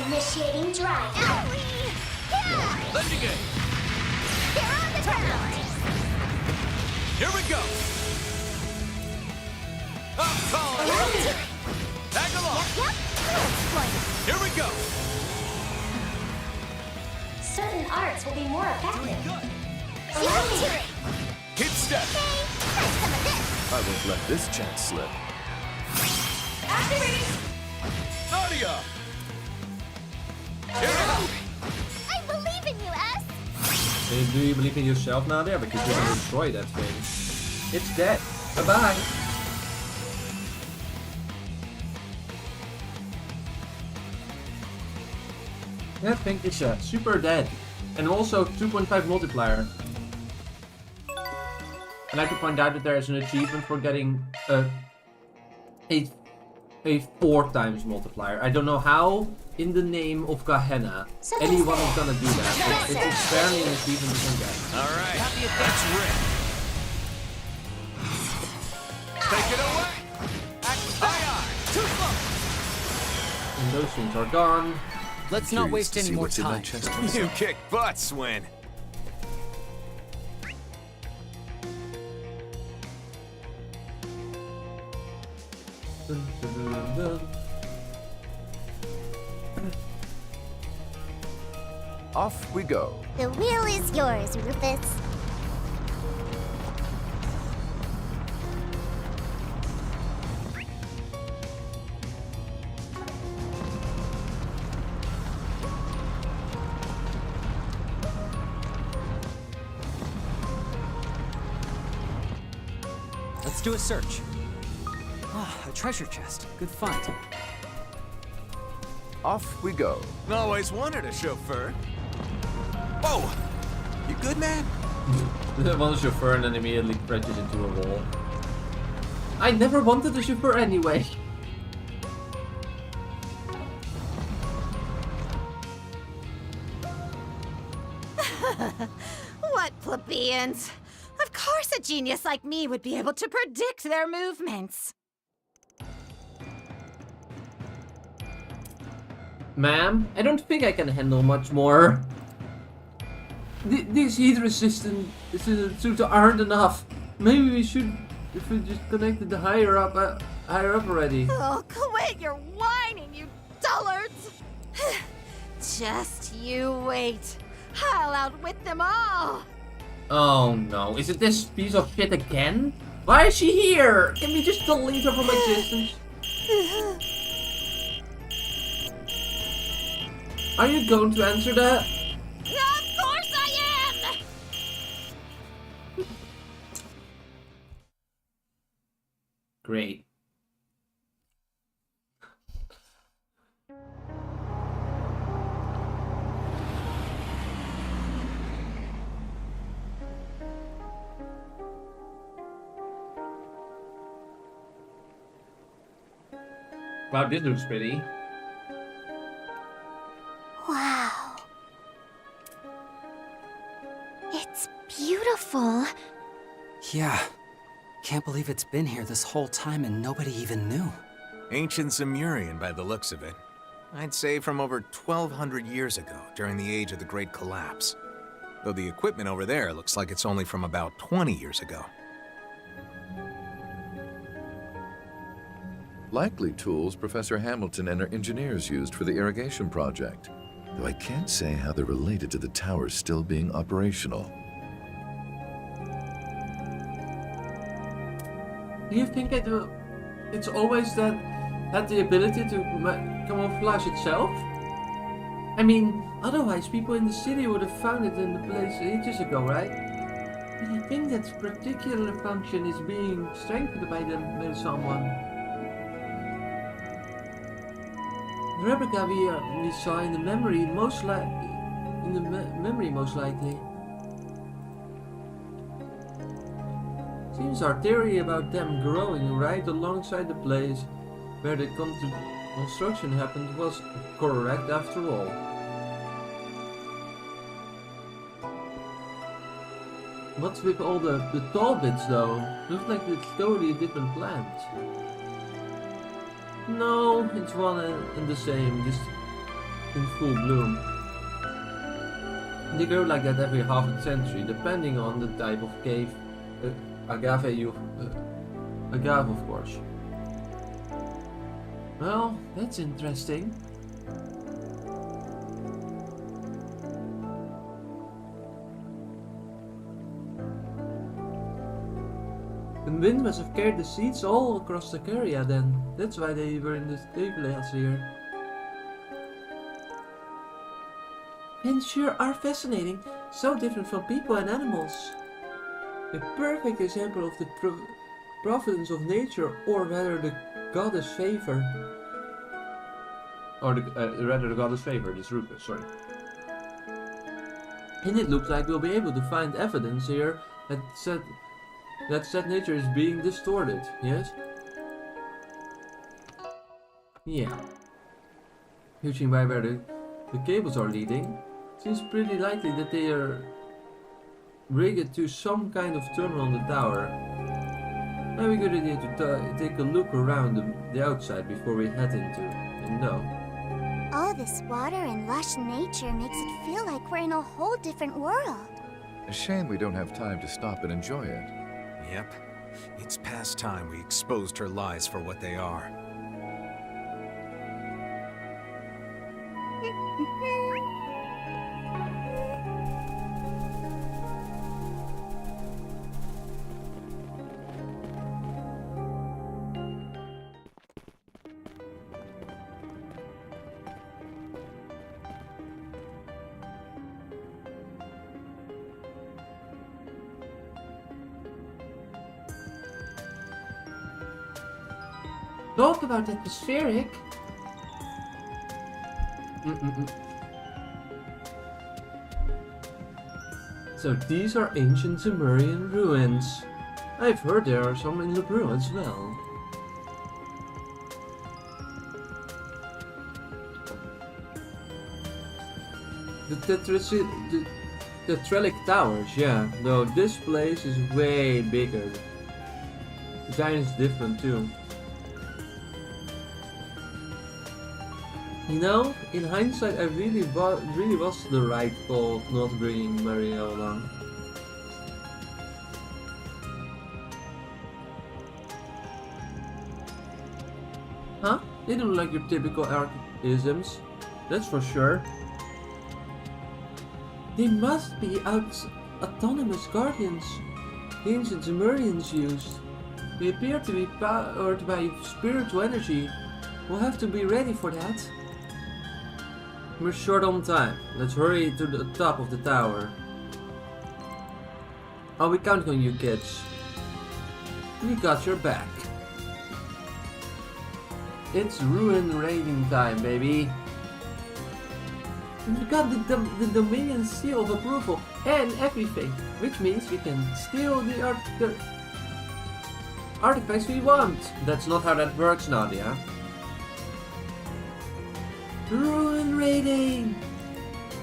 Initiating drive. Lending it! They're on the ground. Here we go! I'm calling it! Tag along! Yep. Here we go! Certain arts will be more effective. Good! Allow me. Hit step! I won't let this chance slip. Activating. Nadia! Here we go! I believe in you, S. And do you believe in yourself, Nadia? Because you're gonna destroy that thing. It's dead. Bye-bye. That thing is super dead. And also 2.5 multiplier. I'd like to point out that there is an achievement for getting a 4 times multiplier. I don't know how, in the name of Gehenna, anyone is gonna do that. It's barely an achievement you can get. All right. That's Rick. Take it away. Aye. Too slow. And those things are gone. Let's not waste any more What's in my time. chest? You kick butt, Swin. Dun, dun, dun, dun. Off we go. The wheel is yours, Rufus. do a search. Ah, a treasure chest. Good find. Off we go. Always wanted a chauffeur. Whoa! You good, man? One chauffeur and then immediately crashes into a wall. I never wanted a chauffeur anyway. What plebeians! Of course a genius like me would be able to predict their movements. Ma'am, I don't think I can handle much more. These heat resistant suits aren't enough. Maybe we should, if we just connected the higher up already. Oh, quit your whining, you dullards! Just you wait. I'll outwit them all. Oh no, is it this piece of shit again? Why is she here? Can we just delete her from existence? Are you going to answer that? Of course I am! Great. Wow, this looks pretty. Wow. It's beautiful. Yeah. Can't believe it's been here this whole time and nobody even knew. Ancient Sumerian by the looks of it. I'd say from over 1,200 years ago, during the age of the Great Collapse. Though the equipment over there looks like it's only from about 20 years ago. Likely tools Professor Hamilton and her engineers used for the irrigation project. Though I can't say how they're related to the tower still being operational. Do you think it's always that had the ability to camouflage itself? I mean, otherwise people in the city would have found it in the place ages ago, right? But I think that particular function is being strengthened by someone. The replica we saw in the memory most likely. Seems our theory about them growing right alongside the place where the construction happened was correct after all. What's with all the tall bits though? Looks like it's totally a different plant. No, it's one and the same, just in full bloom. They grow like that every half a century, depending on the type of cave. Agave, of course. Well, that's interesting. The wind must have carried the seeds all across the area then. That's why they were in the tables here. And sure are fascinating. So different from people and animals. A perfect example of the providence of nature, or rather the goddess favor. Or rather the goddess favor, this Ruka, sorry. And it looks like we'll be able to find evidence here that said nature is being distorted, yes? Yeah. Judging by where the cables are leading, seems pretty likely that they are rigged to some kind of terminal on the tower. Maybe a good idea to take a look around the outside before we head into and no. All this water and lush nature makes it feel like we're in a whole different world. A shame we don't have time to stop and enjoy it. Yep. It's past time we exposed her lies for what they are. Talk about atmospheric. So these are ancient Sumerian ruins. I've heard there are some in Lebrew as well. The Tetralic Towers, yeah, though this place is way bigger. The design is different too. You know, in hindsight, I really was the right call not bringing Maria along. Huh? They don't like your typical archaisms, that's for sure. They must be autonomous guardians the ancient Sumerians used. They appear to be powered by spiritual energy. We'll have to be ready for that. We're short on time. Let's hurry to the top of the tower. I'll be counting on you kids. We got your back. It's ruin raiding time, baby. We got the Dominion seal of approval and everything, which means we can steal the artifacts we want. That's not how that works, Nadia. Ruin raiding!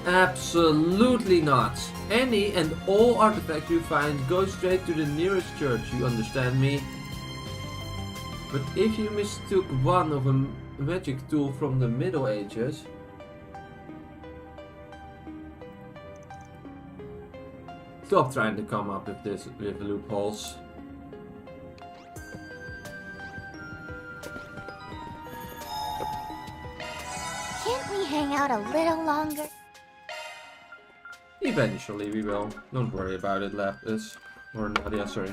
Absolutely not. Any and all artifacts you find go straight to the nearest church, you understand me? But if you mistook one of a magic tool from the Middle Ages... Stop trying to come up with loopholes. Can't we hang out a little longer? Eventually we will. Don't worry about it, Lapis. Or Nadia, sorry.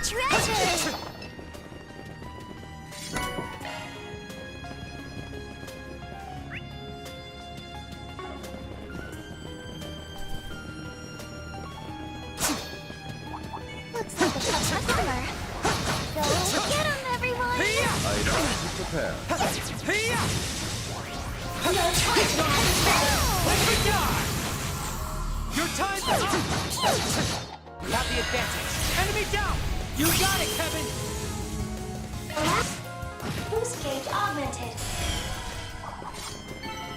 Treasure! Looks like a customer. Go get him, everyone! Items prepare. Your time's up! You have the advantage. Enemy down! You got it, Kevin! Boost gauge augmented.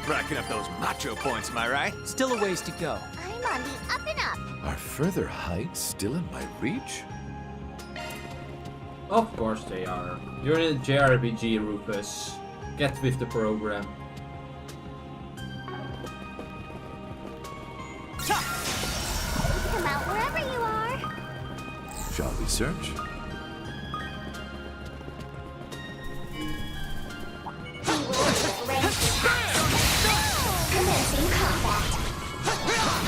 Racking up those macho points, am I right? Still a ways to go. I'm on the up and up. Are further heights still in my reach? Of course they are. You're in a Jrpg, Rufus. Get with the program. Come out wherever you are. Shall we search? Commencing combat.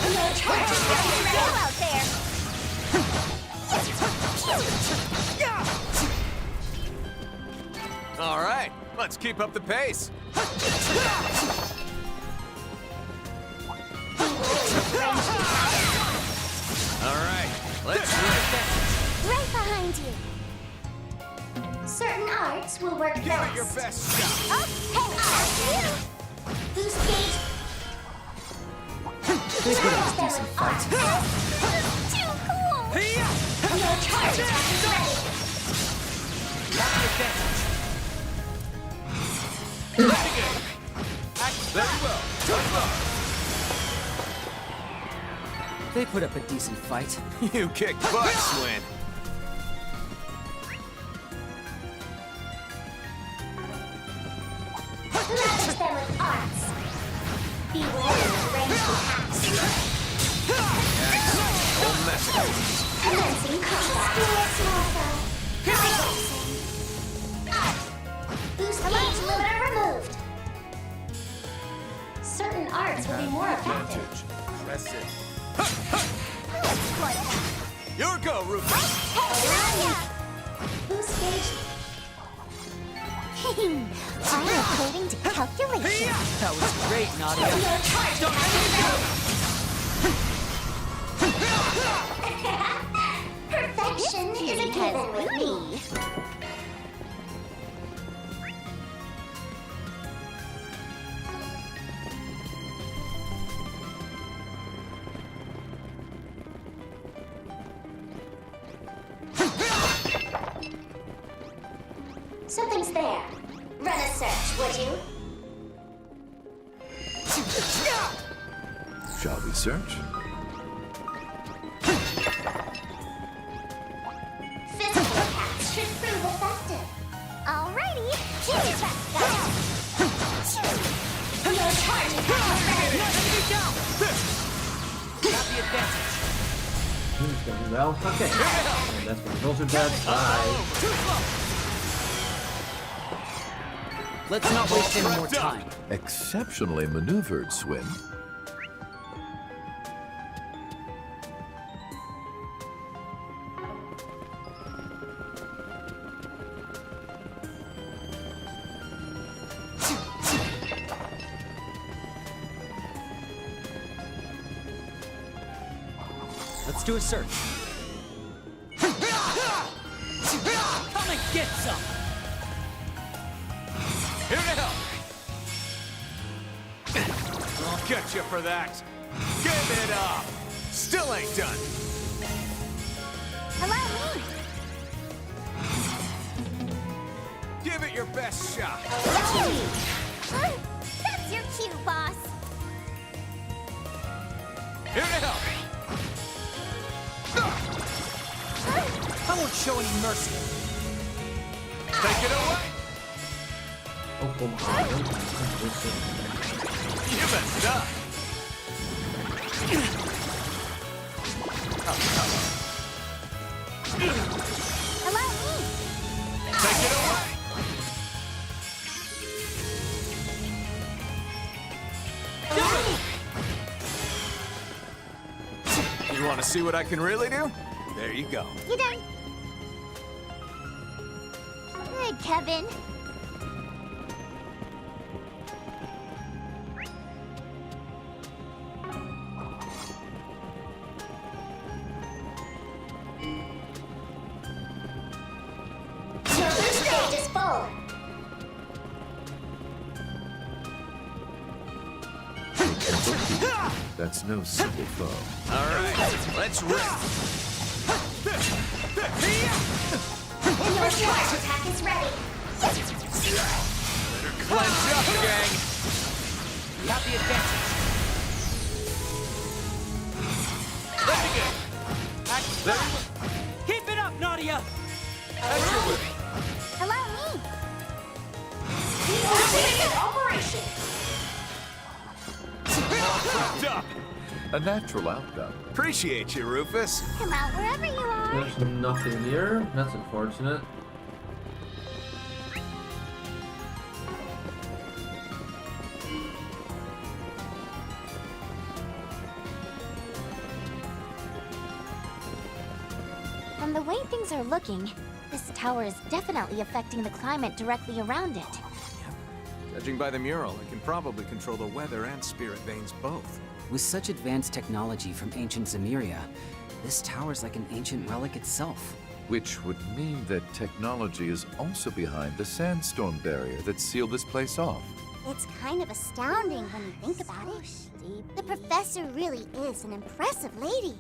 No charges out there. All right, let's keep up the pace. All right, let's Right behind you. Certain arts will work give best. it your best shot. Okay, after you. Boost gauge. They put up a decent fight. Too cool. No charges ready. There you go. They put up a decent fight. You kick butt, Swin. Lavish them with arts. Beware of ranged attacks. Old message. Commencing combat. Boost gauge limiter removed. Certain arts will be more effective. Press it. Your go, Rufus. Boost gauge. I'm according to calculation. That was great, Nadia. Perfection is a given with me. Something's there. Run a search, would you? Shall we search? Physical attacks should prove effective. Alrighty, keep it back, guys. Your charge is ready. Enemy down! Got the advantage. Well, okay. And that's when the are dead. Bye. Too slow! Let's not waste any more time. Exceptionally maneuvered, Swim. Let's do a search. Come and get some! Here to help. I'll get you for that. Give it up. Still ain't done. Hello, me. Give it your best shot. That's your cue, boss. Here to help. I won't show any mercy. Take it away. Oh, come on. You messed up. Hello, me. Take it away. You want to see what I can really do? There you go. You done? Good, Kevin. Your first stage is full. That's no simple foe. All right, let's rip. Your charge attack is ready. Better clench up, gang. Got the advantage. Let me go. Keep it up, Nadia! That's your way. Hello, me. Operation. Up. A natural outcome. Appreciate you, Rufus. Come out wherever you are. There's nothing here. That's unfortunate. From the way things are looking, this tower is definitely affecting the climate directly around it. Judging by the mural, it can probably control the weather and spirit veins both. With such advanced technology from ancient Zemuria, this tower's like an ancient relic itself. Which would mean that technology is also behind the sandstorm barrier that sealed this place off. It's kind of astounding when you think about it. The professor really is an impressive lady.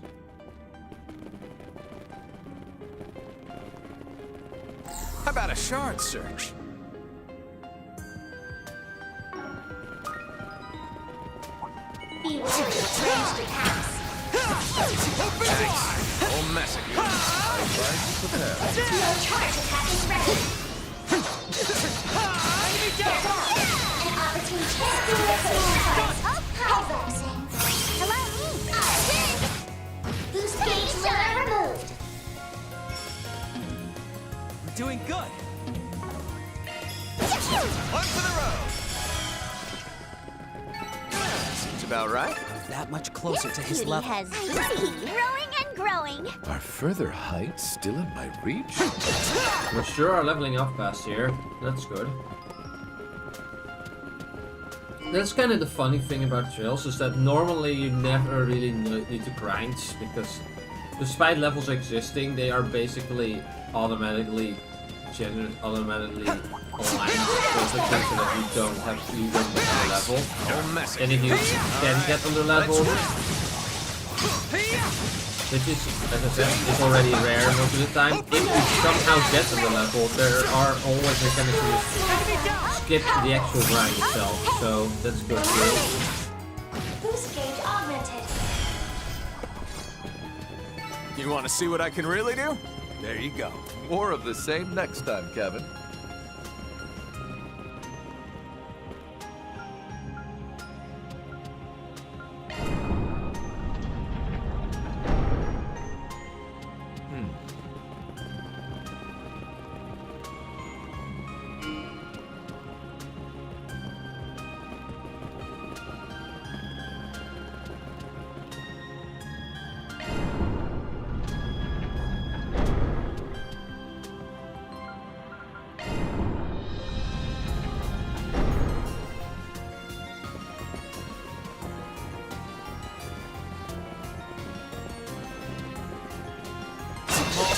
How about a shard search? Beware of ranged attacks. Thanks. Whole mess of you. Your charge attack is ready. Enemy down! An opportune chance to Hello, me. Boost gauge limit removed. We're doing good. One for the road. Seems about right. that much closer to his Cutie level. has growing and growing. Are further heights still in my reach? We sure are leveling up fast here. That's good. That's kind of the funny thing about trails, is that normally you never really need to grind, because despite levels existing, they are basically automatically aligned. So it's the case that you don't have to get on the level. And if you can get on the level, which is, as I said, is already rare most of the time, if you somehow get on the level, there are always mechanics to skip the actual grind itself, so that's good too. Boost gauge augmented. You want to see what I can really do? There you go. More of the same next time, Kevin.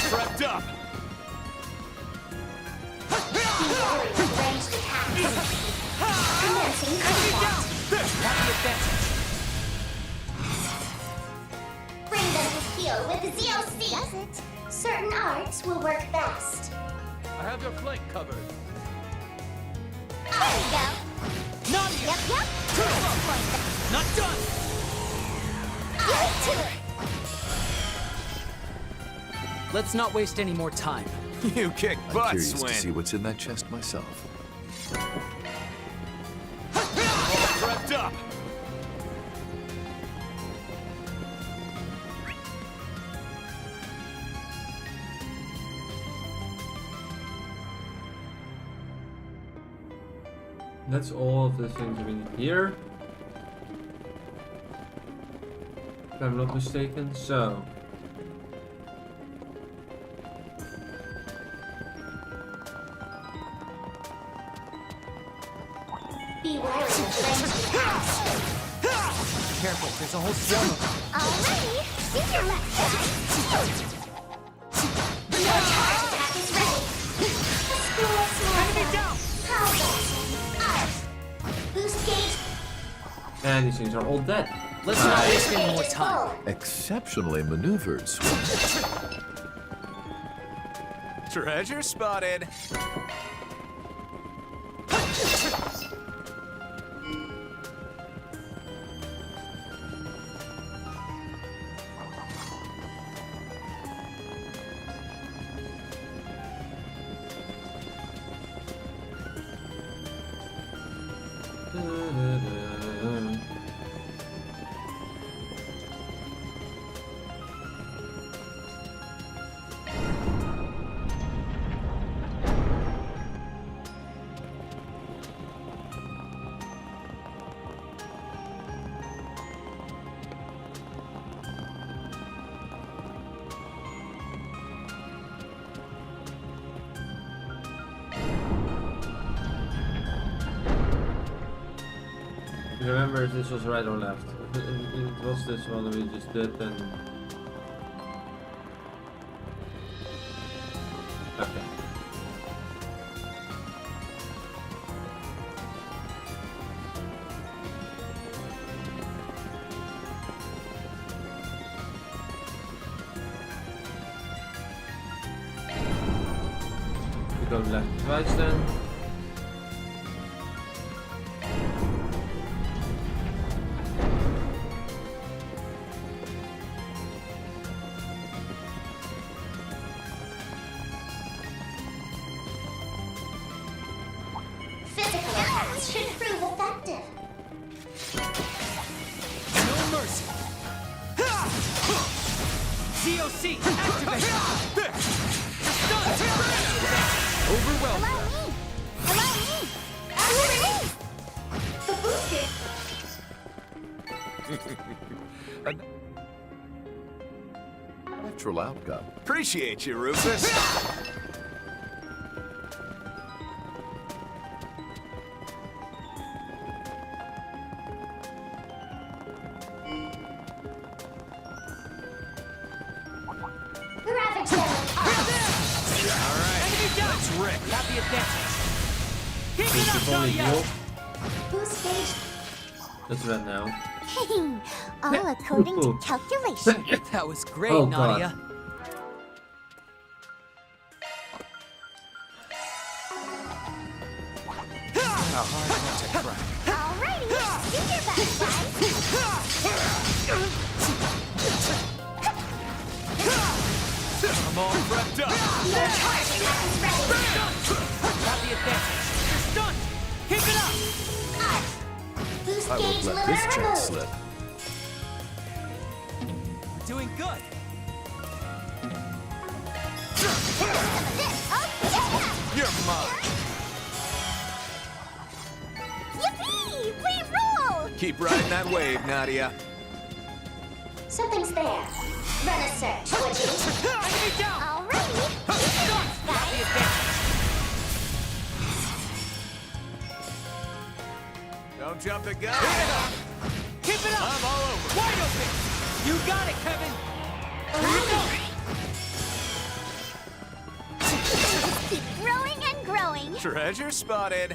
Prepped up. Ranged attack. Commencing combat. Bring them to heal with ZOC. Does it? Certain arts will work best. I have your flank covered. There you go. Not Yep, yep. Not done. Give it to her. Let's not waste any more time. You kick I'm butt, curious to Swin. see what's in that chest myself. Prepped up. That's all of the things we need here, if I'm not mistaken. So Be wary of ranged attacks. Careful, there's a whole swarm of them. Alrighty, do your left. Your charge attack is ready. A school of small Enemy down. Boost gauge. and these things are all dead. Let's not waste any more time. Exceptionally maneuvered, Swin. Treasure spotted. Remember if this was right or left. If it was this one we just did, then okay. We go left twice then. Physical attacks should prove effective. No mercy. ZOC activate. Overwhelmed. Allow me! The booster. A natural outcome. Appreciate you, Rufus. Rick, got the advantage. Keep it up, Nadia! Who's stage? That's right now. All according to calculation. That was great, Oh, Nadia. God. How hard not to crack. Alrighty, do your best, guys. I'm all prepped up. Your charging weapons ready. Got the advantage. You're stunned. Keep it up. Boost I won't gauge let limiter this chance removed. slip. We're doing good. You're mine. Yippee! We roll! Keep riding that wave, Nadia. Something's there. Run a search, would you? Enemy down. Alrighty, Got the advantage. Don't jump the gun. Keep it up. I'm all over. Wide open. You got it, Kevin. Here you go. keep growing and growing. Treasure spotted.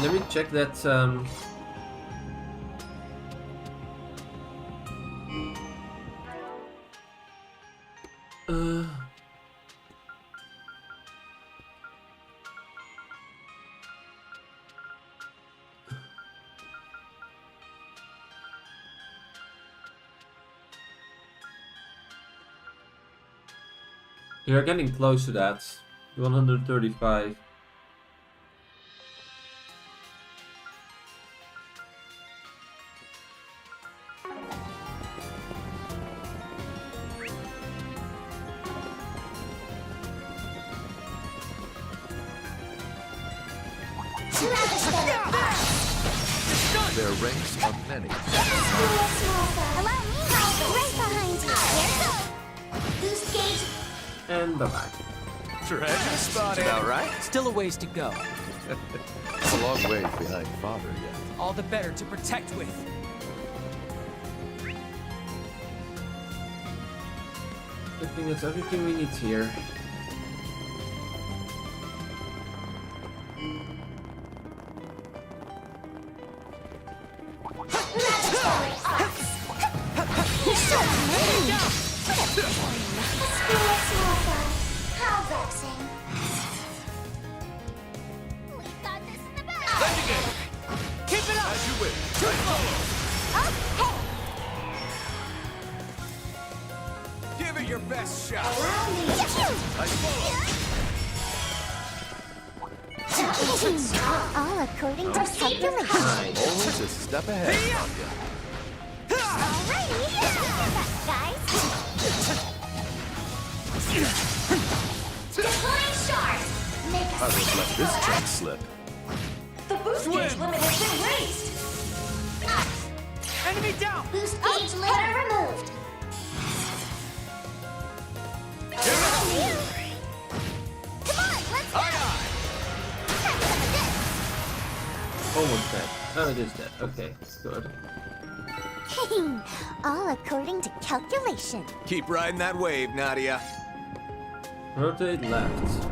Let me check that. You're getting close to that. 135. Their ranks are many. Allow me, right behind you. Here goes. Boost gauge. And bye-bye. Treasure spotted. About right. Still a ways to go. A long way behind father yet. All the better to protect with. I think that's everything we need here. How vexing. We got this in the bag. Keep it up. As you wish. Okay. Give it your best shot. I all according to calculation. Always a step ahead, Nadia. Alrighty, guys. Deploying sharp. Make I won't let this chance slip. The boost gauge limit has been raised. Enemy down. Boost gauge limiter removed. Come on, let's go. Almost dead. Oh, it is dead. Okay, good. All according to calculation. Keep riding that wave, Nadia. Rotate left.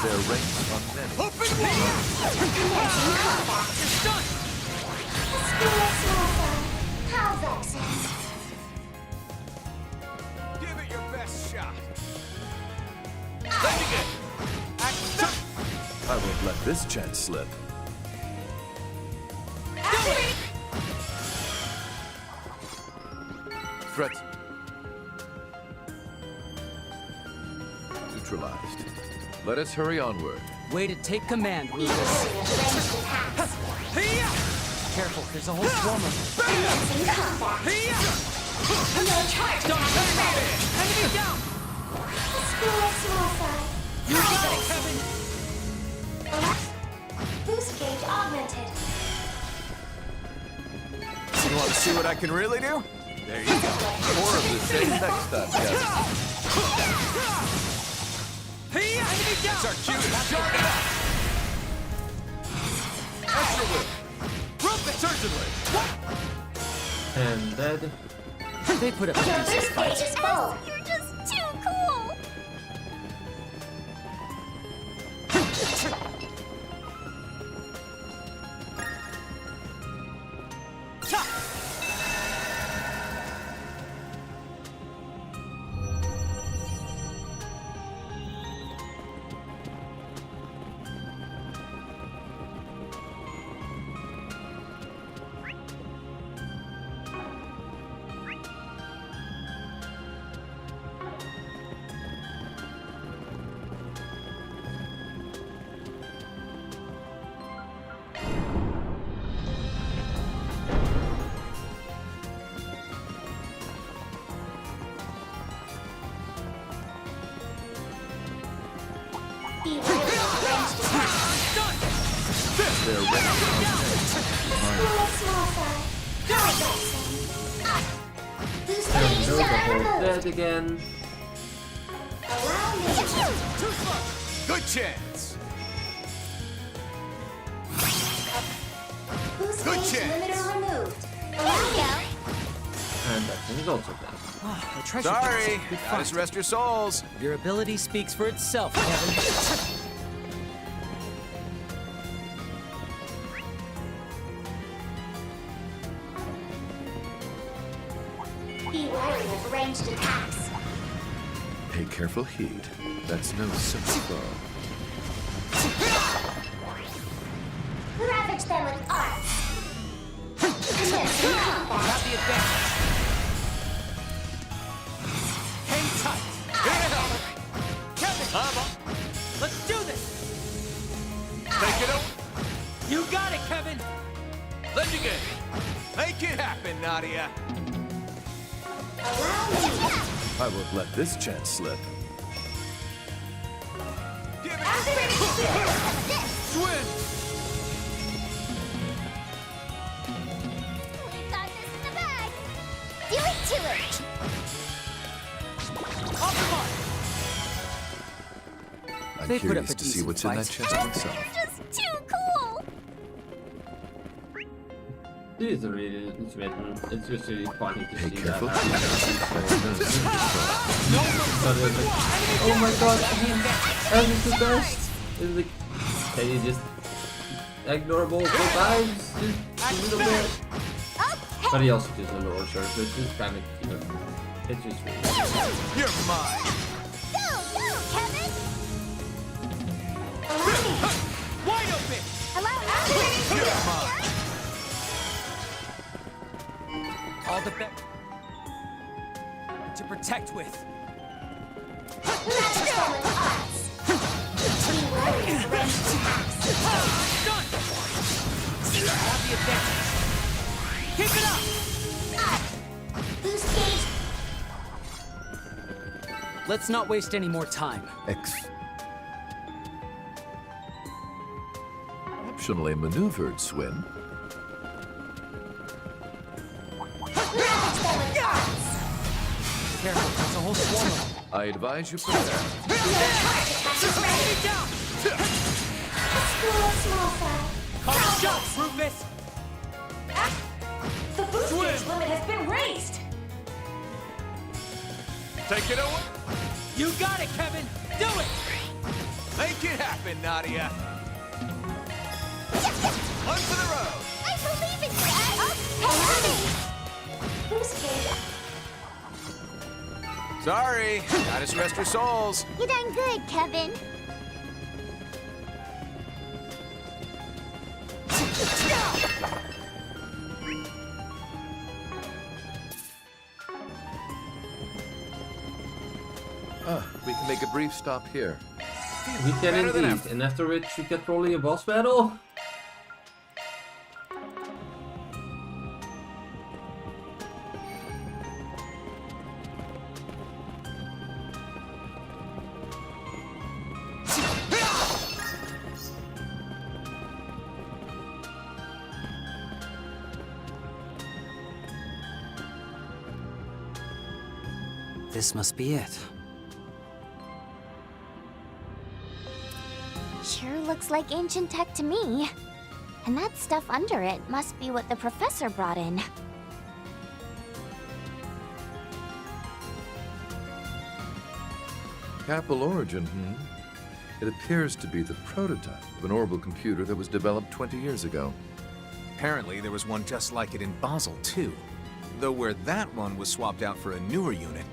Their ranks are many. Open How vexing. Give it your best shot. I won't let this chance slip. Threat neutralized. Let us hurry onward. Way to take command, Rufus. Careful, there's a whole swarm of them. Commencing combat. No charge attack ready. Enemy down! School of small size. You got it, Kevin! Boost gauge augmented. You want to see what I can really do? There you go. More of the same next time, Kevin. Enemy down! That's our cue to start it up. Extra whip. Certainly. And dead. They put up a Your decent boost fight. gauge is full. You're just too cool! Be wary of ranged attacks. They're ready. School of small size. Boost And gauge those are both removed. dead again. Allow me. Good chance. Boost Good gauge chance. limiter removed. Allow me. And that thing is also dead. A treasure Sorry, chest. Good gotta find. rest your souls. Your ability speaks for itself, Kevin. Be wary of ranged attacks. Pay careful heed. That's no simple foe. Ravage them with arts. Commencing combat. Have the advantage. Hang tight. Kevin! Let's do this! Take it over. You got it, Kevin! Let's begin. Make it happen, Nadia. Allow me. I won't let this chance slip. Give it Activating spirit. swim. We've got this in the bag. Do it to it. Off the mark! I'm They put up curious a to see decent what's in that fight. chest myself. Just too cool! It is really written. It's just really funny to Pay see careful. that. But it's like, oh my god, Ed is the best! It's like, can you just ignore multiple times? Just a little bit. But he also just a lower shirt, so it's just kind of, you know, it's just really You're mine. Go, go, Kevin. Wide open! Allow activating You're spirit. mine. All the best to protect with. Ravage them with arts. Be wary of ranged attacks. Done! Have the advantage. Keep it up! Boost gauge. Let's not waste any more time. Exceptionally maneuvered, Swin. Ravage them with arts. Careful, there's a whole swarm of them. I advise you prepare. No charge attack is ready. Enemy down! School of small size. Call the shots, Rufus! The boost gauge limit has been raised. Take it away. You got it, Kevin! Do it! Make it happen, Nadia. On for the road. I believe in you, Ed. Hey, boost gauge. Sorry, gotta rest your souls. You done good, Kevin. We can make a brief stop here. We can Better than indeed, and after which we get probably a boss battle. This must be it. Sure looks like ancient tech to me. And that stuff under it must be what the professor brought in. Capel origin, It appears to be the prototype of an orbital computer that was developed 20 years ago. Apparently, there was one just like it in Basel, too. Though where that one was swapped out for a newer unit,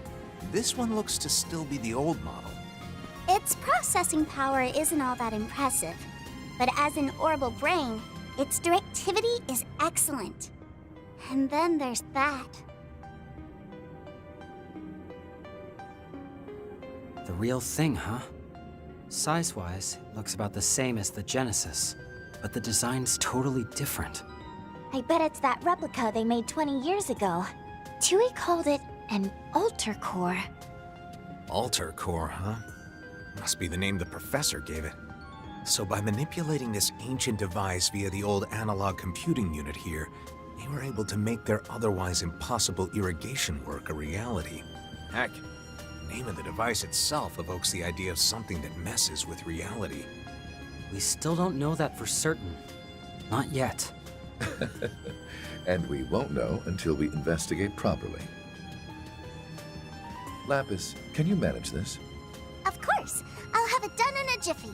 this one looks to still be the old model. Its processing power isn't all that impressive, but as an orbital brain, its directivity is excellent. And then there's that. The real thing, huh? Size-wise, it looks about the same as the Genesis, but the design's totally different. I bet it's that replica they made 20 years ago. Tui called it an altar core. Altar core, huh? Must be the name the professor gave it. So by manipulating this ancient device via the old analog computing unit here, they were able to make their otherwise impossible irrigation work a reality. Heck, the name of the device itself evokes the idea of something that messes with reality. We still don't know that for certain. Not yet. And we won't know until we investigate properly. Lapis, can you manage this? Of course! I'll have it done in a jiffy.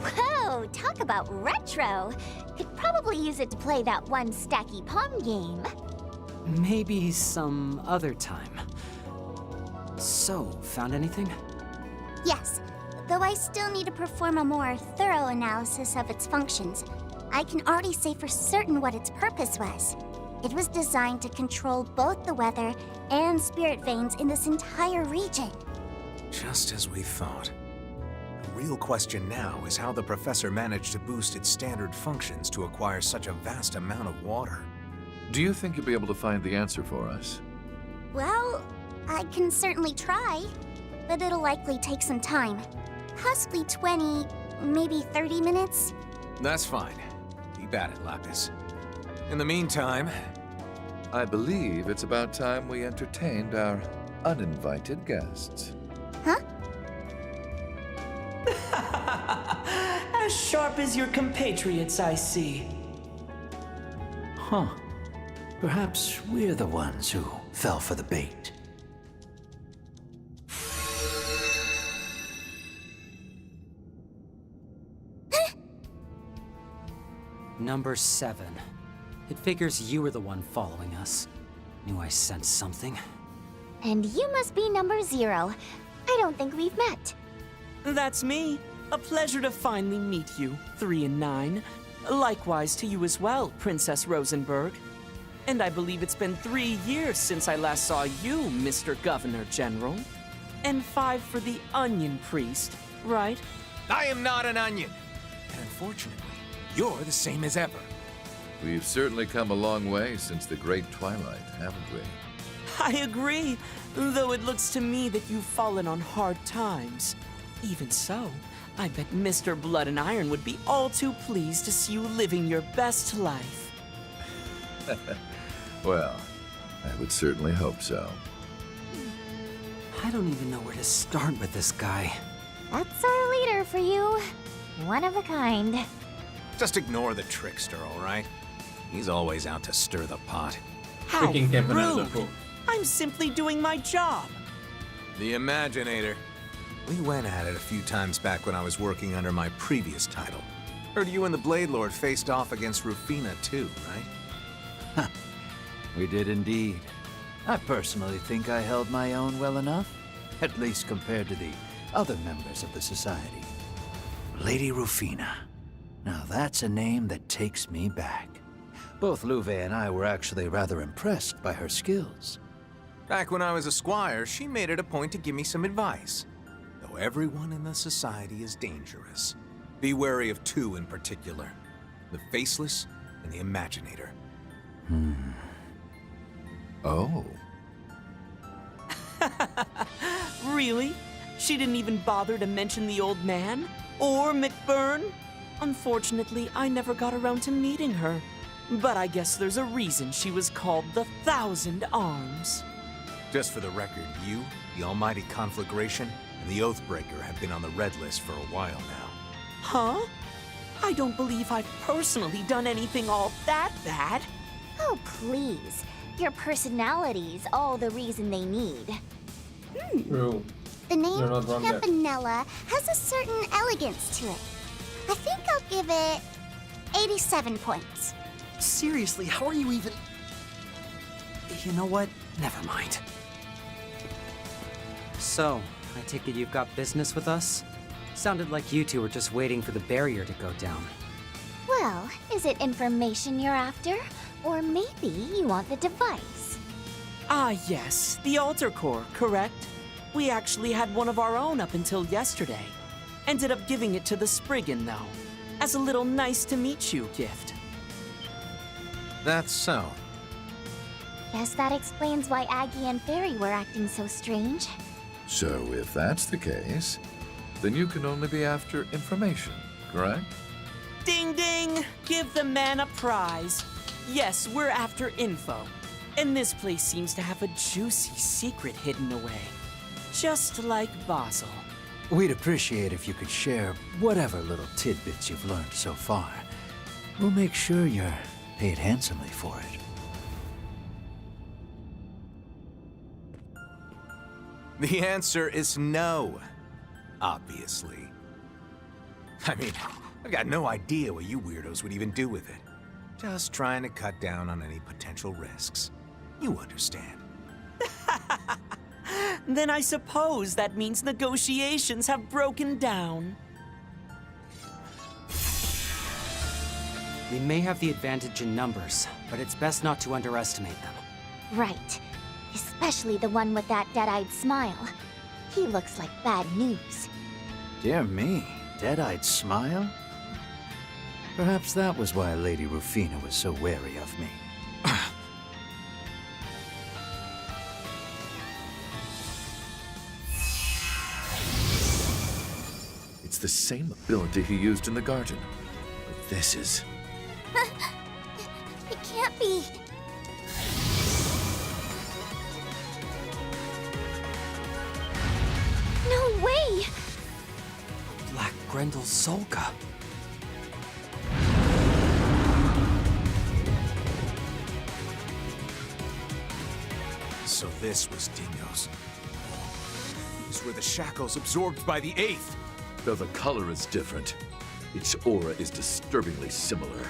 Whoa! Talk about retro! Could probably use it to play that one stacky palm game. Maybe some other time. So, found anything? Yes, though I still need to perform a more thorough analysis of its functions. I can already say for certain what its purpose was. It was designed to control both the weather and spirit veins in this entire region. Just as we thought. The real question now is how the professor managed to boost its standard functions to acquire such a vast amount of water. Do you think you'll be able to find the answer for us? Well, I can certainly try, but it'll likely take some time. Possibly 20, maybe 30 minutes. That's fine. Keep at it, Lapis. In the meantime... I believe it's about time we entertained our uninvited guests. Huh? As sharp as your compatriots, I see. Huh. Perhaps we're the ones who fell for the bait. Number 7. It figures you were the one following us. Knew I sensed something. And you must be number 0. I don't think we've met. That's me. A pleasure to finally meet you, 3 and 9. Likewise to you as well, Princess Rosenberg. And I believe it's been 3 years since I last saw you, Mr. Governor General. And 5 for the Onion Priest, right? I am not an onion! And unfortunately, you're the same as ever. We've certainly come a long way since the Great Twilight, haven't we? I agree, though it looks to me that you've fallen on hard times. Even so, I bet Mr. Blood and Iron would be all too pleased to see you living your best life. Well, I would certainly hope so. I don't even know where to start with this guy. That's our leader for you. One of a kind. Just ignore the trickster, all right? He's always out to stir the pot. How rude! I'm simply doing my job. The Imaginator. We went at it a few times back when I was working under my previous title. Heard you and the Blade Lord faced off against Rufina too, right? We did indeed. I personally think I held my own well enough, at least compared to the other members of the Society. Lady Rufina. Now that's a name that takes me back. Both Luve and I were actually rather impressed by her skills. Back when I was a squire, she made it a point to give me some advice. Though everyone in the Society is dangerous, be wary of 2 in particular. The Faceless and the Imaginator. Oh. Really? She didn't even bother to mention the old man? Or McBurn? Unfortunately, I never got around to meeting her. But I guess there's a reason she was called the Thousand Arms. Just for the record, you, the Almighty Conflagration, and the Oathbreaker have been on the Red List for a while now. Huh? I don't believe I've personally done anything all that bad. Oh, please. Your personality's all the reason they need. True. The name You're not wrong there. Campanella has a certain elegance to it. I think I'll give it 87 points. Seriously, how are you even... You know what? Never mind. So, I take it you've got business with us? Sounded like you two were just waiting for the barrier to go down. Well, is it information you're after? Or maybe you want the device? Ah, yes, the altar core, correct? We actually had one of our own up until yesterday. Ended up giving it to the Spriggan, though, as a little nice-to-meet-you gift. That's so. Guess that explains why Aggie and Fairy were acting so strange. So if that's the case, then you can only be after information, correct? Ding ding! Give the man a prize. Yes, we're after info. And this place seems to have a juicy secret hidden away. Just like Basel. We'd appreciate if you could share whatever little tidbits you've learned so far. We'll make sure you're paid handsomely for it. The answer is no. Obviously. I mean, I've got no idea what you weirdos would even do with it. Just trying to cut down on any potential risks. You understand. Then I suppose that means negotiations have broken down. We may have the advantage in numbers, but it's best not to underestimate them. Right. Especially the one with that dead-eyed smile. He looks like bad news. Dear me, dead-eyed smile? Perhaps that was why Lady Rufina was so wary of me. It's the same ability he used in the garden. But this is... It can't be. No way! Black Grendel Solka. So this was Dingo's. These were the shackles absorbed by the Eighth. Though the color is different, its aura is disturbingly similar.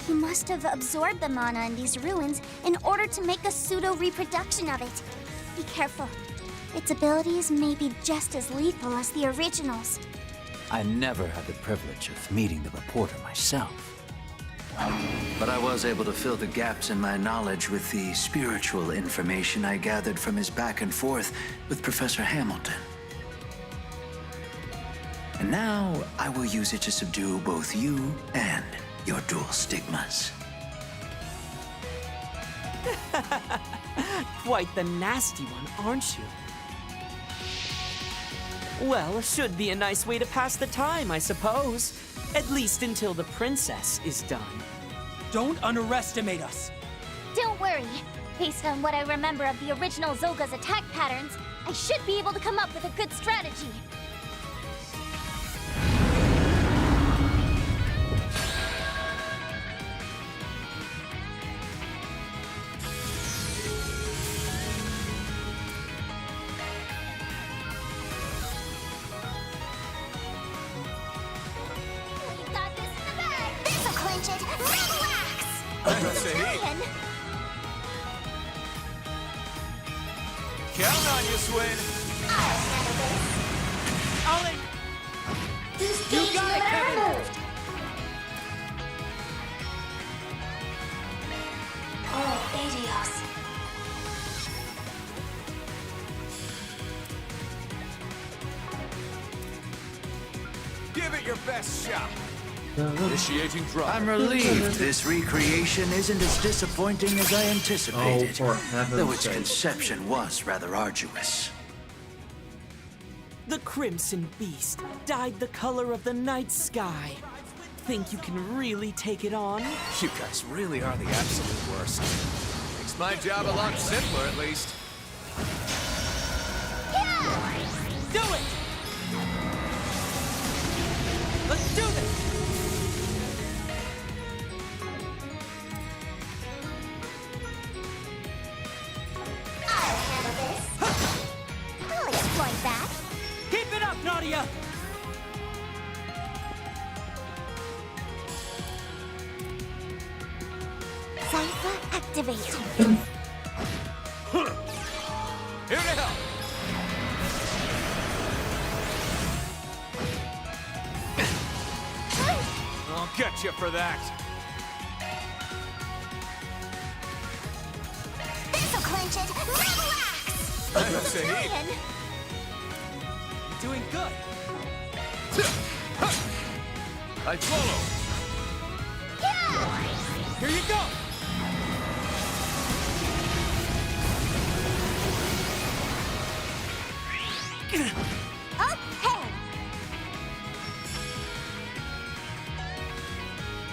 He must have absorbed the mana in these ruins in order to make a pseudo-reproduction of it. Be careful. Its abilities may be just as lethal as the originals. I never had the privilege of meeting the reporter myself. But I was able to fill the gaps in my knowledge with the spiritual information I gathered from his back and forth with Professor Hamilton. And now I will use it to subdue both you and your dual stigmas. Quite the nasty one, aren't you? Well, should be a nice way to pass the time, I suppose. At least until the princess is done. Don't underestimate us. Don't worry. Based on what I remember of the original Zolga's attack patterns, I should be able to come up with a good strategy. We got this in the bag. This'll clinch it. Relax. Trying. Count on you, Swin. Ollie! You got it, Kevin. Oh, Adios. Give it your best shot. Initiating drop. I'm relieved this recreation isn't as disappointing as I anticipated, Oh, for heaven's though its sake. conception was rather arduous. The Crimson Beast dyed the color of the night sky. think you can really take it on? You guys really are the absolute worst. Makes my job a lot simpler, at least. Do it! Let's do this! I'll handle this. I'll exploit that. Keep it up, Nadia! Cipher activated. Here to help! I'll get you for that. This'll clinch it. Relax! That's a hit. Doing good. I follow. Here you go! Okay.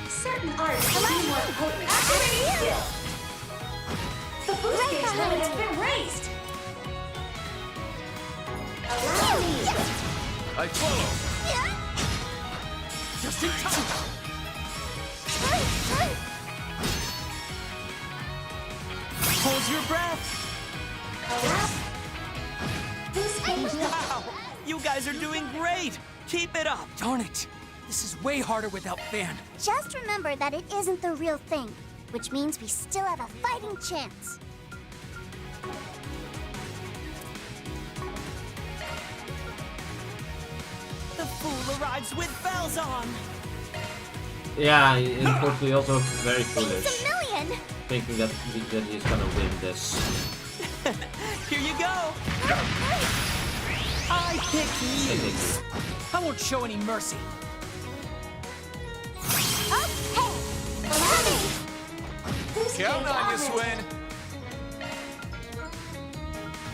Certain arts will be more potent. Still. The boost gauge limit has been raised. Allow me. I follow. Just in time! Hold your breath! Boost gauge Wow! You guys are doing great! Keep it up! Darn it! This is way harder without Fan. Just remember that it isn't the real thing, which means we still have a fighting chance. The fool arrives with bells on! Yeah, unfortunately also very It's foolish. a million! Thinking that he's gonna win this. Here you go! I pick you! I won't show any mercy. Count on you, Swin.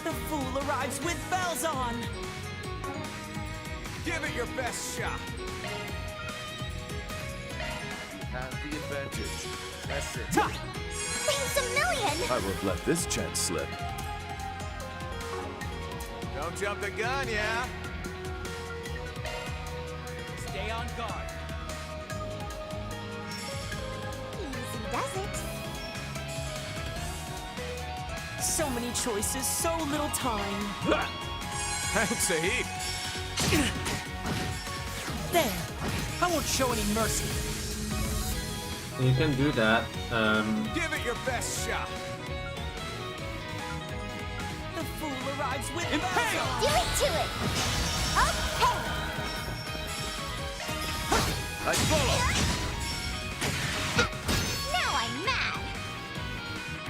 The fool arrives with bells on! Give it your best shot. Have the advantage. That's it. It's a million! I won't let this chance slip. Don't jump the gun, yeah? Stay on guard. Easy does it. So many choices, so little time. Thanks a heap. There! I won't show any mercy. You can do that. Give it your best shot. The fool arrives with Impale! Do it to it! Okay! I follow. Now I'm mad!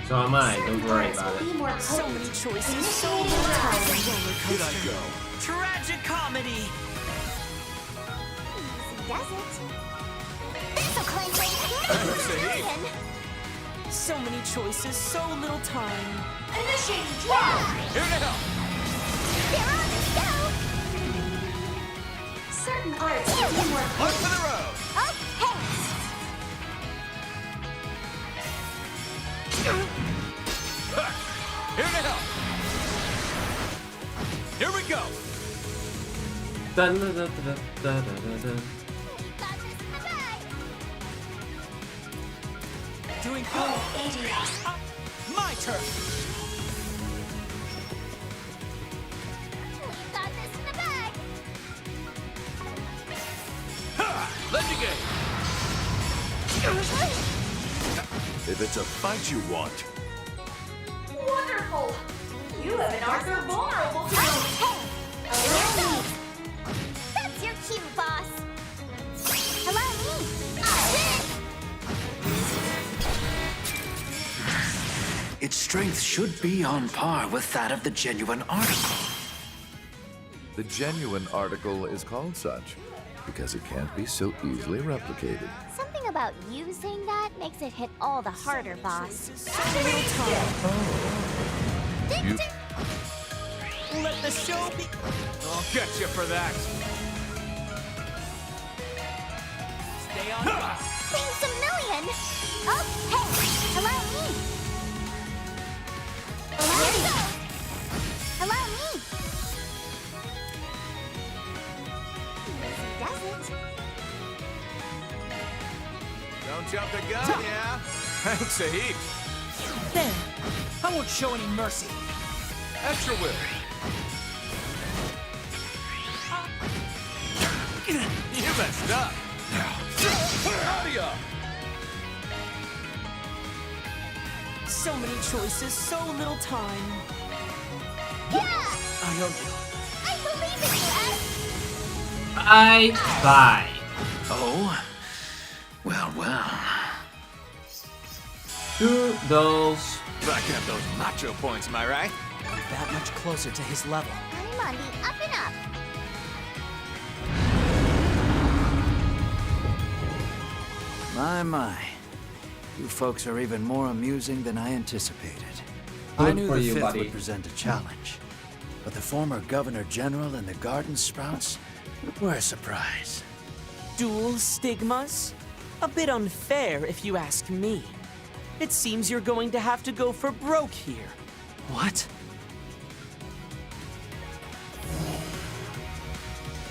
So am I, don't worry about it. So many choices, so little time. Roller coaster. Tragic comedy. Easy does it. This'll clinch it. Thanks a heap. Million. So many choices, so little time. Initiating drive. Here to help. They're on the go! Certain arts will be more Look potent. for the road. Okay! Here to help. Here we go. Dun, dun, dun, dun, dun, dun, dun. Got this in the bag! Doing good. My turn. Got this in the bag! Let me get. If it's a fight you want, Wonderful. You have an art so vulnerable to. That's your cue, boss! Allow me! Its strength should be on par with that of the genuine article. the genuine article is called such because it can't be so easily replicated. Something about using that makes it hit all the harder, boss. You Let the show be. I'll get you for that. Stay Stay on guard. Thanks a million! Oh, hey! Allow me! Let's go! Allow me! He doesn't. Don't jump the gun, yeah? Thanks a heap. There. I won't show any mercy. At your will. You messed up. So many choices, so little time. Yeah! I owe you. I believe in you, Ed! Bye. Oh? Well, well. Toodles. Racking up those macho points, am I right? That much closer to his level. I'm on the up and up. My. You folks are even more amusing than I anticipated. Good I knew for the you, Fifth buddy. would present a challenge, but the former Governor General and the Garden Sprouts were a surprise. Dual stigmas? A bit unfair, if you ask me. It seems you're going to have to go for broke here. What?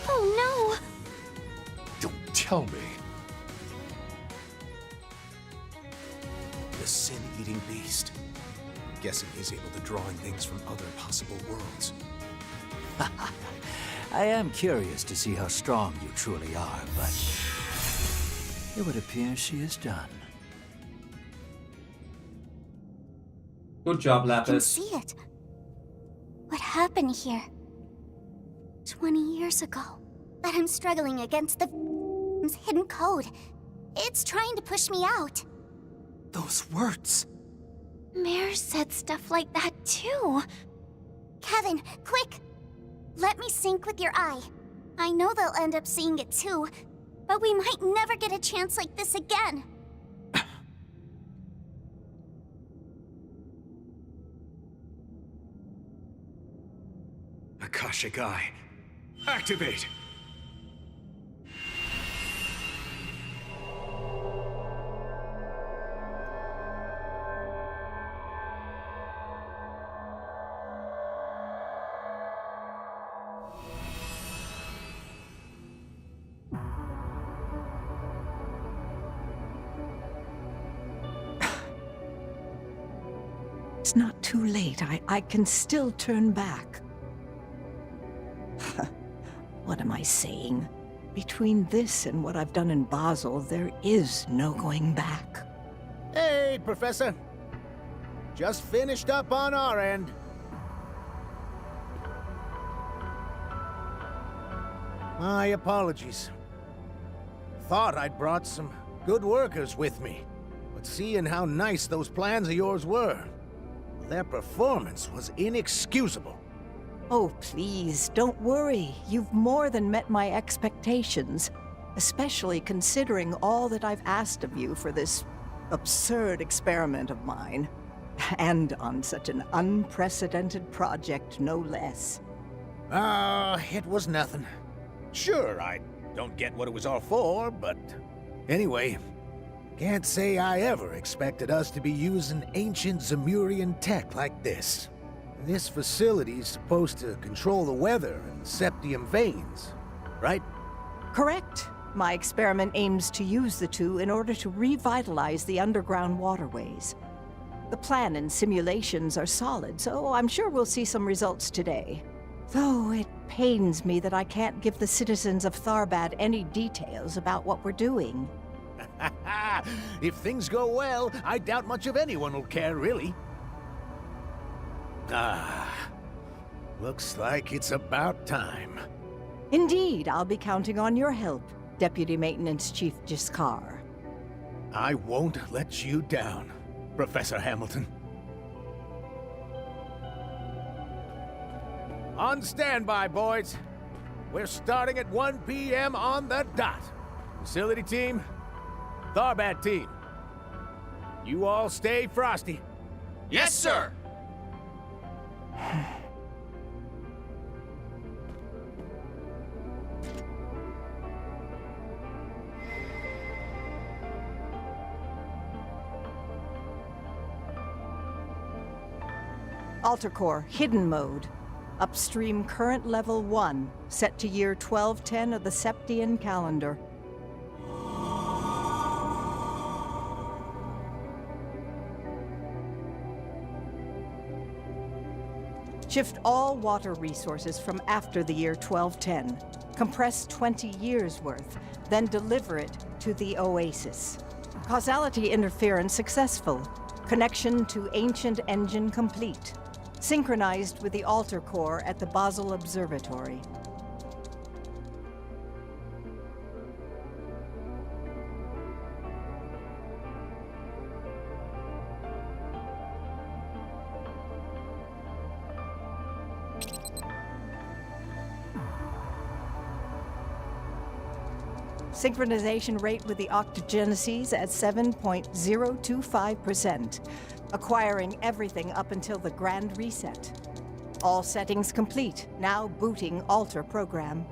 Oh Don't tell me. The sin-eating beast. I'm guessing he's able to draw in things from other possible worlds. I am curious to see how strong you truly are, but it would appear she is done. Good job, I can Lapis. see it. What happened here? 20 years ago. But I'm struggling against the hidden code. It's trying to push me out. Those words. Mare said stuff like that too. Kevin, quick! Let me sync with your eye. I know they'll end up seeing it too, but we might never get a chance like this again. Akashic Eye. Activate! It's not too late. I can still turn back. What am I saying? Between this and what I've done in Basel, there is no going back. Hey, Professor. Just finished up on our end. My apologies. Thought I'd brought some good workers with me. But seeing how nice those plans of yours were, their performance was inexcusable. Oh, please, don't worry. You've more than met my expectations, especially considering all that I've asked of you for this absurd experiment of mine. And on such an unprecedented project, no less. It was nothing. Sure, I don't get what it was all for, but anyway, can't say I ever expected us to be using ancient Zemurian tech like this. This facility's supposed to control the weather and the septium veins, right? Correct. My experiment aims to use the two in order to revitalize the underground waterways. The plan and simulations are solid, so I'm sure we'll see some results today. Though it pains me that I can't give the citizens of Tharbad any details about what we're doing. If things go well, I doubt much of anyone will care, really. Looks like it's about time. Indeed, I'll be counting on your help, Deputy Maintenance Chief Jiskar. I won't let you down, Professor Hamilton. On standby, boys. We're starting at 1 p.m. on the dot. Facility team, Tharbad team. You all stay frosty. Yes, sir! Alter Core, Hidden Mode. Upstream current level 1, set to year 1210 of the Septian calendar. Shift all water resources from after the year 1210. Compress 20 years worth, then deliver it to the Oasis. Causality interference successful. Connection to ancient engine complete. Synchronized with the Alter Core at the Basel Observatory. Synchronization rate with the octogenesis at 7.025%, acquiring everything up until the Grand Reset. All settings complete, now booting Alter program.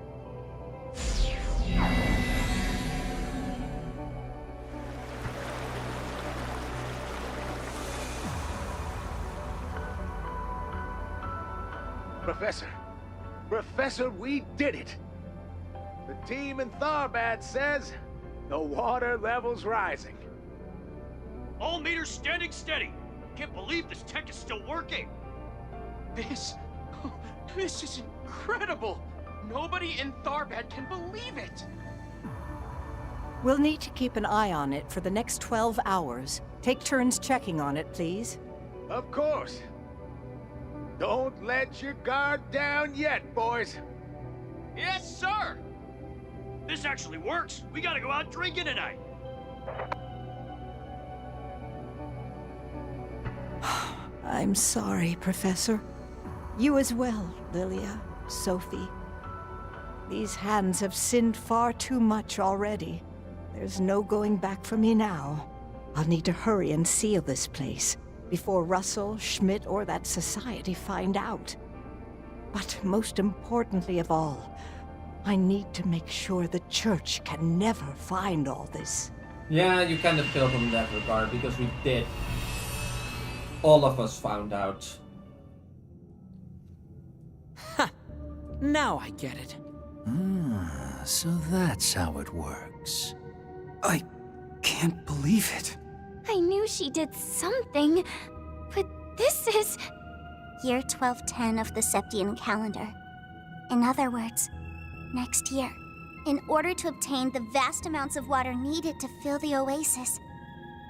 Professor, we did it! The team in Tharbad says the water level's rising. All meters standing steady. Can't believe this tech is still working. This is incredible. Nobody in Tharbad can believe it. We'll need to keep an eye on it for the next 12 hours. Take turns checking on it, please. Of course. Don't let your guard down yet, boys. Yes, sir. This actually works. We gotta go out drinking tonight. I'm sorry, Professor. You as well, Lilia, Sophie. These hands have sinned far too much already. There's no going back for me now. I'll need to hurry and seal this place before Russell, Schmidt, or that society find out. But most importantly of all, I need to make sure the church can never find all this. Yeah, you kind of failed in that regard, because we did. All of us found out. Ha! Now I get it. So that's how it works. I can't believe it. I knew she did something, but this is... Year 1210 of the Septian calendar. In other words, next year. In order to obtain the vast amounts of water needed to fill the oasis,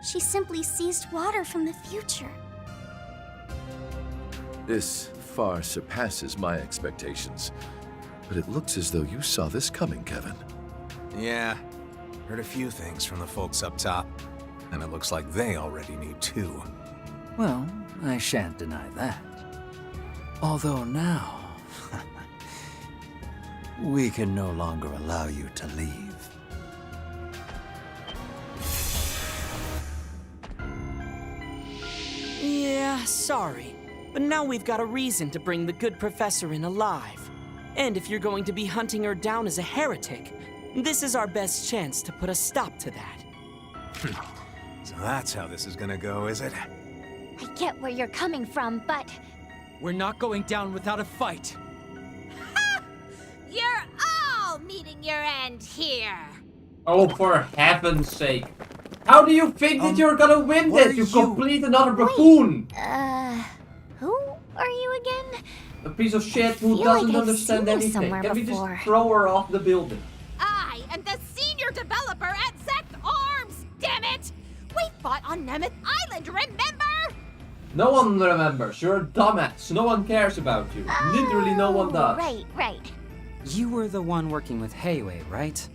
she simply seized water from the future. This far surpasses my expectations. But it looks as though you saw this coming, Kevin. Yeah. Heard a few things from the folks up top. And it looks like they already knew too. Well, I shan't deny that. Although now... we can no longer allow you to leave. Yeah, sorry. But now we've got a reason to bring the good professor in alive. And if you're going to be hunting her down as a heretic, this is our best chance to put a stop to that. So that's how this is gonna go, is it? I get where you're coming from, but... We're not going down without a fight. You're all meeting your end here. Oh, for heaven's sake. How do you think that you're gonna win this, you complete another buffoon? Who are you again? A piece of shit who feel doesn't like I've understand seen you anything. somewhere Can we before. just throw her off the building? I am the senior developer at Zect Arms, damn it! We fought on Nemeth Island, remember? No one remembers. You're a dumbass. No one cares about you. Literally no one does. Right. You were the one working with Heiwei, right?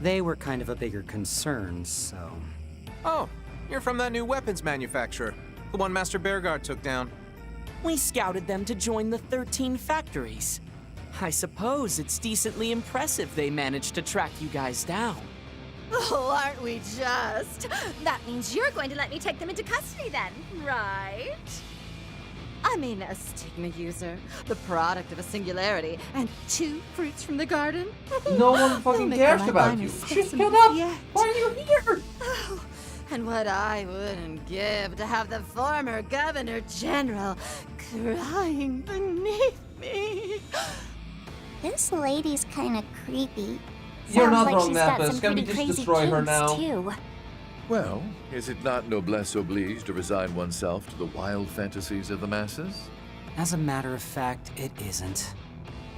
They were kind of a bigger concern, so... Oh, you're from that new weapons manufacturer. The one Master Bearguard took down. We scouted them to join the 13 factories. I suppose it's decently impressive they managed to track you guys down. Oh, aren't we just? That means you're going to let me take them into custody then, right? I mean, a stigma user, the product of a singularity, and 2 fruits from the garden. No one fucking cares about you. Just get up. Why are you here? Oh, and what I wouldn't give to have the former Governor General Lying beneath me. This lady's kinda creepy. You're Sounds not like wrong, she's got Mathis. some Can we pretty just crazy destroy her kinks, now? too. Well, is it not noblesse oblige to resign oneself to the wild fantasies of the masses? As a matter of fact, it isn't.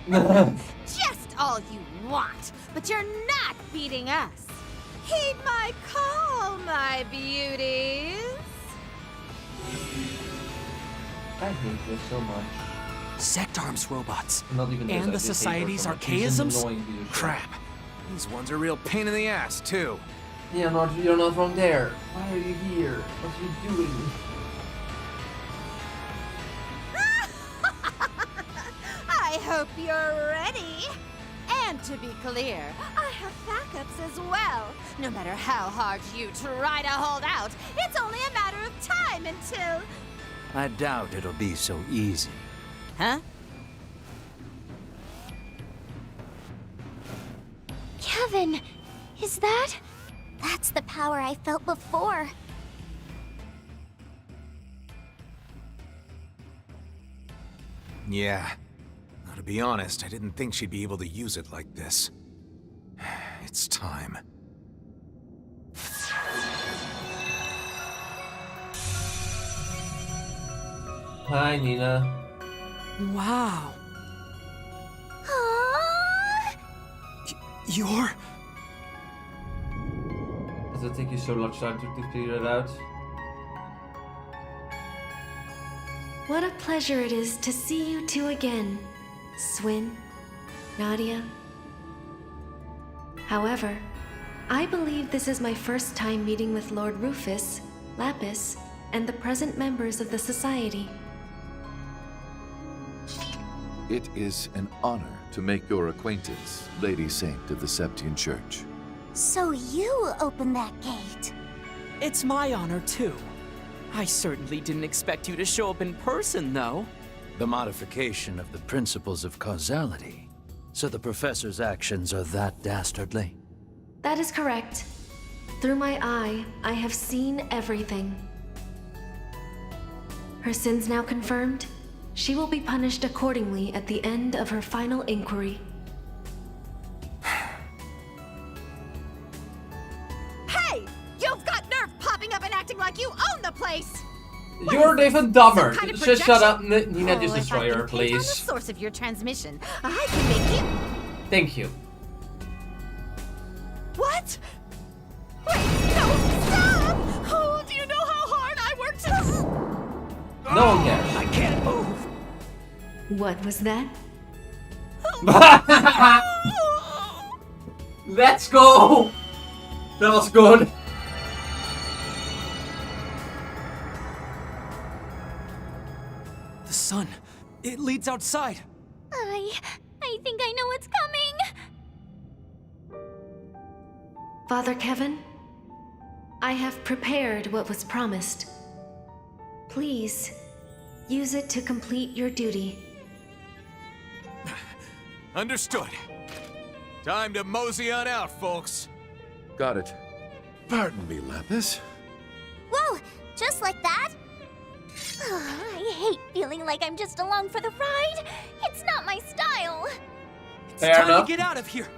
Just all you want, but you're not beating us. Heed my call, my beauties. I hate this so much. Sect arms robots. Not even this, I And the just hate her Society's so much. She's archaisms? annoying to use. Crap. These ones are a real pain in the ass, too. Yeah, you're not wrong there. Why are you here? What are you doing? I hope you're ready. And to be clear, I have backups as well. No matter how hard you try to hold out, it's only a matter of time until... I doubt it'll be so easy. Huh? Kevin, is that? That's the power I felt before. Yeah. Now, to be honest, I didn't think she'd be able to use it like this. It's time. Hi, Nina. Wow. You're... Does it take you so much time to figure it out? What a pleasure it is to see you two again, Swin, Nadia. However, I believe this is my first time meeting with Lord Rufus, Lapis, and the present members of the Society. It is an honor to make your acquaintance, Lady Saint of the Septian Church. So you opened that gate. It's my honor, too. I certainly didn't expect you to show up in person, though. The modification of the principles of causality. So the professor's actions are that dastardly? That is correct. Through my eye, I have seen everything. Her sins now confirmed, she will be punished accordingly at the end of her final inquiry. Hey! You've got nerve popping up and acting like you own the place! You're even dumber. Some kind of Just shut up, projection? Nina. Just if destroy I her, can pinpoint the please. source of your transmission, I can make you... Thank you. What? Wait, no, stop! Oh, do you know how hard I worked to... No one cares. I can't move. What was that? Let's go! That was good. The sun. It leads outside. I think I know what's coming. Father Kevin, I have prepared what was promised. Please, use it to complete your duty. Understood. Time to mosey on out, folks. Got it. Pardon me, Lapis. Whoa, just like that? I hate feeling like I'm just along for the ride. It's not my style. It's time to get out of here.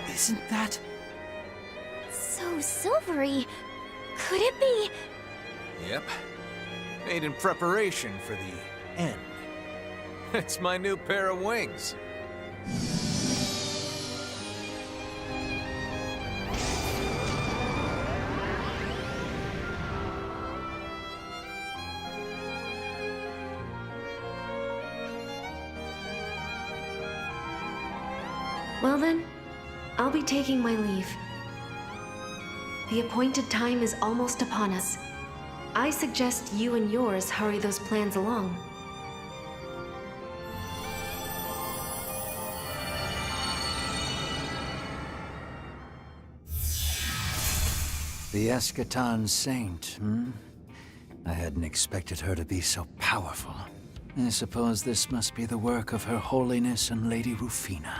Isn't that... So silvery. Could it be? Yep. Made in preparation for the end. It's my new pair of wings. Well then, I'll be taking my leave. The appointed time is almost upon us. I suggest you and yours hurry those plans along. The Eschaton Saint, hmm? I hadn't expected her to be so powerful. I suppose this must be the work of Her Holiness and Lady Rufina.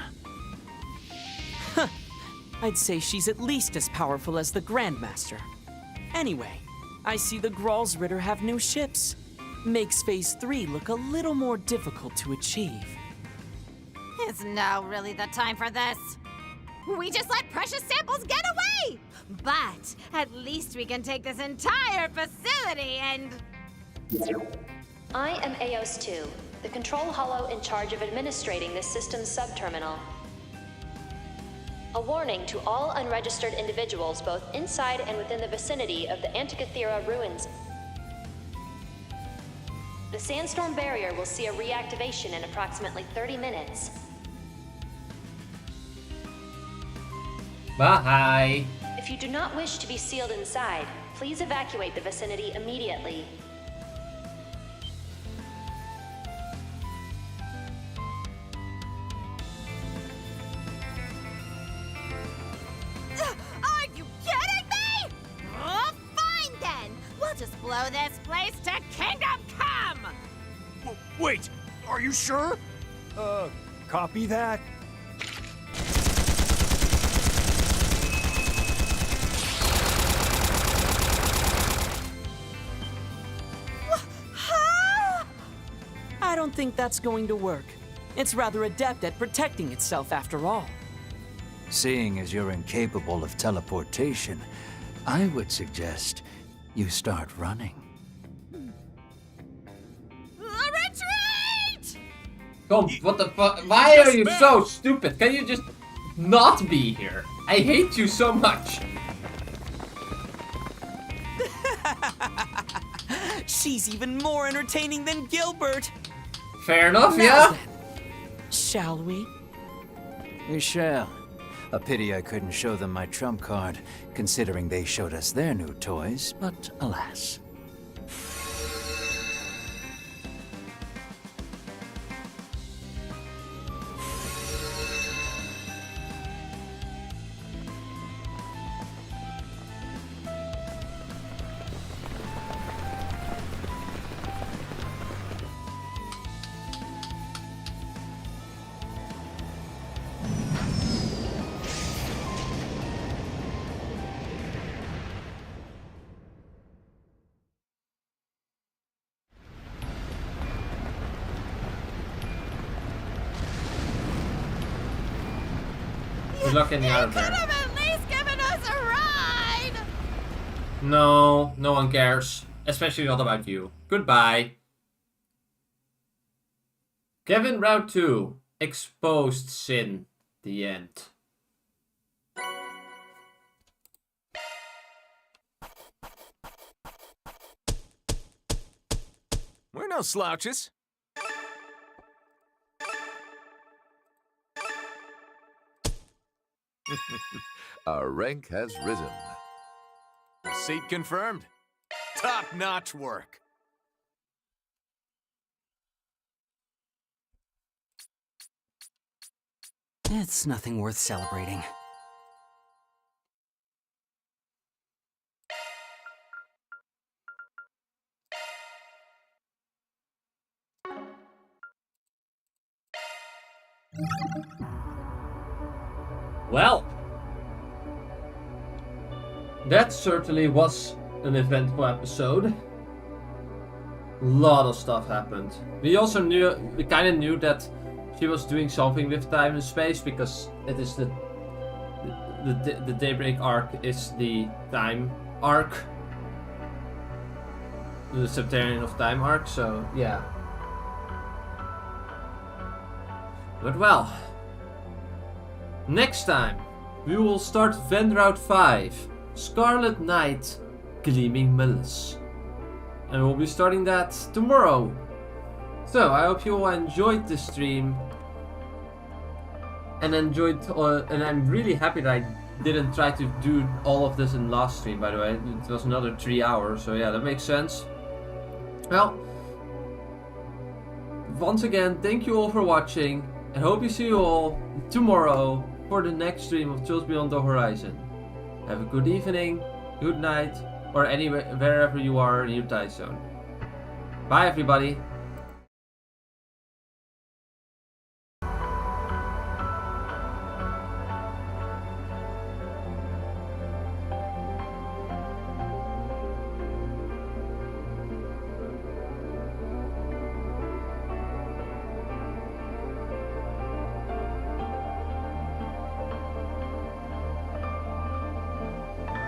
I'd say she's at least as powerful as the Grandmaster. Anyway, I see the Gralsritter have new ships. Makes Phase 3 look a little more difficult to achieve. Is now really the time for this? We just let precious samples get away! But at least we can take this entire facility and... I am Eos 2, the control hollow in charge of administrating this system's subterminal. A warning to all unregistered individuals both inside and within the vicinity of the Antikythera ruins. The sandstorm barrier will see a reactivation in approximately 30 minutes. Bye. If you do not wish to be sealed inside, please evacuate the vicinity immediately. Are you kidding me? Oh, fine then! We'll just blow this place to Kingdom Come! Wait, are you sure? Copy that. I don't think that's going to work. It's rather adept at protecting itself after all. Seeing as you're incapable of teleportation, I would suggest you start running. Retreat! Come, what the fuck? Why are you so stupid? Can you just not be here? I hate you so much. She's even more entertaining than Gilbert. Fair enough, Now yeah? then, shall we? We shall. A pity I couldn't show them my trump card, considering they showed us their new toys, but alas. Good luck getting out of there. At least given us a ride! No, no one cares. Especially not about you. Goodbye. Kevin Route 2. Exposed Sin. The end. We're no slouches. Our rank has risen. Seat confirmed. Top-notch work. It's nothing worth celebrating. Well, that certainly was an eventful episode. A lot of stuff happened. We kind of knew that she was doing something with time and space because it is the Daybreak arc is the time arc, the Subterranean of Time arc. So yeah, but well. Next time, we will start Ven Route 5, Scarlet Knight, Gleaming Mills. And we'll be starting that tomorrow. So, I hope you all enjoyed this stream. And and I'm really happy that I didn't try to do all of this in last stream, by the way. It was another 3 hours, so yeah, that makes sense. Well, once again, thank you all for watching. And hope you see you all tomorrow for the next stream of Just Beyond the Horizon. Have a good evening. good night, or anywhere, wherever you are in your time zone. Bye everybody!